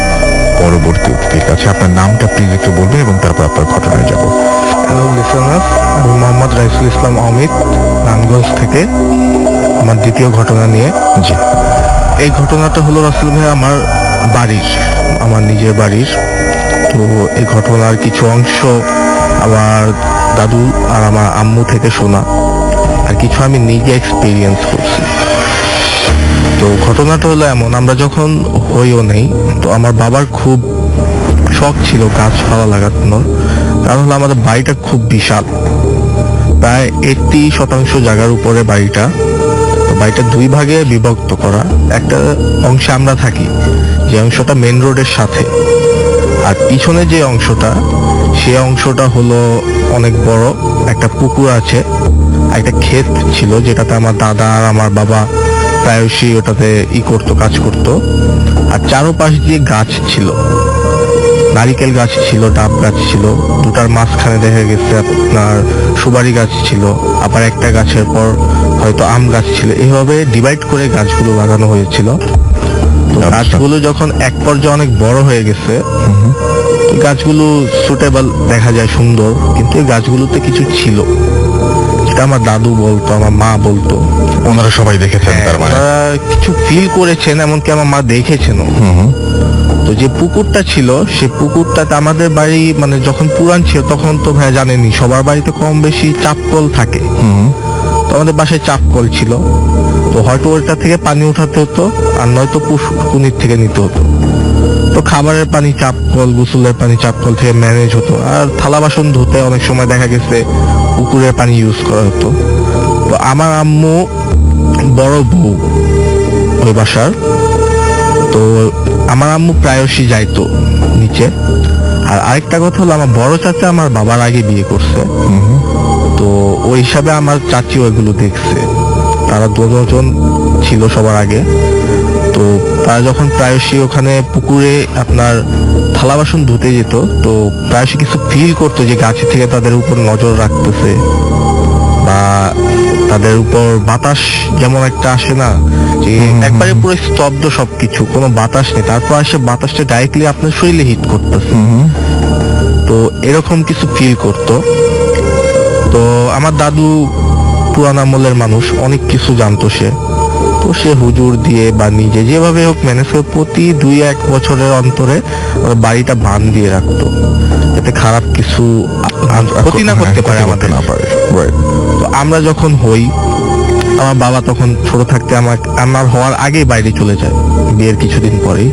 [SPEAKER 2] পরবর্তী অতিথির কাছে। আপনার নামটা প্লিজ একটু বলবেন এবং তারপর আপনার ঘটনায় যাব।
[SPEAKER 3] হ্যালো লিসেনার্স, আমি মোহাম্মদ রাইসুল ইসলাম অমিত, নারায়ণগঞ্জ থেকে। আমার দ্বিতীয় ঘটনা নিয়ে।
[SPEAKER 2] জি,
[SPEAKER 3] এই ঘটনাটা হলো রাসেল ভাই আমার বাড়ির, আমার নিজের বাড়ির। তো এই ঘটনার কিছু অংশ আমার দাদু আর আমার আম্মু থেকে শোনা, আর কিছু আমি নিজে এক্সপিরিয়েন্স করছি। তো ঘটনাটা হলো এমন, আমরা যখন হইও নেই, তো আমার বাবার খুব শখ ছিল গাছপালা লাগানোর। কারণ হলো আমাদের বাড়িটা খুব বিশাল, প্রায় 80% জায়গার উপরে বাড়িটা। তো বাড়িটা দুই ভাগে বিভক্ত করা। একটা অংশে আমরা থাকি, যে অংশটা মেন রোডের সাথে, আর পিছনে যে অংশটা, সে অংশটা হলো অনেক বড়। একটা পুকুর আছে, একটা ক্ষেত ছিল যেটাতে আমার দাদা আর আমার বাবা প্রায়শই ওটাতে করতো, কাজ করতো। আর চারোপাশ দিয়ে গাছ ছিল, নারিকেল গাছ ছিল, ডাব গাছ ছিল, দুটার মাঝখানে দেখা গেছে আপনার সুপারি গাছ ছিল, আবার একটা গাছের পর হয়তো আম গাছ ছিল। এইভাবে ডিভাইড করে গাছগুলো লাগানো হয়েছিল। তো গাছগুলো যখন এক পর্যায়ে অনেক বড় হয়ে গেছে, গাছগুলো সুটেবল দেখা যায়, সুন্দর, কিন্তু এই গাছগুলোতে কিছু ছিল যেটা আমার দাদু বলতো, আমার মা বলতো।
[SPEAKER 2] ওনারা সবাই দেখেছেন তার মানে?
[SPEAKER 3] ওনারা কিছু ফিল করেছেন, এমনকি আমার মা দেখেছেন। তো যে পুকুরটা ছিল, সে পুকুরটাতে আমাদের বাড়ি মানে যখন পুরান ছিল তখন তো ভাই জানেনি সবার বাড়িতে কম বেশি চাপকল থাকে। তো আমাদের বাসায় চাপকল ছিল, তো হয়তো ওইটা থেকে পানি উঠাতে হতো, আর নয়তো পুকুনির থেকে নিতে হতো। তো খাবারের পানি চাপকল, গোসলের পানি চাপকল থেকে ম্যানেজ হতো, আর থালা বাসন ধুতে অনেক সময় দেখা গেছে পুকুরের পানি ইউজ করা হতো। তো আমার আম্মু বড় বউ ওই বাসার, তো আমার আম্মু প্রায়শই যাইতো নিচে। আর আরেকটা কথা হলো, আমার বড় চাচা আমার বাবার আগে বিয়ে করছে, তো ওই হিসাবে আমার চাচি ওইগুলো দেখছে। তারা দুজন ছিল সবার আগে। তো তারা যখন প্রায়শই ওখানে পুকুরে আপনার থালা বাসন ধুতে যেত, তো প্রায়শই কিছু ফিল করতো যে গাছের থেকে তাদের উপর নজর রাখতেছে, বা তাদের উপর বাতাস যেমন একটা আসে না, যে একবারে পুরো স্তব্ধ সবকিছু, কোনো বাতাস নেই, তারপর আসে বাতাসটা ডাইরেক্টলি আপনার শরীরে হিট করতেছে। তো এরকম কিছু ফিল করতো। তো আমার দাদু পুরান আমলের মানুষ, অনেক কিছু জানতো সে। তো সে হুজুর দিয়ে বা নিজে যেভাবে হোক ম্যানেজ করে প্রতি 2-1 বছরের অন্তরে বাড়িটা বান দিয়ে রাখতো, যাতে খারাপ কিছু ক্ষতি না করতে পারে, আমাদের না পারে। তো আমরা যখন হই, আমার বাবা তখন ছোট থাকতে আমার হওয়ার আগে বাইরে চলে যায়, বিয়ের কিছুদিন পরেই।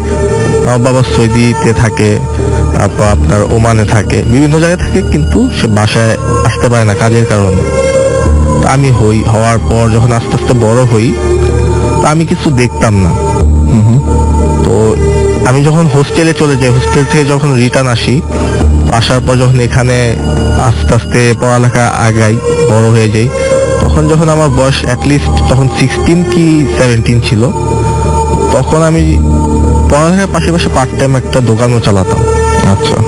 [SPEAKER 3] আমার বাবা সৌদিতে থাকে, তারপর আপনার ওমানে থাকে, বিভিন্ন জায়গায় থাকে, কিন্তু সে বাসায় আসতে পারে না কাজের কারণে। আমি হওয়ার পর যখন আস্তে আস্তে বড় হই, তো আমি কিছু দেখতাম না। তো আমি যখন হোস্টেলে চলে যাই, হোস্টেল থেকে যখন রিটার্ন আসি, আসার পর যখন এখানে আস্তে আস্তে পড়ালেখা আগাই, বড় হয়ে যাই, তখন যখন আমার বয়স অ্যাটলিস্ট তখন 16 কি 17 ছিল, তখন আমি পড়ালেখার পাশাপাশি পার্ট টাইম একটা দোকানও চালাতাম। আচ্ছা।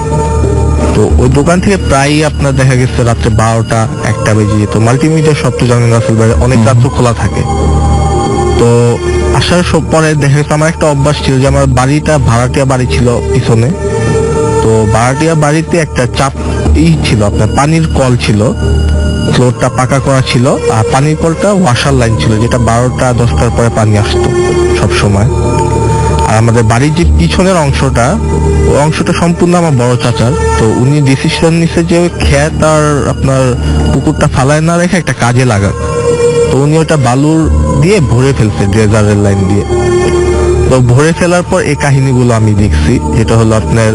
[SPEAKER 3] তো ওই দোকান থেকে প্রায়ই আপনার দেখা গেছে রাত্রে 12টা-1টা বেজে যেত। মাল্টিমিডিয়া সব তো জানেন রাসেল ভাই, অনেক রাত্র খোলা থাকে। তো আসার পরে দেখা গেছে আমার একটা অভ্যাস ছিল যে আমার বাড়িটা ভাড়াটিয়া বাড়ি ছিল পিছনে। তো ভাড়াটিয়া বাড়িতে একটা ছিল আপনার পানির কল ছিল, ফ্লোরটা পাকা করা ছিল, আর পানির কলটা ওয়াশার লাইন ছিল, যেটা 12টা-10টার পরে পানি আসতো সব সময়। আর আমাদের বাড়ির যে পিছনের অংশটা, ওই অংশটা সম্পূর্ণ আমার বড় চাচার। তো উনি ডিসিশন নিছে যে ওই ক্ষেত আর আপনার পুকুরটা ফালায় না রেখে একটা কাজে লাগাক। তো উনি ওটা বালুর দিয়ে ভরে ফেলছে, ড্রেজারের লাইন দিয়ে। তো ভরে ফেলার পর এই কাহিনীগুলো আমি দেখছি, যেটা হলো আপনার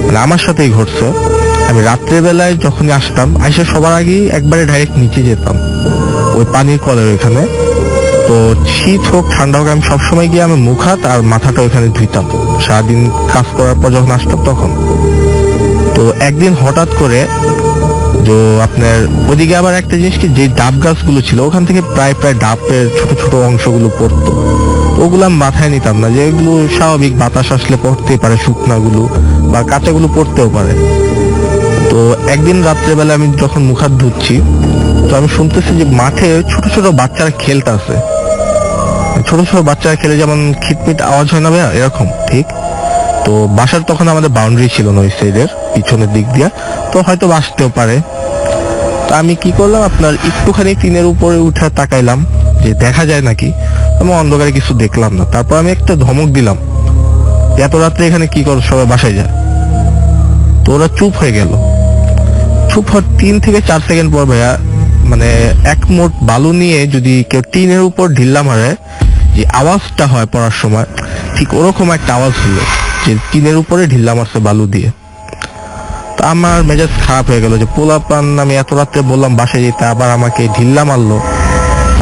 [SPEAKER 3] মানে আমার সাথেই ঘটছে। আমি রাত্রেবেলায় যখনই আসতাম, আইসা সবার আগেই একবারে ডাইরেক্ট নিচে যেতাম ওই পানির কলের ওইখানে। তো শীত হোক ঠান্ডা হোক, আমি সবসময় গিয়ে আমি মুখ হাত আর মাথাটা ওইখানে ধুইতাম সারাদিন কাজ করার পর যখন আসতাম তখন। তো একদিন হঠাৎ করে যে আপনার ওদিকে আবার একটা জিনিস কি, যে ডাব গাছগুলো ছিল ওখান থেকে প্রায় ডাবের ছোট ছোট অংশগুলো পড়তো। ওগুলো আমি মাথায় নিতাম না, যে এগুলো স্বাভাবিক, বাতাস আসলে পড়তেই পারে, শুকনাগুলো বা কাঁচাগুলো পড়তেও পারে। তো একদিন রাত্রেবেলা আমি যখন মুখ হাত ধুচ্ছি, তো আমি শুনতেছি যে মাঠে ছোট ছোট বাচ্চারা খেলতেছে। ছোট ছোট বাচ্চারা খেলে যেমন খিটমিট আওয়াজ হয় না ভাইয়া, এরকম ঠিক। তো বাসার তখন আমাদের বাউন্ডারি ছিল না ওই সাইডের, পিছনের দিক দিয়ে, তো হয়তো বাসতেও পারে। তো আমি কি করলাম, আপনার একটুখানি টিনের উপরে উঠে তাকাইলাম যে দেখা যায় নাকি। আমি অন্ধকারে কিছু দেখলাম না। তারপর আমি একটা ধমক দিলাম, এত রাত্রে এখানে কি করো, সবাই বাসায় যায়। তো ওরা চুপ হয়ে গেল। চুপ হওয়ার 3 থেকে 4 সেকেন্ড পর ভাইয়া, মানে এক মোট বালু নিয়ে যদি কেউ টিনের উপর ঢিল্লা মারে, যে আওয়াজটা হয় পড়ার সময়, ঠিক ওরকম একটা আওয়াজ হলো, যে টিনের উপরে ঢিল্লা মারছে বালু দিয়ে। তো আমার মেজাজ খারাপ হয়ে গেল, যে পোলাপান আমি এত রাত্রে বললাম বাসায় যেতে, আবার আমাকে ঢিল্লা মারলো।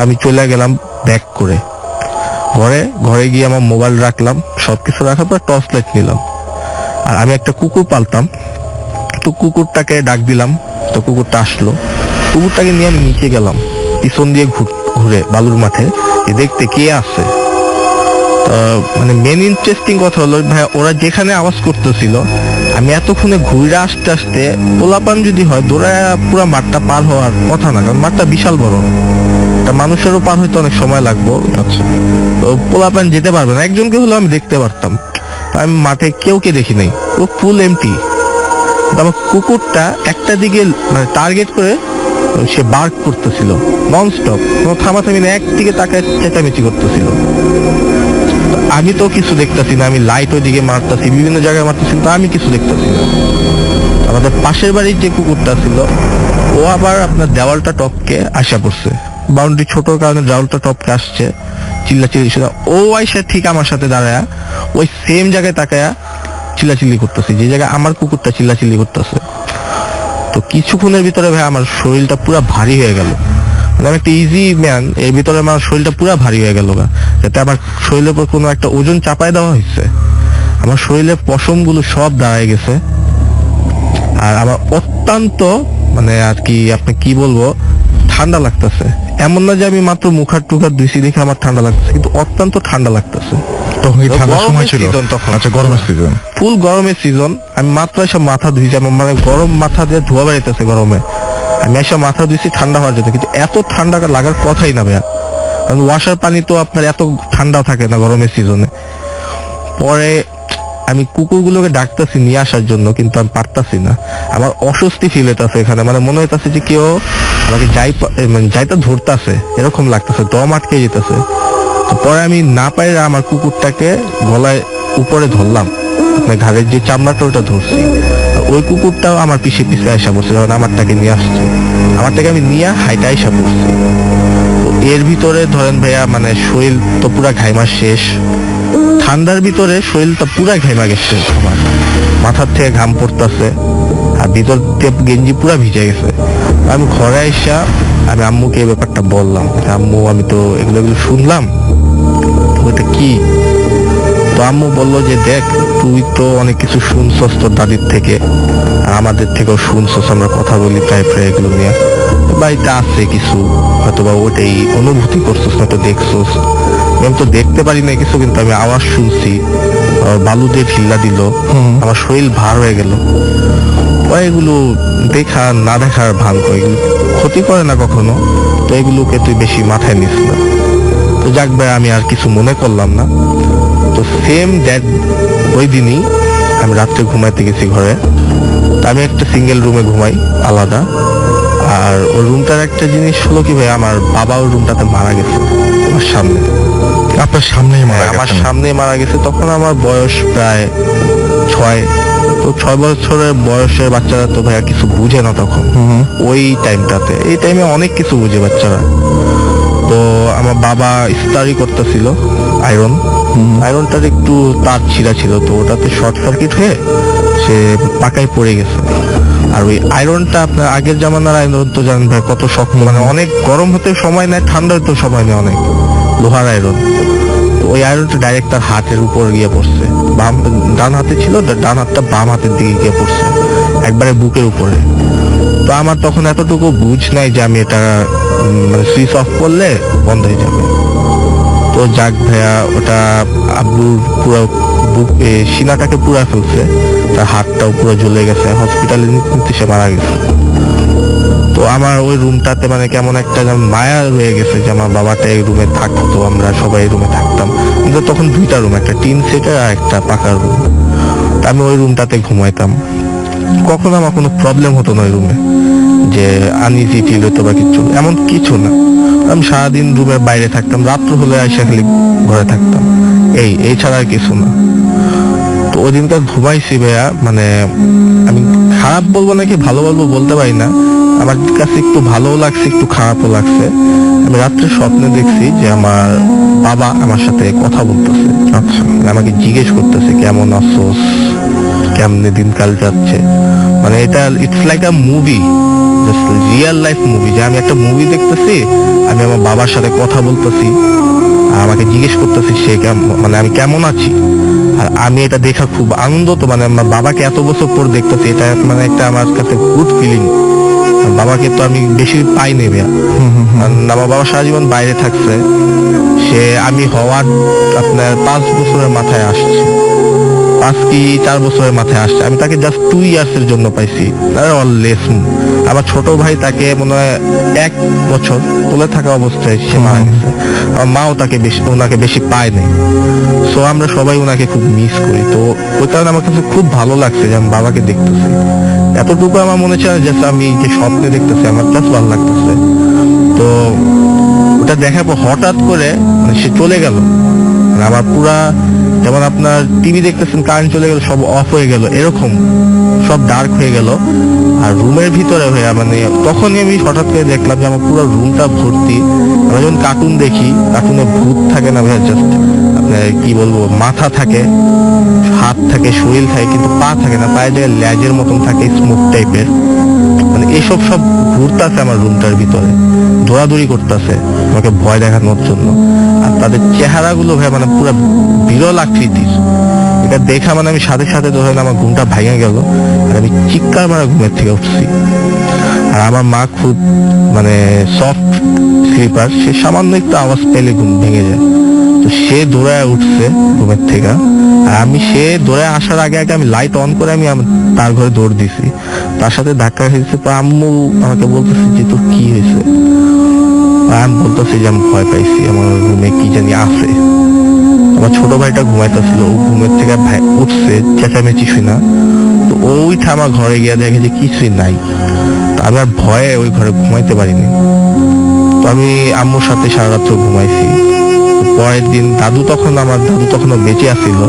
[SPEAKER 3] আমি চলে গেলাম ব্যাক করে ঘরে গিয়ে আমার মোবাইল রাখলাম, সবকিছু রাখার পর টর্চ লাইট নিলাম। আর আমি একটা কুকুর পালতাম, তো কুকুরটাকে ডাক দিলাম। তো কুকুরটা আসলো, কুকুরটাকে নিয়ে আমি নিচে গেলাম পিছন দিয়ে ঘুরে বালুর মাঠে, যে দেখতে কে আছে। মানে মেন ইন্টারেস্টিং কথা হলো ভাই, ওরা যেখানে আওয়াজ করতেছিল, আমি এতক্ষণে ঘুরে আসতে আসতে, পোলাপান যদি হয় দৌড়ায় পুরো মাঠটা পার হওয়ার কথা না, কারণ মাঠটা বিশাল বড়, তা মানুষেরও পার হইতে অনেক সময় লাগবে। আচ্ছা, তো পোলাপান যেতে পারবে না, একজনকে হলেও আমি দেখতে পারতাম। আমি মাঠে কেউকে দেখি নাই, ও ফুল এমটি। আমার কুকুরটা একটা দিকে মানে টার্গেট করে সে বার্ক করতেছিল নন স্টপ, কোনো থামাথামি না, একদিকে তাকায় চেঁচামেচি করতেছিল। আমি তো কিছু দেখতেছি না, আমি লাইট ওই দিকে মারতেছি, বিভিন্ন জায়গায় মারতেছি, তো আমি কিছু দেখতেছি না। আমাদের পাশের বাড়ির যে কুকুরটা ছিল, ও আবার আপনার দেওয়ালটা টপকে আসা পড়ছে, বাউন্ডারি ছোট কারণে দেওয়ালটা টপকে আসছে, চিল্লাচিল্লি ছিল। ও আইসা ঠিক আমার সাথে দাঁড়ায় ওই সেম জায়গায় তাকায়া চিল্লাচিল্লি করতেছে, যে জায়গায় আমার কুকুরটা চিল্লাচিল্লি করতেছে। তো কিছুক্ষণের ভিতরে ভাই আমার শরীরটা পুরো ভারী হয়ে গেল। মানে আমি একটা ইজি ম্যান, এর ভিতরে আমার শরীরটা পুরো ভারী হয়ে গেল, যাতে আমার শরীরের উপর কোনো একটা ওজন চাপায় দেওয়া হয়েছে। আমার শরীরের পশম গুলো সব দাঁড়ায় গেছে। আর আমার অত্যন্ত মানে আর কি আপনি কি বলবো, ঠান্ডা লাগতেছে। এমন না যে আমি মাত্র মুখ হাত টুক হাত ধুইছি দেখে আমার ঠান্ডা লাগতেছে, কিন্তু অত্যন্ত ঠান্ডা লাগতেছে।
[SPEAKER 2] তখন কি ঠান্ডার সময় ছিল?
[SPEAKER 3] তখন
[SPEAKER 2] আচ্ছা, গরমের সিজন,
[SPEAKER 3] ফুল গরমের সিজন। আমি মাত্র এসব মাথা ধুইছি, আমার মানে গরম মাথা দিয়ে ধোয়া বেড়াইতেছে গরমে। আমি এসব মাথা ধুইছি ঠান্ডা হওয়ার জন্য, কিন্তু এত ঠান্ডা লাগার কথাই না ভাইয়া, কারণ ওয়াশার পানি তো আপনার এত ঠান্ডা থাকে না গরমের সিজনে। পরে আমি কুকুরগুলোকে ডাকতেছি নিয়ে আসার জন্য, কিন্তু আমি পারতাছি না। আমার অস্বস্তি ফিল হইতাছে এখানে, মানে মনে হইতাছে যে কেউ আমাকে যাইতে ধরতেছে, এরকম লাগতেছে, দম আটকে যেতেছে। তো পরে আমি না পাইরা আমার কুকুরটাকে গলায় উপরে ধরলাম, আপনার ঘাড়ের যে চামড়াটা ওটা ধরছি। ওই কুকুরটাও আমার পিছে পিছে আইসা পড়ছে, যখন আমারটাকে নিয়ে আসছে, আমারটাকে আমি নিয়ে হাইটা আইসা পড়ছি। তো এর ভিতরে ধরেন ভাইয়া, মানে শরীর তো পুরা ঘাইমা শেষ, ঠান্ডার ভিতরে শরীরটা পুরা ঘাইমা গেছে আমার, মাথার থেকে ঘাম পড়তেছে, আর ভিতর থেকে গেঞ্জি পুরা ভিজে গেছে। আমি ঘরে আইসা আমি আম্মুকে এই ব্যাপারটা বললাম, আম্মু আমি তো এগুলো শুনলাম, ওইটা কি? তো আম্মু বললো যে দেখ, তুই তো অনেক কিছু শুনছস তোর দাদির থেকে, আর আমাদের থেকেও শুনছস, আমরা কথা বলি প্রায় এগুলো নিয়ে, বাড়িতে আছে কিছু, হয়তো বা ওটাই অনুভূতি করছস, হয়তো দেখছস। আমি তো দেখতে পারি না কিছু, কিন্তু আমি আওয়াজ শুনছি, বালু দিয়ে ঢিল্লা দিল, আমার শরীর ভার হয়ে গেল। এগুলো দেখা না দেখার ভান করে, এগুলো ক্ষতি করে না কখনো, তো এগুলোকে তুই বেশি মাথায় নিস না। তো যাক ভাই, আমি আর কিছু মনে করলাম না। তো সেম দ্যাট ওই দিনই আমি রাত্রে ঘুমাইতে গেছি ঘরে। আমি একটা সিঙ্গেল রুমে ঘুমাই আলাদা, আর ওই রুমটার একটা জিনিস হলো কি ভাই, আমার বাবা ওই রুমটাতে মারা গেছে আমার সামনে।
[SPEAKER 2] আপনার সামনেই মারা
[SPEAKER 3] আমার
[SPEAKER 2] গেছেন?
[SPEAKER 3] সামনে মারা গেছে। তখন আমার বয়স প্রায় 6। তো 6 বছরের বয়সের বাচ্চারা তো ভাইয়া কিছু বুঝে না তখন। ওই টাইমটাতে, এই টাইমে অনেক কিছু বুঝে বাচ্চারা। তো আমার বাবা ইস্তারি করতেছিল আয়রনটার একটু তার ছিঁড়া ছিল, তো ওটাতে শর্ট সার্কিট হয়ে সে পাকায় পড়ে গেছে। আর ওই আয়রনটা আপনার আগের জামানার আয়রন তো জানেন ভাই কত শক্ত, মানে অনেক গরম হতে সময় নেয়, ঠান্ডা হতে সময় নেয় অনেক, লোহার আয়রন। তো ওই আয়রনটা ডাইরেক্ট তার হাতের উপর গিয়ে পড়ছে। ডান হাতে ছিল, ডান হাতটা বাম হাতের দিকে গিয়ে পড়ছে, একবারে বুকের উপরে। তো আমার তখন এতটুকু বুঝ নাই যে আমি এটা মানে সুইচ অফ করলে বন্ধ হয়ে যাবে। তো যাক ভাইয়া, ওটা আব্বুর পুরো বুকে সিনাটাকে পুরা ফেলছে, তার হাতটাও পুরো জ্বলে গেছে, হসপিটালে নিতে সে মারা গেছে। তো আমার ওই রুমটাতে মানে কেমন একটা যেন মায়া রয়ে গেছে যে আমার বাবাটা এই রুমে থাকতো, আমরা সবাই এই রুমে থাকতাম। কিন্তু তখন 2টা রুম, একটা টিন সেটের আর একটা পাকার রুম। আমি ওই রুমটাতে ঘুমাইতাম, কখনো আমার কোনো প্রবলেম হতো না ওই রুমে, যে আনইজি ফিল হতো বা কিছু, এমন কিছু না। আমি সারাদিন রুমের বাইরে থাকতাম, রাত্র হলে আইসা খালি ঘরে থাকতাম, এই ছাড়া আর কিছু না। তো ওই দিনকার ঘুমাইছি ভাইয়া, মানে আমি খারাপ বলবো নাকি ভালো বলবো বলতে পারি না। আমার কাছে একটু ভালোও লাগছে, একটু খারাপও লাগছে। আমি রাত্রে স্বপ্নে দেখছি যে আমার বাবা আমার সাথে কথা বলতেছে। আচ্ছা, আমাকে জিজ্ঞেস করতেছে কেমন আছোস, কেমনে দিনকাল যাচ্ছে। মানে এটা it's like a movie, real life movie, যে আমি একটা মুভি দেখতেছি, আমি আমার বাবার সাথে কথা বলতেছি, আর আমাকে জিজ্ঞেস করতেছি সে মানে আমি কেমন আছি। আর আমি এটা দেখা খুব আনন্দ, তো মানে আমার বাবাকে এত বছর পর দেখতেছি, এটা মানে একটা আমার কাছে গুড ফিলিং। বাবাকে তো আমি বেশি পাই নেবে। আমার বাবা সারা জীবন বাইরে থাকছে, সে আমি হওয়ার আপনার 5 বছরের মাথায় আসছে, 5 কি 4 বছরের মাথায় আসছে। আমি তাকে জাস্ট 2 ইয়ার্সের জন্য পাইছি, অললেস। আমার ছোট ভাই তাকে মনে হয় 1 বছর কোলে থাকা অবস্থায় সে মারা গেছে। আমার মাও ওনাকে বেশি পায় নাই। সো আমরা সবাই ওনাকে খুব মিস করি। তো ওই কারণে আমার কাছে খুব ভালো লাগছে যে আমি বাবাকে দেখতেছি। এতটুকু আমার মনে হচ্ছে যে আমি যে স্বপ্নে দেখতেছি, আমার জাস্ট ভালো লাগতেছে। তো ওটা দেখার পর হঠাৎ করে মানে সে চলে গেল। মানে আমার পুরা, যেমন আপনার টিভি দেখতেছেন কারেন্ট চলে গেল, সব অফ হয়ে গেল, এরকম সব ডার্ক হয়ে গেল। আর রুমের ভিতরে হয়ে মানে তখনই আমি হঠাৎ করে দেখলাম যে আমার পুরো রুমটা ভর্তি। আমরা যখন কার্টুন দেখি, কার্টুনে ভূত থাকে না ভাইয়া, জাস্ট আপনার কি বলবো, মাথা থাকে, হাত থাকে, শরীর থাকে, কিন্তু পা থাকে না, পায়ের জায়গায় ল্যাজের মতন থাকে, স্মোক টাইপের। মানে এইসব সব ঘুরতেছে আমার রুমটার ভিতরে, দৌড়াদৌড়ি করতেছে আমাকে ভয় দেখানোর জন্য। আর তাদের চেহারাগুলো ভাই মানে পুরো বিরল আকৃতির। এটা দেখা মানে আমি সাথে সাথে ধরেন আমার ঘুমটা ভেঙে গেল, আর আমি চিৎকার মারা ঘুমের থেকে উঠছি। আর আমার মা খুব মানে সফট স্লিপার, সে সামান্য একটু আওয়াজ পেলে ঘুম ভেঙে যায়। তো সে দৌড়ায় উঠছে ঘুমের থেকে, আর আমি সে দৌড়ায় আসার আগে আগে আমি লাইট অন করে আমি তার ঘরে দৌড় দিছি, তার সাথে ধাক্কা খেয়েছে। তো আম্মু আমাকে বলতেছে যে তোর কি হয়েছে। আমি বলতেছি যে আমি ভয় পাইছি, আমার রুমে কি জানি আছে। আমার ছোট ভাইটা ঘুমাইতেছিল, ও ঘুমের থেকে উঠছে চেঁচামেচি শুনা। তো ওইটা আমার ঘরে গিয়ে দেখে যে কিছুই নাই। তো আমি আর ভয়ে ওই ঘরে ঘুমাইতে পারিনি। তো আমি আম্মুর সাথে সারা রাত্র ঘুমাইছি। পরের দিন আমার দাদু তখনও বেঁচে আছিল।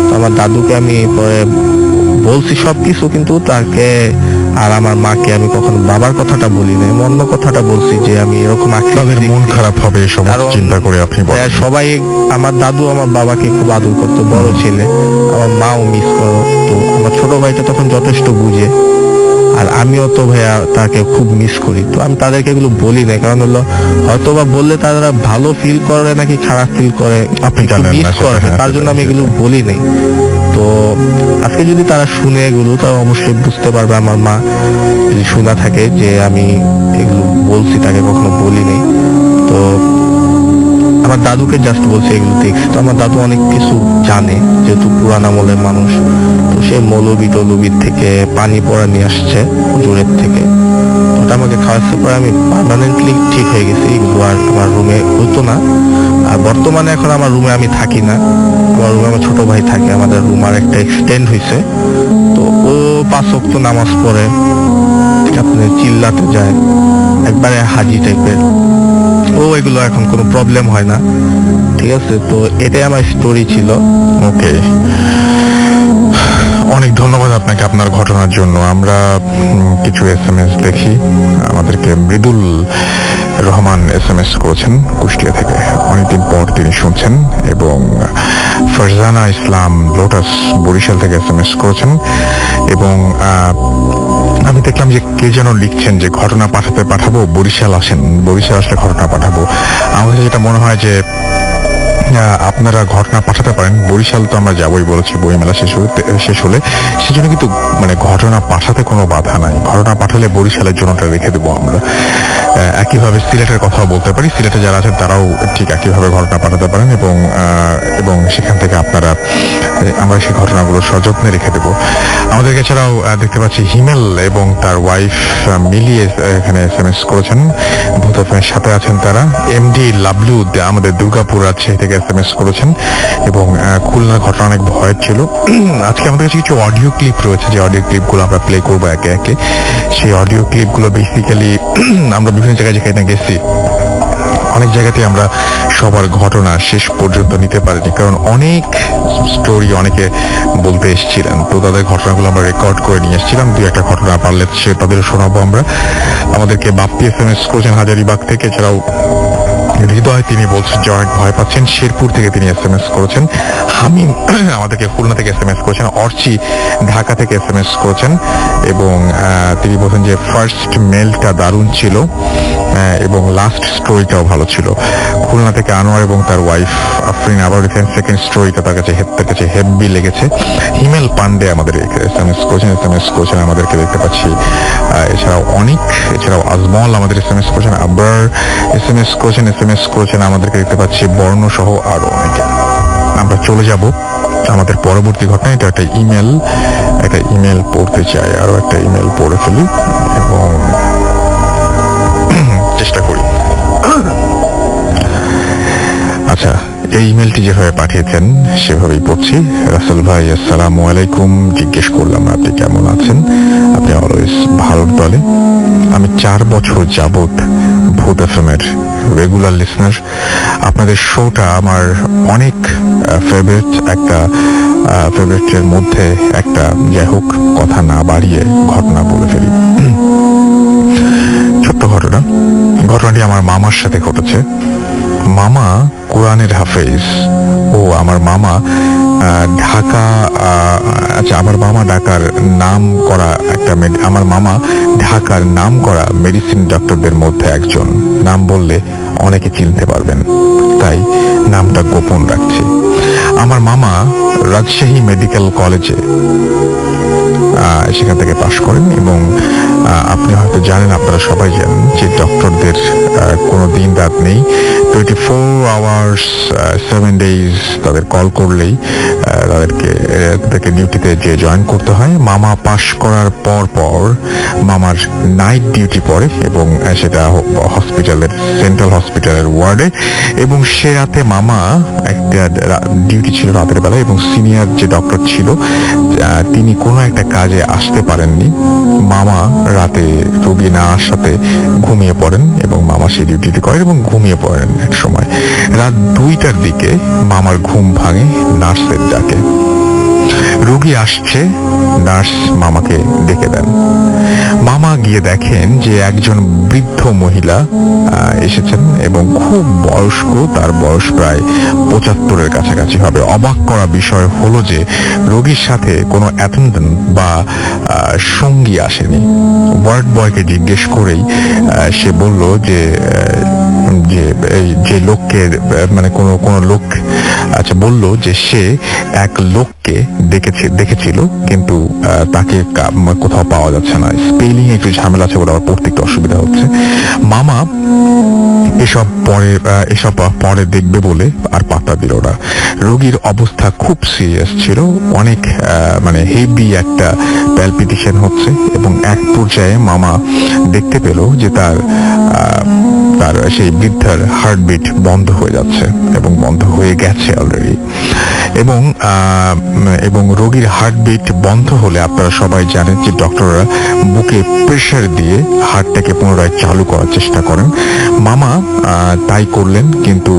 [SPEAKER 3] তো আমার দাদুকে আমি পরে বলছি সবকিছু, কিন্তু তাকে আর আমার মাকে আমি কখনো বাবার কথাটা বলি না, অন্য কথাটা বলছি যে আমি এরকম
[SPEAKER 2] তাদের মন খারাপ হবে এই সমস্ত চিন্তা করে আপনি বলেন।
[SPEAKER 3] সবাই, আমার দাদু আমার বাবাকে খুব আদর করতো, বড় ছেলে, আমার মাও মিস করো। তো আমার ছোট ভাইটা তখন যথেষ্ট বুঝে, আর আমিও তো ভাইয়া তাকে খুব মিস করি। তো আমি তাদেরকে এগুলো বলি না, কারণ হলো হয়তো বা বললে তারা ভালো ফিল করে নাকি খারাপ ফিল করে
[SPEAKER 2] আপনি জানেন
[SPEAKER 3] মিস
[SPEAKER 2] না,
[SPEAKER 3] করে, তার জন্য আমি এগুলো বলি নাই। তো আজকে যদি তারা শুনে এগুলো, তারা অবশ্যই বুঝতে পারবে, আমার মা যদি শোনা থাকে যে আমি এগুলো বলছি, তাকে কখনো বলি নাই। তো আমার দাদুকে জাস্ট বলছি এগুলো দেখছি। তো আমার দাদু অনেক কিছু জানে, যেহেতু পুরান আমলের মানুষ। তো সে মৌলবি টলবির থেকে পানি পড়া নিয়ে আসছে দূরের থেকে, ওটা আমাকে খাওয়াচ্ছে, পরে আমি পার্মানেন্টলি ঠিক হয়ে গেছি। এগুলো আর আমার রুমে হতো না। আর বর্তমানে এখন আমার রুমে আমি থাকি না, আমার রুমে আমার ছোট ভাই থাকে। আমাদের রুম আর একটা এক্সটেন্ড হয়েছে। তো ও 5 ওয়াক্ত নামাজ পড়ে, আপনার চিল্লাতে যায়, একবারে হাজি টাইপের। ও এগুলো এখন কোনো প্রবলেম হয় না, ঠিক আছে। তো এটাই আমার স্টোরি ছিল।
[SPEAKER 2] ওকে, অনেক ধন্যবাদ আপনাকে আপনার ঘটনার জন্য। আমরা কিছু SMS দেখি। আমাদেরকে মৃদুল রহমান SMS করেছেন কুষ্টিয়া থেকে, অনেকদিন পর তিনি শুনছেন। এবং ফারজানা ইসলাম লোটাস বরিশাল থেকে SMS করেছেন। এবং আমি দেখলাম যে কে যেন লিখছেন যে ঘটনা পাঠাবো, বরিশাল আসেন, বরিশাল আসলে ঘটনা পাঠাবো। আমার কাছে যেটা মনে হয় যে আপনারা ঘটনা পাঠাতে পারেন। বরিশাল তো আমরা যাবোই বলেছি বইমেলা শেষ হলে, সেজন্য কিন্তু মানে ঘটনা পাঠাতে কোনো বাধা নাই। ঘটনা পাঠালে বরিশালের জন্যটা রেখে দেবো আমরা। একইভাবে সিলেটের কথাও বলতে পারি, সিলেটে যারা আছেন তারাও ঠিক একইভাবে ঘটনা পাঠাতে পারেন। এবং সেখান থেকে আমরা সেই ঘটনাগুলো সযত্নে রেখে দেবো। আমাদেরকে এছাড়াও দেখতে পাচ্ছি হিমেল এবং তার ওয়াইফ মিলিয়ে এখানে SMS করেছেন। ভূত এফএমের সাথে আছেন তারা। MD লাবলু আমাদের দুর্গাপুর আছে থেকে SMS করেছেন। এবং খুলনার ঘটনা অনেক ভয়ের ছিল। আজকে আমাদের কাছে কিছু অডিও ক্লিপ রয়েছে, যে অডিও ক্লিপগুলো আমরা প্লে করবো একে একে। সেই অডিও ক্লিপগুলো বেসিক্যালি আমরা বিভিন্ন জায়গায় যেখানে গেছি, অনেক জায়গাতে আমরা সবার ঘটনা শেষ পর্যন্ত নিতে পারিনি, কারণ অনেক স্টোরি অনেকে বলতে এসেছিলেন। তো তাদের ঘটনাগুলো আমরা রেকর্ড করে নিয়ে এসেছিলাম। 2-1টা ঘটনা পারলে সে তাদের শোনাবো আমরা। আমাদেরকে বাপ্পি SMS করেছেন হাজারিবাগ থেকে। এছাড়াও হৃদয়, তিনি বলছেন যে অনেক ভয় পাচ্ছেন। শেরপুর থেকে তিনি SMS করেছেন। হামিম আমাদেরকে খুলনা থেকে SMS করেছেন। অর্চি ঢাকা থেকে SMS করেছেন। এবং তিনি বলছেন যে ফার্স্ট মেলটা দারুণ ছিল এবং লাস্ট স্টোরিটাও ভালো ছিল। খুলনা থেকে আনোয়ার এবং তার ওয়াইফ আফরিন আবার লিখেন সেকেন্ড স্টোরিটা তার কাছে হেভি লেগেছে। হিমেল পান্ডে আমাদের SMS করেছেন আমাদেরকে দেখতে পাচ্ছি। এছাড়াও আজমল আমাদের SMS করেছেন। আবার SMS করেছেন আমাদেরকে দেখতে পাচ্ছি বর্ণ সহ আরো অনেকে। আমরা চলে যাব আমাদের পরবর্তী ঘটনা। এটা একটা ইমেল পড়তে চাই, আরো একটা ইমেল পড়ে ফেলি এবং চেষ্টা করি। আচ্ছা, এই ইমেলটি যেভাবে পাঠিয়েছেন সেভাবেই পড়ছি। রাসেল ভাই, আসসালামু আলাইকুম। জিজ্ঞেস করলাম আপনি কেমন আছেন। আপনি অলওয়েজ ভালোর দলে। আমি 4 বছর যাবত ভূত এফএমের রেগুলার লিসনার। আপনাদের শোটা আমার অনেক ফেভারিটের মধ্যে একটা। যাই হোক, কথা না বাড়িয়ে ঘটনা বলে ফেলি। ছোট্ট ঘটনাটি আমার মামার সাথে ঘটেছে। মামা কোরআনের হাফেজ। আমার মামা ঢাকার নাম করা মেডিসিন ডক্টরদের মধ্যে একজন। নাম বললে অনেকে চিনতে পারবেন, তাই নামটা গোপন রাখছি। আমার মামা রাজশাহী মেডিকেল কলেজে সেখান থেকে পাশ করেন। এবং আপনি হয়তো জানেন, আপনারা সবাই জানেন যে ডক্টরদের কোনো দিন রাত নেই। 24 আওয়ার্স 7 ডেজ তাদের কল করলেই তাদেরকে ডিউটিতে যে জয়েন করতে হয়। মামা পাশ করার পর মামার নাইট ডিউটি পড়ে এবং সেটা হসপিটালের সেন্ট্রাল হসপিটালের ওয়ার্ডে। এবং সে রাতে মামা একটা ডিউটি ছিল রাতের বেলা, এবং সিনিয়র যে ডক্টর ছিল তিনি কোনো একটা কাজে আসতে পারেননি। মামা রাতে রোগী না আসাতে ঘুমিয়ে পড়েন এবং মামা সেই ডিউটিটি করেন এবং ঘুমিয়ে পড়েন। এক সময় রাত 2টার দিকে মামার ঘুম ভাঙে নার্সের ডাকে। রোগী আসছে, নার্স মামাকে ডেকে দেন। মামা গিয়ে দেখেন যে একজন বৃদ্ধ মহিলা এসেছেন এবং খুব বয়স্ক, তার বয়স প্রায় 75-এর কাছাকাছি হবে। অবাক করা বিষয় হলো যে রোগীর সাথে কোনো অ্যাটেন্ডেন্ট বা সঙ্গী আসেনি। ওয়ার্ড বয়কে জিজ্ঞেস করেই সে বলল যে লোককে মানে কোনো লোক বলল যে সে এক লোককে দেখেছিল, কিন্তু তাকে কোথাও পাওয়া যাচ্ছে না। স্পেলিং একটু ঝামেলা আছে বলে আমার পড়তে একটু অসুবিধা হচ্ছে। মামা এসব পরে দেখবে বলে আর পাত্তা দিল না। রোগীর অবস্থা খুব সিরিয়াস ছিল, অনেক হেভি একটা প্যালপিটেশন হচ্ছে এবং এক পর্যায়ে মামা দেখতে পেল যে তার সেই বৃদ্ধার হার্টবিট বন্ধ হয়ে যাচ্ছে এবং বন্ধ হয়ে গেছে অলরেডি। এবং রোগীর হার্টবিট বন্ধ হলে আপনারা সবাই জানেন যে ডক্টররা বুকে প্রেসার দিয়ে হার্টটাকে পুনরায় চালু করার চেষ্টা করেন। মামা তাই করলেন, কিন্তু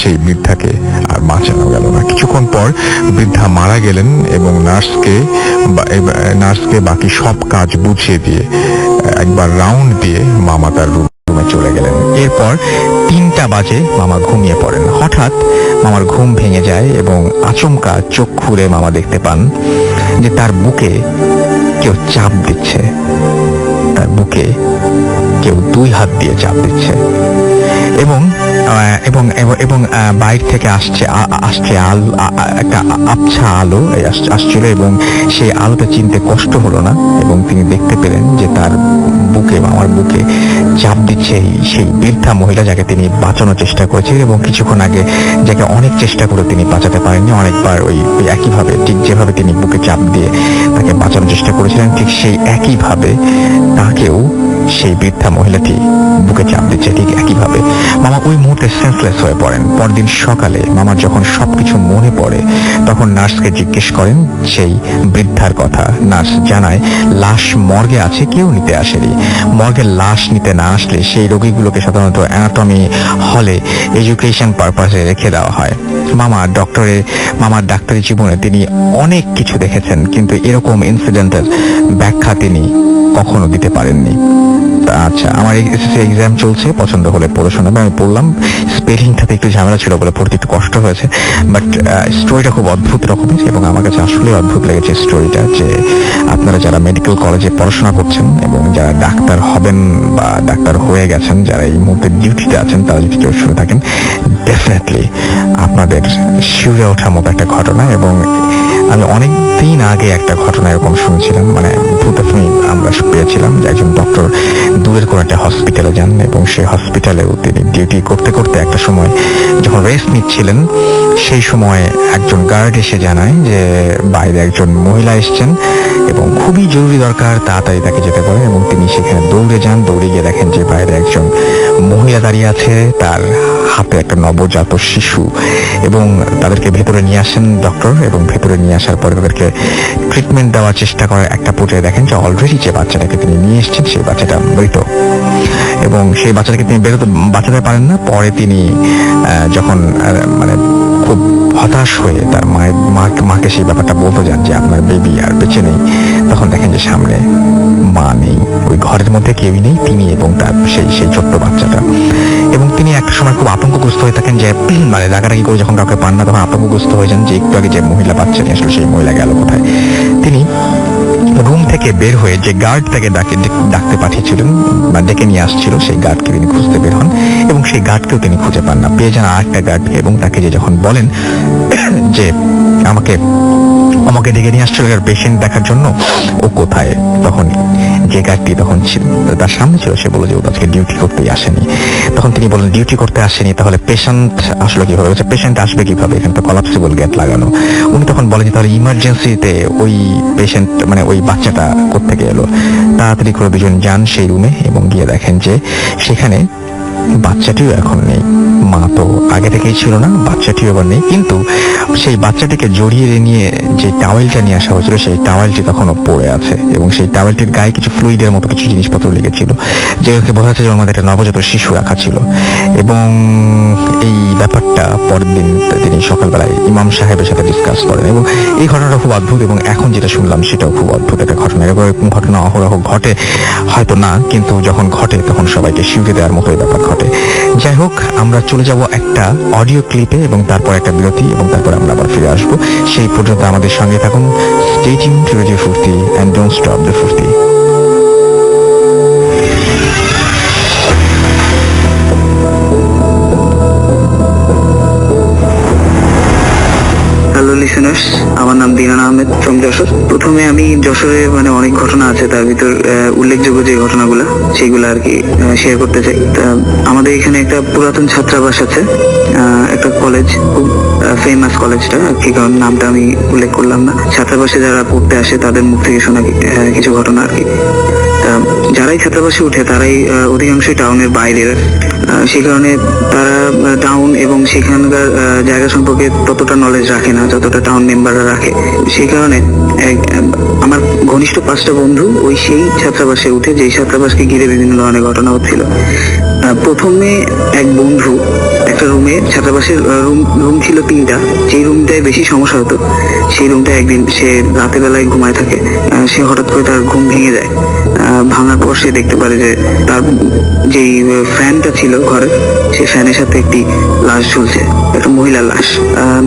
[SPEAKER 2] সেই বৃদ্ধাকে আর বাঁচানো গেল না। কিছুক্ষণ পর বৃদ্ধা মারা গেলেন এবং নার্সকে বাকি সব কাজ বুঝিয়ে দিয়ে একবার রাউন্ড দিয়ে মামা তার রুমে চলে গেলেন। এরপর 3টা বাজে মামা ঘুমিয়ে পড়েন। হঠাৎ মামার ঘুম ভেঙে যায় এবং আচমকা চোখ খুলে মামা দেখতে পান যে তার বুকে কেউ চাপ দিচ্ছে, তার বুকে কেউ 2 হাত দিয়ে চাপ দিচ্ছে এবং এবং এবং বাইরে থেকে আসছে একটা আবছা আলো আসছিল এবং সেই আলোটা চিনতে কষ্ট হলো না এবং তিনি দেখতে পেলেন যে তার বুকে, মামার বুকে চাপ দিচ্ছে সেই বৃদ্ধা মহিলা যাকে তিনি বাঁচানোর চেষ্টা করেছিলেন এবং কিছুক্ষণ আগে যাকে অনেক চেষ্টা করে তিনি বাঁচাতে পারেননি। অনেকবার ওই একইভাবে, ঠিক যেভাবে তিনি বুকে চাপ দিয়ে তাকে বাঁচানোর চেষ্টা করেছিলেন, ঠিক সেই একইভাবে তাকেও সেই বৃদ্ধা মহিলাটি বুকে চাপ দিচ্ছে ঠিক একইভাবে। মামা ওই মুহূর্তে সেন্সলেস হয়ে পড়েন। পরদিন সকালে মামার যখন সবকিছু মনে পড়ে তখন নার্সকে জিজ্ঞেস করেন সেই বৃদ্ধার কথা। নার্স জানায় লাশ মর্গে আছে, কেউ নিতে আসেনি। মর্গের লাশ নিতে না আসলে সেই রোগীগুলোকে সাধারণত অ্যানাটমি হলে এডুকেশন পারপাসে রেখে দেওয়া হয়। মামার ডাক্তারি জীবনে তিনি অনেক কিছু দেখেছেন, কিন্তু এরকম ইনসিডেন্টের ব্যাখ্যা তিনি কখনো দিতে পারেননি। আচ্ছা, আমার এসএসসি এক্সাম চলছে, পছন্দ হলে পড়ে শোনাবে। আমি পড়লাম, স্পেলিংটাতে একটু ঝামেলা ছিল বলে পড়তে একটু কষ্ট হয়েছে, বাট স্টোরিটা খুব অদ্ভুত রকমের এবং আমার কাছে আসলে অদ্ভুত লেগেছে স্টোরিটা। যে আপনারা যারা মেডিকেল কলেজে পড়াশোনা করছেন এবং যারা ডাক্তার হবেন বা ডাক্তার হয়ে গেছেন, যারা এই মুহূর্তে ডিউটিতে আছেন, তারা যদি কেউ শুনে থাকেন, ডেফিনেটলি আপনাদের শিউরে ওঠার মতো একটা ঘটনা। এবং আমি অনেক দিন আগে একটা ঘটনা এরকম শুনছিলাম, মানে ভূতাফনি আমরা পেয়েছিলাম যে একজন ডক্টর দূরের কোনো একটা হসপিটালে যান এবং সেই হসপিটালেও তিনি ডিউটি করতে করতে একটা সময় যখন রেস্ট নিচ্ছিলেন, সেই সময় একজন গার্ড এসে জানায় যে বাইরে একজন মহিলা এসছেন এবং খুবই জরুরি দরকার, তাড়াতাড়ি তাকে যেতে বলেন এবং তিনি সেখানে দৌড়ে যান। দৌড়ে গিয়ে দেখেন যে বাইরে একজন মহিলা দাঁড়িয়ে আছে, তার হাতে একটা নবজাত শিশু, এবং তাদেরকে ভেতরে নিয়ে আসেন ডক্টর। এবং ভেতরে নিয়ে আসার পরে তাদেরকে ট্রিটমেন্ট দেওয়ার চেষ্টা করার একটা পর্যায়ে দেখেন যে অলরেডি যে বাচ্চাটাকে তিনি নিয়ে এসেছেন সেই বাচ্চাটা মৃত এবং সেই বাচ্চাটাকে তিনি বাঁচাতে পারেন না। পরে তিনি যখন মানে খুব হতাশ হয়ে তার মাকে সেই ব্যাপারটা বলতে যান যে আপনার বেবি আর বেঁচে নেই, তখন দেখেন যে সামনে মা নেই, ওই ঘরের মধ্যে কেউই নেই, তিনি এবং তার সেই ছোট্ট বাচ্চাটা। এবং তিনি একটা সময় খুব আতঙ্কগ্রস্ত হয়ে থাকেন যে মানে রাগারাগি করে যখন কাউকে পান না তখন আতঙ্কগ্রস্ত হয়ে যান যে একটু আগে যে মহিলা বাচ্চা নিয়ে আসলো সেই মহিলা গেল কোথায়। তিনি রুম থেকে বের হয়ে যে গার্ড তাকে ডাকতে পাঠিয়েছিলেন বা ডেকে নিয়ে আসছিল, সেই গার্ডকে তিনি খুঁজতে বের হন এবং সেই গার্ডকেও তিনি খুঁজে পান না। পেয়ে যান আরেকটা গার্ডকে এবং তাকে যে যখন বলেন যে আমাকে ডেকে নিয়ে আসছিল পেশেন্ট দেখার জন্য, ও কোথায়, তখন যে গার্ডটি তখন তার সামনে ছিল সে বলল যে ও আজকে ডিউটি করতেই আসেনি। তখন তিনি বলেন ডিউটি করতে আসেনি, তাহলে পেশেন্ট আসলে কিভাবে? পেশেন্ট আসবে কিভাবে, এখানে তো কলাপসিবল গেট লাগানো। উনি তখন বলেন যে তাহলে ইমার্জেন্সিতে ওই পেশেন্ট মানে ওই বাচ্চাটা কোত্থেকে এলো। তাড়াতাড়ি করে দুজন যান সেই রুমে এবং গিয়ে দেখেন যে সেখানে বাচ্চাটিও এখন নেই। মা তো আগে থেকেই ছিল না, বাচ্চাটিও এবার নেই, কিন্তু সেই বাচ্চাটিকে জড়িয়ে নিয়ে যে টাওয়েলটা নিয়ে আসা হয়েছিল সেই টাওয়েলটি তখনও পড়ে আছে এবং সেই টাওয়েলটির গায়ে কিছু ফ্লুইডের মতো কিছু জিনিসপত্র লেগেছিল, যেগুলোকে বোঝা যাচ্ছে যে ওর মধ্যে একটা নবজাত শিশু রাখা ছিল। এবং এই ব্যাপারটা পরের দিন তিনি সকালবেলায় ইমাম সাহেবের সাথে ডিসকাস করেন এবং এই ঘটনাটা খুব অদ্ভুত এবং এখন যেটা শুনলাম সেটাও খুব অদ্ভুত একটা ঘটনা। এরকম ঘটনা অহরহ ঘটে হয়তো না, কিন্তু যখন ঘটে তখন সবাইকে শিউরে দেওয়ার মতো এই ব্যাপার ঘটে। যাই হোক, আমরা চলে যাব একটা অডিও ক্লিপে এবং তারপর একটা বিরতি এবং তারপর আমরা আবার ফিরে আসবো। সেই পর্যন্ত আমাদের সঙ্গে থাকুন। স্টে টিউনড টু রেডিও ফুর্তি এন্ড ডোন্ট স্টপ দ্য ফুর্তি।
[SPEAKER 6] হ্যালো লিসেনার্স, আমার নাম দিনান আহমেদ ফ্রম যশোর। প্রথমে আমি যশোরে মানে অনেক ঘটনা আছে, তার ভিতর উল্লেখযোগ্য যে ঘটনাগুলো সেগুলো আর কি শেয়ার করতে চাই। তা আমাদের এখানে একটা পুরাতন ছাত্রাবাস আছে, একটা কলেজ, খুব ফেমাস কলেজটা আর কি, কারণ নামটা আমি উল্লেখ করলাম না। ছাত্রাবাসে যারা পড়তে আসে তাদের মুখ থেকে শোনা কিছু ঘটনা আর কি। তা যারাই ছাত্রাবাসে উঠে তারাই অধিকাংশই টাউনের বাইরের, সেই কারণে তারা টাউন এবং সেখানকার জায়গা সম্পর্কে ততটা নলেজ রাখে না যতটা টাউন মেম্বাররা রাখে। সেই কারণে আমার ঘনিষ্ঠ 5টা বন্ধু ওই সেই ছাত্রাবাসে উঠে, যেই ছাত্রাবাসকে ঘিরে বিভিন্ন ধরনের ঘটনা হচ্ছিল। প্রথমে এক বন্ধু একটা রুমে, ছাত্রাবাসের রুম ছিল 3টা, যেই রুমটায় বেশি সমস্যা হতো সেই রুমটায় একদিন সে রাতের বেলায় ঘুমায় থাকে। সে হঠাৎ করে তার ঘুম ভেঙে যায়। ভাঙার পর সে দেখতে পারে যে তার যেই ফ্যানটা ছিল ঘরের, সেই ফ্যানের সাথে একটি লাশ ঝুলছে, একটা মহিলার লাশ।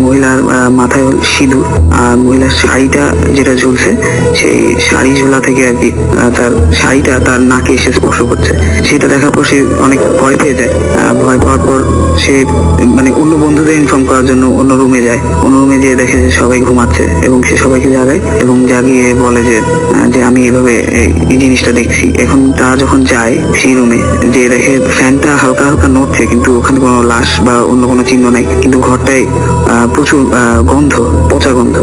[SPEAKER 6] মহিলার মাথায় সিঁদুর, আর মহিলার শাড়িটা যেটা ঝুলছে সেই শাড়ি ঝোলা থেকে আর কি তার শাড়িটা তার নাকে এসে স্পর্শ করছে। সেটা দেখার পর সে অনেক ভয় পেয়ে যায়। ভয় পাওয়ার পর সে মানে অন্য বন্ধুদের ইনফর্ম করার জন্য অন্য রুমে যায়। অন্য রুমে যেয়ে দেখে যে সবাই ঘুমাচ্ছে এবং সে সবাইকে জাগায় এবং জাগিয়ে বলে যে আমি এভাবে এই জিনিসটা দেখছি। এখন তারা যখন যায় সেই রুমে, যে দেখে ফ্যানটা হালকা হালকা নড়ছে, কিন্তু ওখানে কোনো লাশ বা অন্য কোনো চিহ্ন নাই, কিন্তু ঘরটায় প্রচুর গন্ধ, পচা গন্ধ।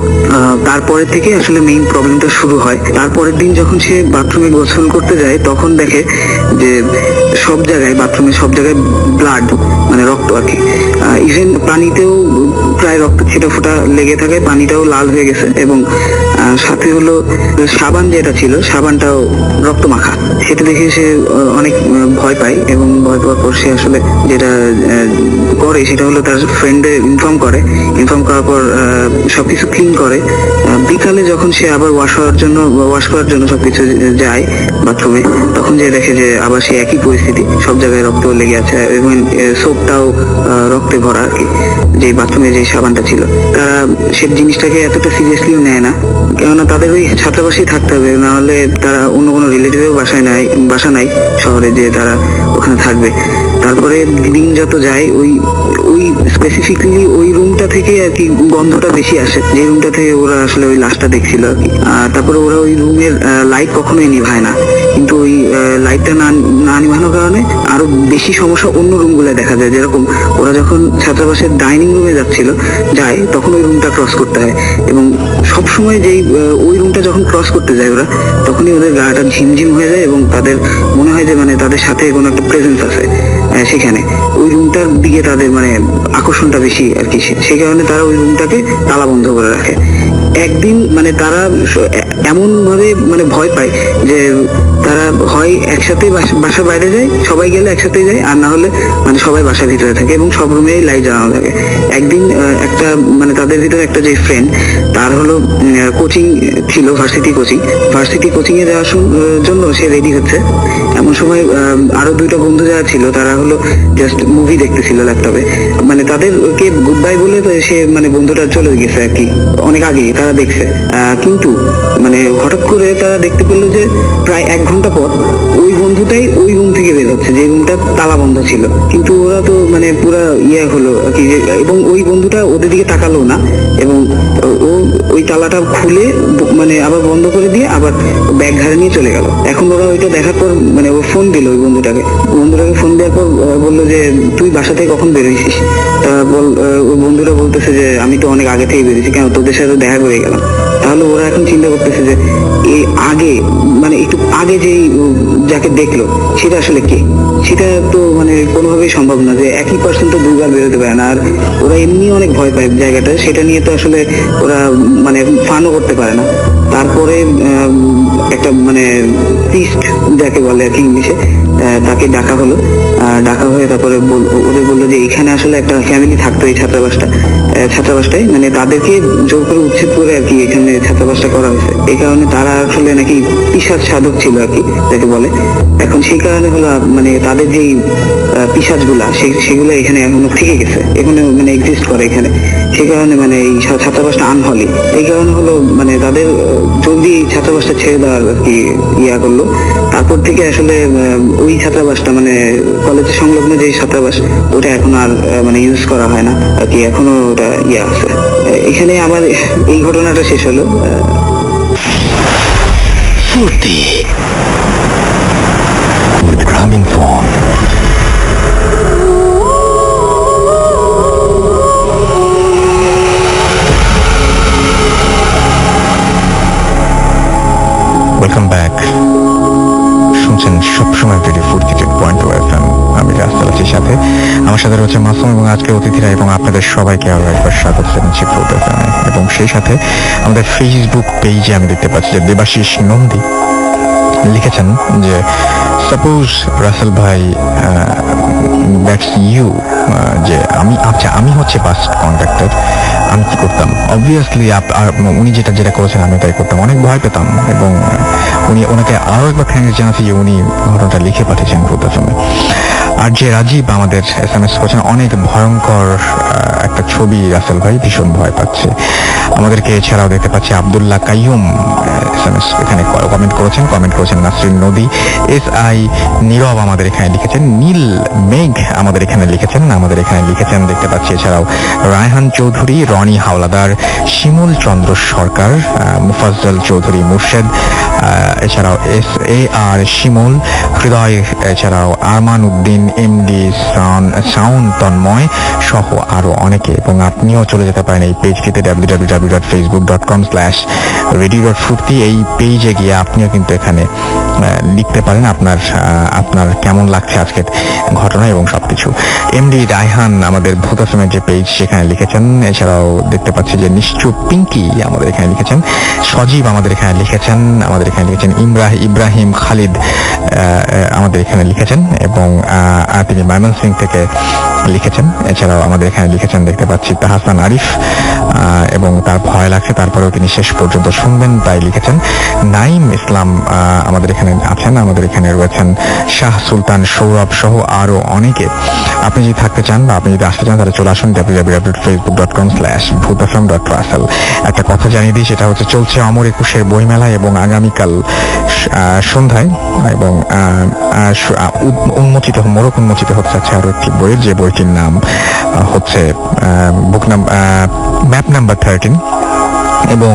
[SPEAKER 6] তারপরের থেকে আসলে মেইন প্রবলেমটা শুরু হয়। তারপরের দিন যখন সে বাথরুমে গোসল করতে যায় তখন দেখে যে সব জায়গায়, বাথরুমে সব জায়গায় ব্লাড, মানে রক্ত আর কি। ইভেন পানিতেও প্রায় রক্ত ছিটা ফোটা লেগে থাকে, পানিটাও লাল হয়ে গেছে এবং সাথে হলো সাবান যেটা ছিল সাবানটাও রক্ত মাখা। সেটা দেখে সে অনেক ভয় পায় এবং ভয় পাওয়ার পর সে আসলে যেটা করে সেটা হলো তার ফ্রেন্ডে ইনফর্ম করার পর সবকিছু ক্লিন করে। বিকালে যখন সে আবার ওয়াশ করার জন্য সবকিছু যায় বাথরুমে, তখন যে দেখে যে আবার সে একই পরিস্থিতি, সব জায়গায় রক্ত লেগে আছে এবং সোপটাও রক্তে ভরা আর কি, যে বাথরুমে যে সাবানটা ছিল। তারা সে জিনিসটাকে এতটা সিরিয়াসলিও নেয় না, কেননা তাদের ওই ছাত্রাবাসেই থাকতে হবে, নাহলে তারা অন্য কোনো রিলেটিভেও বাসা নাই শহরে যে তারা ওখানে থাকবে। তারপরে দিন যত যায় ওই স্পেসিফিকলি ওই রুমটা থেকে আর কি গন্ধটা বেশি আসে, যে রুমটা থেকে ওরা আসলে ওই লাশটা দেখছিল আর কি। তারপরে ওরা ওই রুমের লাইট কখনোই নিভায় না, কিন্তু ওই লাইটটা না নিভানোর কারণে আরো বেশি সমস্যা অন্য রুমগুলো দেখা যায়। যেরকম ওরা যখন ছাত্রাবাসের ডাইনিং রুমে যায় তখন ওই রুমটা ক্রস করতে হয় এবং সবসময় যেই ওই রুমটা যখন ক্রস করতে যায় ওরা, তখনই ওদের গাটা ঝিমঝিম হয়ে যায় এবং তাদের মনে হয় যে মানে তাদের সাথে কোনো একটা প্রেজেন্স আছে সেখানে। ওই রুমটার দিকে তাদের মানে আকর্ষণটা বেশি আর কি, সেই কারণে তারা ওই রুমটাকে তালা বন্ধ করে রাখে। একদিন মানে তারা এমন ভাবে মানে ভয় পায় যে তারা হয় একসাথে বাসার বাইরে যায়, সবাই গেলে একসাথেই যায়, আর না হলে মানে সবাই বাসার ভিতরে থাকে এবং সব রুমেই লাইট জ্বালানো থাকে। একদিন একটা মানে তাদের ভিতরে একটা যে ফ্রেন্ড, তার হলো কোচিং ছিল, ভার্সিটি কোচিং এ যাওয়ার জন্য সে রেডি হচ্ছে। এমন সময় আরো 2টা বন্ধু যারা ছিল তারা হলো জাস্ট মুভি দেখতেছিল ল্যাপটপে, মানে তাদেরকে গুড বাই বলে সে মানে বন্ধুটা চলে গেছে আর কি, অনেক আগে তারা দেখছে। কিন্তু মানে হঠাৎ করে তারা দেখতে পেলো যে প্রায় 1 ঘন্টা পর ওই বন্ধুটাই ওই রুম থেকে বের হচ্ছে, যে রুমটা তালা বন্ধ ছিল। কিন্তু ওরা তো মানে পুরা হলো আর কি, এবং ওই বন্ধুটা ওদের দিকে তাকালো না এবং ও ওই তালাটা খুলে মানে আবার বন্ধ করে দিয়ে আবার ব্যাগ ঘাড়ে নিয়ে চলে গেল। এখন ওরা ওইটা দেখার পর মানে ও ফোন দিল ওই বন্ধুটাকে ফোন দেওয়ার পর বললো যে তুই বাসা থেকে কখন বেরোইছিস? তা ওই বন্ধুরা বলতেছে যে আমি তো অনেক আগে থেকে বেরিয়েছি, কেন তোদের সাথে দেখা করে গেলাম। তাহলে ওরা এখন চিন্তা করতেছে যে এই আগে মানে একটু আগে যেই যাকে দেখলো সেটা আসলে কে, সেটা তো মানে কোনোভাবেই সম্ভব না যে একই পার্সন তো 2বার বেরোতে পারে না। আর ওরা এমনি অনেক ভয় পায় জায়গাটা, সেটা নিয়ে তো আসলে ওরা মানে ফানও করতে পারে না। তারপরে একটা মানে প্রিস্ট যাকে বলে আর কি ইংলিশে, তাকে ডাকা হলো। ডাকা হয়ে তারপরে ওদের বললো যে এখানে আসলে একটা ফ্যামিলি থাকতো এই ছাত্রাবাসটায়, মানে তাদেরকে জোর করে উচ্ছেদ করে আর কি এখানে ছাত্রাবাসটা করা হয়েছে। এই কারণে তারা আসলে নাকি পিশাচ সাধক ছিল আর কি যাকে বলে। এখন সেই কারণে হলো মানে তাদের যেই পিশাচ গুলা সেগুলো এখানে এখনো থেকে গেছে, এখানে মানে এক্সিস্ট করে এখানে। সেই কারণে মানে এই ছাত্রাবাসটা আনহলি, এই কারণে হলো মানে তাদের জলদি ছাত্রাবাসটা ছেড়ে দেওয়ার আর কি করলো। তারপর থেকে আসলে ওই ছাত্রাবাসটা মানে কলেজের সংলগ্ন যে ছাত্রাবাস ওটা এখন আর মানে ইউজ করা হয় না আর কি, এখনো ওটা আছে। এখানে আমার এই ঘটনাটা শেষ হলো।
[SPEAKER 1] With Gramin Phone.
[SPEAKER 2] Welcome back. সাথে। আমার সাথে রয়েছে মাসুম এবং আজকের অতিথিরা এবং আপনাদের সবাইকে আরো একবার স্বাগত জানাচ্ছি ফুড এফএম এ। এবং সেই সাথে আমাদের ফেসবুক পেজে আমি দেখতে পাচ্ছি যে দেবাশিস নন্দী লিখেছেন যে সাপোজ রাসেল ভাই দ্যাটস ইউ, যে আমি হচ্ছে বাস কন্ডাক্টর, আমি কি করতাম? অবভিয়াসলি উনি যেটা করেছেন আমি তাই করতাম। অনেক ভয় পেতাম এবং ওনাকে আরো একবার থ্যাঙ্কস জানাচ্ছি যে উনি ঘটনাটা লিখে পাঠিয়েছেন প্রথমে। আর যে রাজীব আমাদের SMS করেছেন, অনেক ভয়ঙ্কর একটা ছবি, রাসেল ভাই ভীষণ ভয় পাচ্ছে। আমাদেরকে এছাড়াও দেখতে পাচ্ছি আব্দুল্লাহ কাইয়ুম SMS এখানে কমেন্ট করেছেন নাসরিন নদী, SI নীরব আমাদের এখানে লিখেছেন, নীল মেঘ আমাদের এখানে লিখেছেন দেখতে পাচ্ছি। এছাড়াও রায়হান চৌধুরী, রনি হাওলাদার, শিমুল চন্দ্র সরকার, মুফাজ্জল চৌধুরী মুর্শেদ, এছাড়াও SAR শিমুল, হৃদয়, এছাড়াও আরমান উদ্দিন, MD সাউন্ড তন্ময় সহ আরো অনেকে। এবং আপনিও চলে যেতে পারেন এই পেজটিতে www.facebook.com/radio.fruity। এই পেজে গিয়ে আপনিও কিন্তু এখানে লিখতে পারেন আপনার কেমন লাগছে আজকের ঘটনা এবং সবকিছু। MD রায়হান আমাদের ভূত এফএমের যে পেজ সেখানে লিখেছেন। এছাড়াও দেখতে পাচ্ছি যে নিশ্চুপ পিঙ্কি আমাদের এখানে লিখেছেন, সজীব আমাদের এখানে লিখেছেন, ইব্রাহিম খালিদ আমাদের এখানে লিখেছেন এবং তিনি ময়মনসিংহ থেকে লিখেছেন। এছাড়াও আমাদের এখানে লিখেছেন দেখতে পাচ্ছি তাহসান আরিফ, এবং তার ভয় লাগছে তারপরেও তিনি শেষ পর্যন্ত শুনবেন তাই লিখেছেন। নাইম ইসলাম আমাদের এখানে আছেন, আমাদের এখানে রয়েছেন শাহ সুলতান, সৌরভ সহ আরো অনেকে। আপনি যদি থাকতে চান বা আপনি যদি আসতে চান তাহলে চলে আসুন www.facebook.com/bhutasam.russell। একটা কথা জানিয়ে দিই, সেটা হচ্ছে চলছে অমর একুশের বইমেলা এবং আগামীকাল সন্ধ্যায় এবং মোড়ক উন্মোচিত হচ্ছে আরো একটি বইয়ের, যে বইটির নাম হচ্ছে ম্যাপ নাম্বার 13 এবং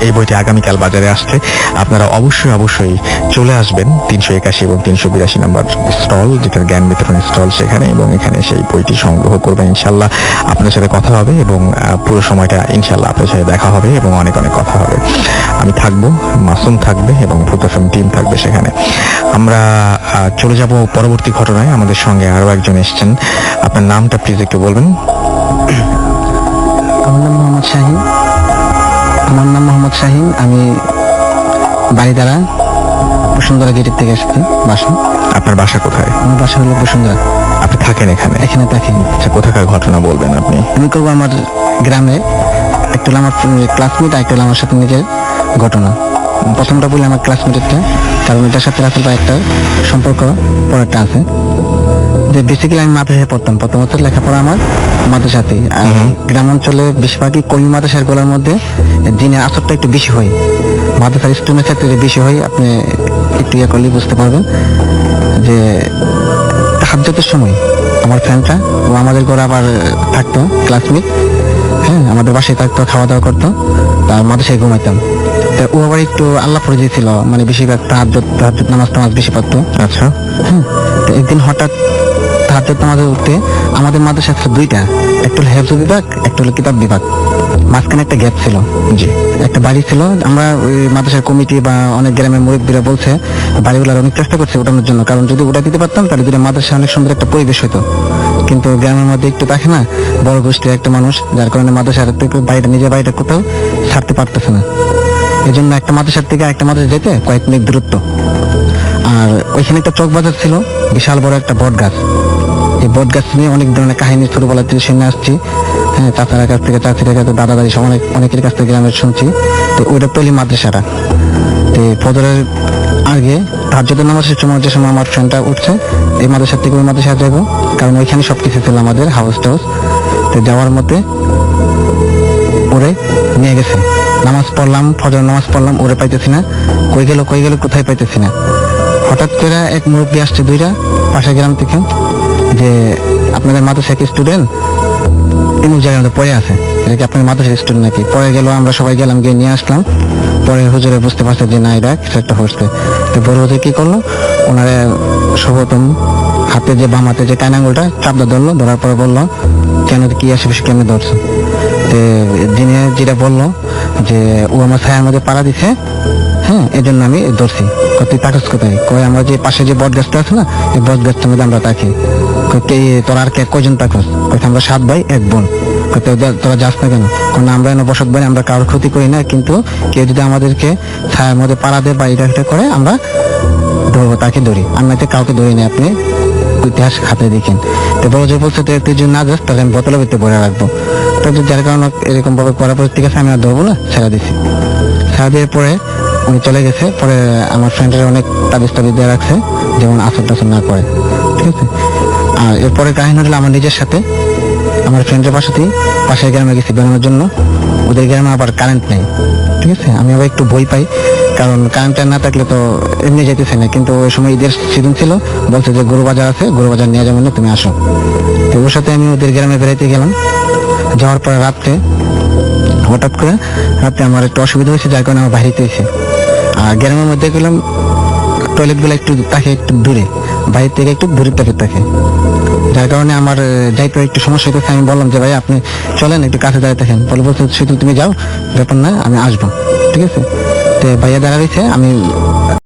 [SPEAKER 2] এই বইটি আগামীকাল বাজারে আসছে। আপনারা অবশ্যই চলে আসবেন 381 এবং 382 নম্বর স্টল, যেটা জ্ঞান বিতরণ স্টল, সেখানে এবং এখানে সেই বইটি সংগ্রহ করবেন। ইনশাল্লাহ আপনার সাথে কথা হবে এবং পুরো সময়টা ইনশাল্লাহ আপনার সাথে দেখা হবে এবং অনেক কথা হবে। আমি থাকবো, মাসুম থাকবে এবং ভূত এফএম টিম থাকবে সেখানে। আমরা চলে যাব পরবর্তী ঘটনায়। আমাদের সঙ্গে আরো একজন এসছেন। আপনার নামটা প্লিজ একটু বলবেন।
[SPEAKER 7] আমার নাম মোহাম্মদ শাহিন। আমি বাড়িদারা বসুন্ধরা গেটের থেকে এসেছি বাসা।
[SPEAKER 2] আপনার বাসা কোথায়?
[SPEAKER 7] আমার বাসা হলো বসুন্ধরা।
[SPEAKER 2] আপনি থাকেন এখানে?
[SPEAKER 7] এখানে থাকি।
[SPEAKER 2] আচ্ছা, কোথাকার ঘটনা বলবেন আপনি?
[SPEAKER 7] আমি করবো আমার গ্রামে, একটা হলো আমার ক্লাসমেট, একটা হলো আমার সাথে নিজের ঘটনা। প্রথমটা বলি আমার ক্লাসমেটেরটা, কারণ এটার সাথে রাসেল ভাই একটা সম্পর্ক পরেরটা আছে। যে বেসিক্যালি আমি মাদ্রাসায় পড়তাম, প্রথম বছর লেখাপড়া আমার মাদ্রাসাতেই। আর গ্রাম অঞ্চলে বেশিরভাগই কর্মী মাদ্রাসার গুলোর মধ্যে দিনের আসরটা একটু বেশি হয়, মাদ্রাসার স্টুডেন্টের ক্ষেত্রে বেশি হয়। আপনি একটু ইয়ে করলে বুঝতে পারবেন যে তাহাজ্জুদের সময় আমার ফ্রেন্ডটা ও আমাদের ঘরে আবার থাকতো, ক্লাসমেট, হ্যাঁ, আমাদের বাসায় থাকতো, খাওয়া দাওয়া করতো, তার মাদ্রাসায় ঘুমাইতাম। ও আবার একটু আল্লাহ পড়ে দিয়েছিল, মানে বেশিরভাগ তাহাজ্জুদ নামাজ বেশি পড়তো।
[SPEAKER 2] আচ্ছা,
[SPEAKER 7] হ্যাঁ, তো একদিন হঠাৎ তাহাজ্জুদ নামাজে উঠতে আমাদের মাদ্রাসা ছিল দুইটা, একটা হলো হেফজ বিভাগ, একটা হলো কিতাব বিভাগ, মাঝখানে একটা গ্যাপ ছিল।
[SPEAKER 2] জি,
[SPEAKER 7] একটা বাড়ি ছিল। আমরা ওই মাদ্রাসার কমিটি বা অনেক গ্রামের মুরব্বীরা বলছে বাড়িগুলোর অনেক চেষ্টা করছে ওঠানোর জন্য, কারণ যদি ওটা দিতে পারতাম তাহলে দুটো মাদ্রাসা অনেক সুন্দর একটা পরিবেশ হতো। কিন্তু গ্রামের মধ্যে একটু থাকে না, বড় গোষ্ঠীর একটা মানুষ, যার কারণে মাদ্রাসার থেকে বাড়িটা, নিজের বাড়িটা কোথাও ছাড়তে পারতেছে না। এই জন্য একটা মাদ্রাসার থেকে একটা মাদ্রাসা যেতে কয়েক মিনিট দূরত্ব। আর ওইখানে একটা চক বাজার ছিল, বিশাল বড় একটা বট গাছ। এই বট গাছ নিয়ে অনেক ধরনের কাহিনী ছোটবেলা থেকে শুনে আসছি। হ্যাঁ, চাচার কাছ থেকে, চাচির কাছে, দাদা দাদি সব অনেকের কাছ থেকে গ্রামের শুনছি। তো ওইটা তৈরি মাদ্রাসাটা। তো ফজরের আগে তাহাজ্জুদের নামাজের সময়, যে সময় আমার ফ্রেন্ডটা উঠছে এই মাদ্রাসা থেকে ওই মাদ্রাসা যাবো, কারণ ওইখানে সবকিছু ছিল আমাদের হাউস টাউস। তো যাওয়ার মধ্যে ওরে নিয়ে গেছে, নামাজ পড়লাম, ফজর নামাজ পড়লাম, ওরে পাইতেছি না, কই গেল কোথায় পাইতেছি না। হঠাৎ করে এক মুরব্বী আসছে, দুইটা পাশের গ্রাম থেকে, যে আপনাদের মাদ্রাসা কি স্টুডেন্ট এমন জায়গার মধ্যে পড়ে আছে, এটা কি আপনার মাদ্রাসার স্টুডেন্ট নাকি? পরে গেল, আমরা সবাই গেলাম, গিয়ে নিয়ে আসলাম। পরে হুজুরে বুঝতে পারছে যে না, এটা কিছু একটা হচ্ছে। তো বড় হুজুর কি করলো, ওনারে সর্বপ্রথম হাতে যে বাম হাতে যে কান আঙুলটা চাপটা ধরলো, ধরার পরে বললো কেন, কি আশেপাশে কেমনে ধরছো? তো দিনে যেটা বললো যে ও আমার ছায়ার মধ্যে পাড়া দিছে, হ্যাঁ এই জন্য আমি ধরছি। কই তুই তাকাস কোথায়? কয় আমরা যে পাশে যে বট গাছটা আছে না, এই বট গাছটার মধ্যে আমরা থাকি। কই তোরা আর কয়জন থাকস? কই আমরা 7 ভাই 1 বোন। কই তোরা যাস না কেন? কারণ আমরা এনে বসত বাড়ি, আমরা কারোর ক্ষতি করি না, কিন্তু কেউ যদি আমাদেরকে ছায়ার মধ্যে পাড়া দেয় বা এটা করে আমরা ধরবো, তাকে ধরি। আমি তো কাউকে ধরি না, আপনি ইতিহাস খাতে দেখেন। তো বড় যে বলছে তুই যদি না যাস তাহলে আমি বোতলের ভিতরে ভরে রাখবো। তো যার কারণে এরকম ভাবে করার পরে ঠিক আছে আমি আর ধরবো না, ছেড়ে দিছি। ছেড়ে দেওয়ার পরে উনি চলে গেছে। পরে আমার ফ্রেন্ডের অনেক তাবিজ দিয়ে রাখছে, যেমন আসর টাসর না করে, ঠিক আছে। আর এরপরে কাহিনী হলো আমার নিজের সাথে, আমার ফ্রেন্ডের পাশের গ্রামে গেছি বেরোনোর জন্য। ওদের গ্রামে আবার কারেন্ট নেই, ঠিক আছে। আমি আবার একটু ভয় পাই, কারণ কারেন্টটা না থাকলে তো এমনি যেতেছে না। কিন্তু ওই সময় ঈদের সিজন ছিল, বলছে যে গরু বাজার আছে, গরু বাজার নিয়ে যাবেন না, তুমি আসো। তো ওর সাথে আমি ওদের গ্রামে বেড়াইতে গেলাম। যাওয়ার পরে রাত্রে হঠাৎ করে আমার একটু অসুবিধা হয়েছে, যার কারণে আমার বাড়িতে এসে আর গ্রামের মধ্যে গেলাম। টয়লেট গুলো একটু থাকে একটু দূরে, বাইরে থেকে একটু দূরে থাকে, যার কারণে আমার যাইতে একটু সমস্যা হইতেছে। আমি বললাম যে ভাই আপনি চলেন একটু কাছে দাঁড়িয়ে থাকেন। বলছে শুধু তুমি যাও, ব্যাপার না, আমি আসবো, ঠিক আছে। তো ভাইয়া দাঁড়া রয়েছে, আমি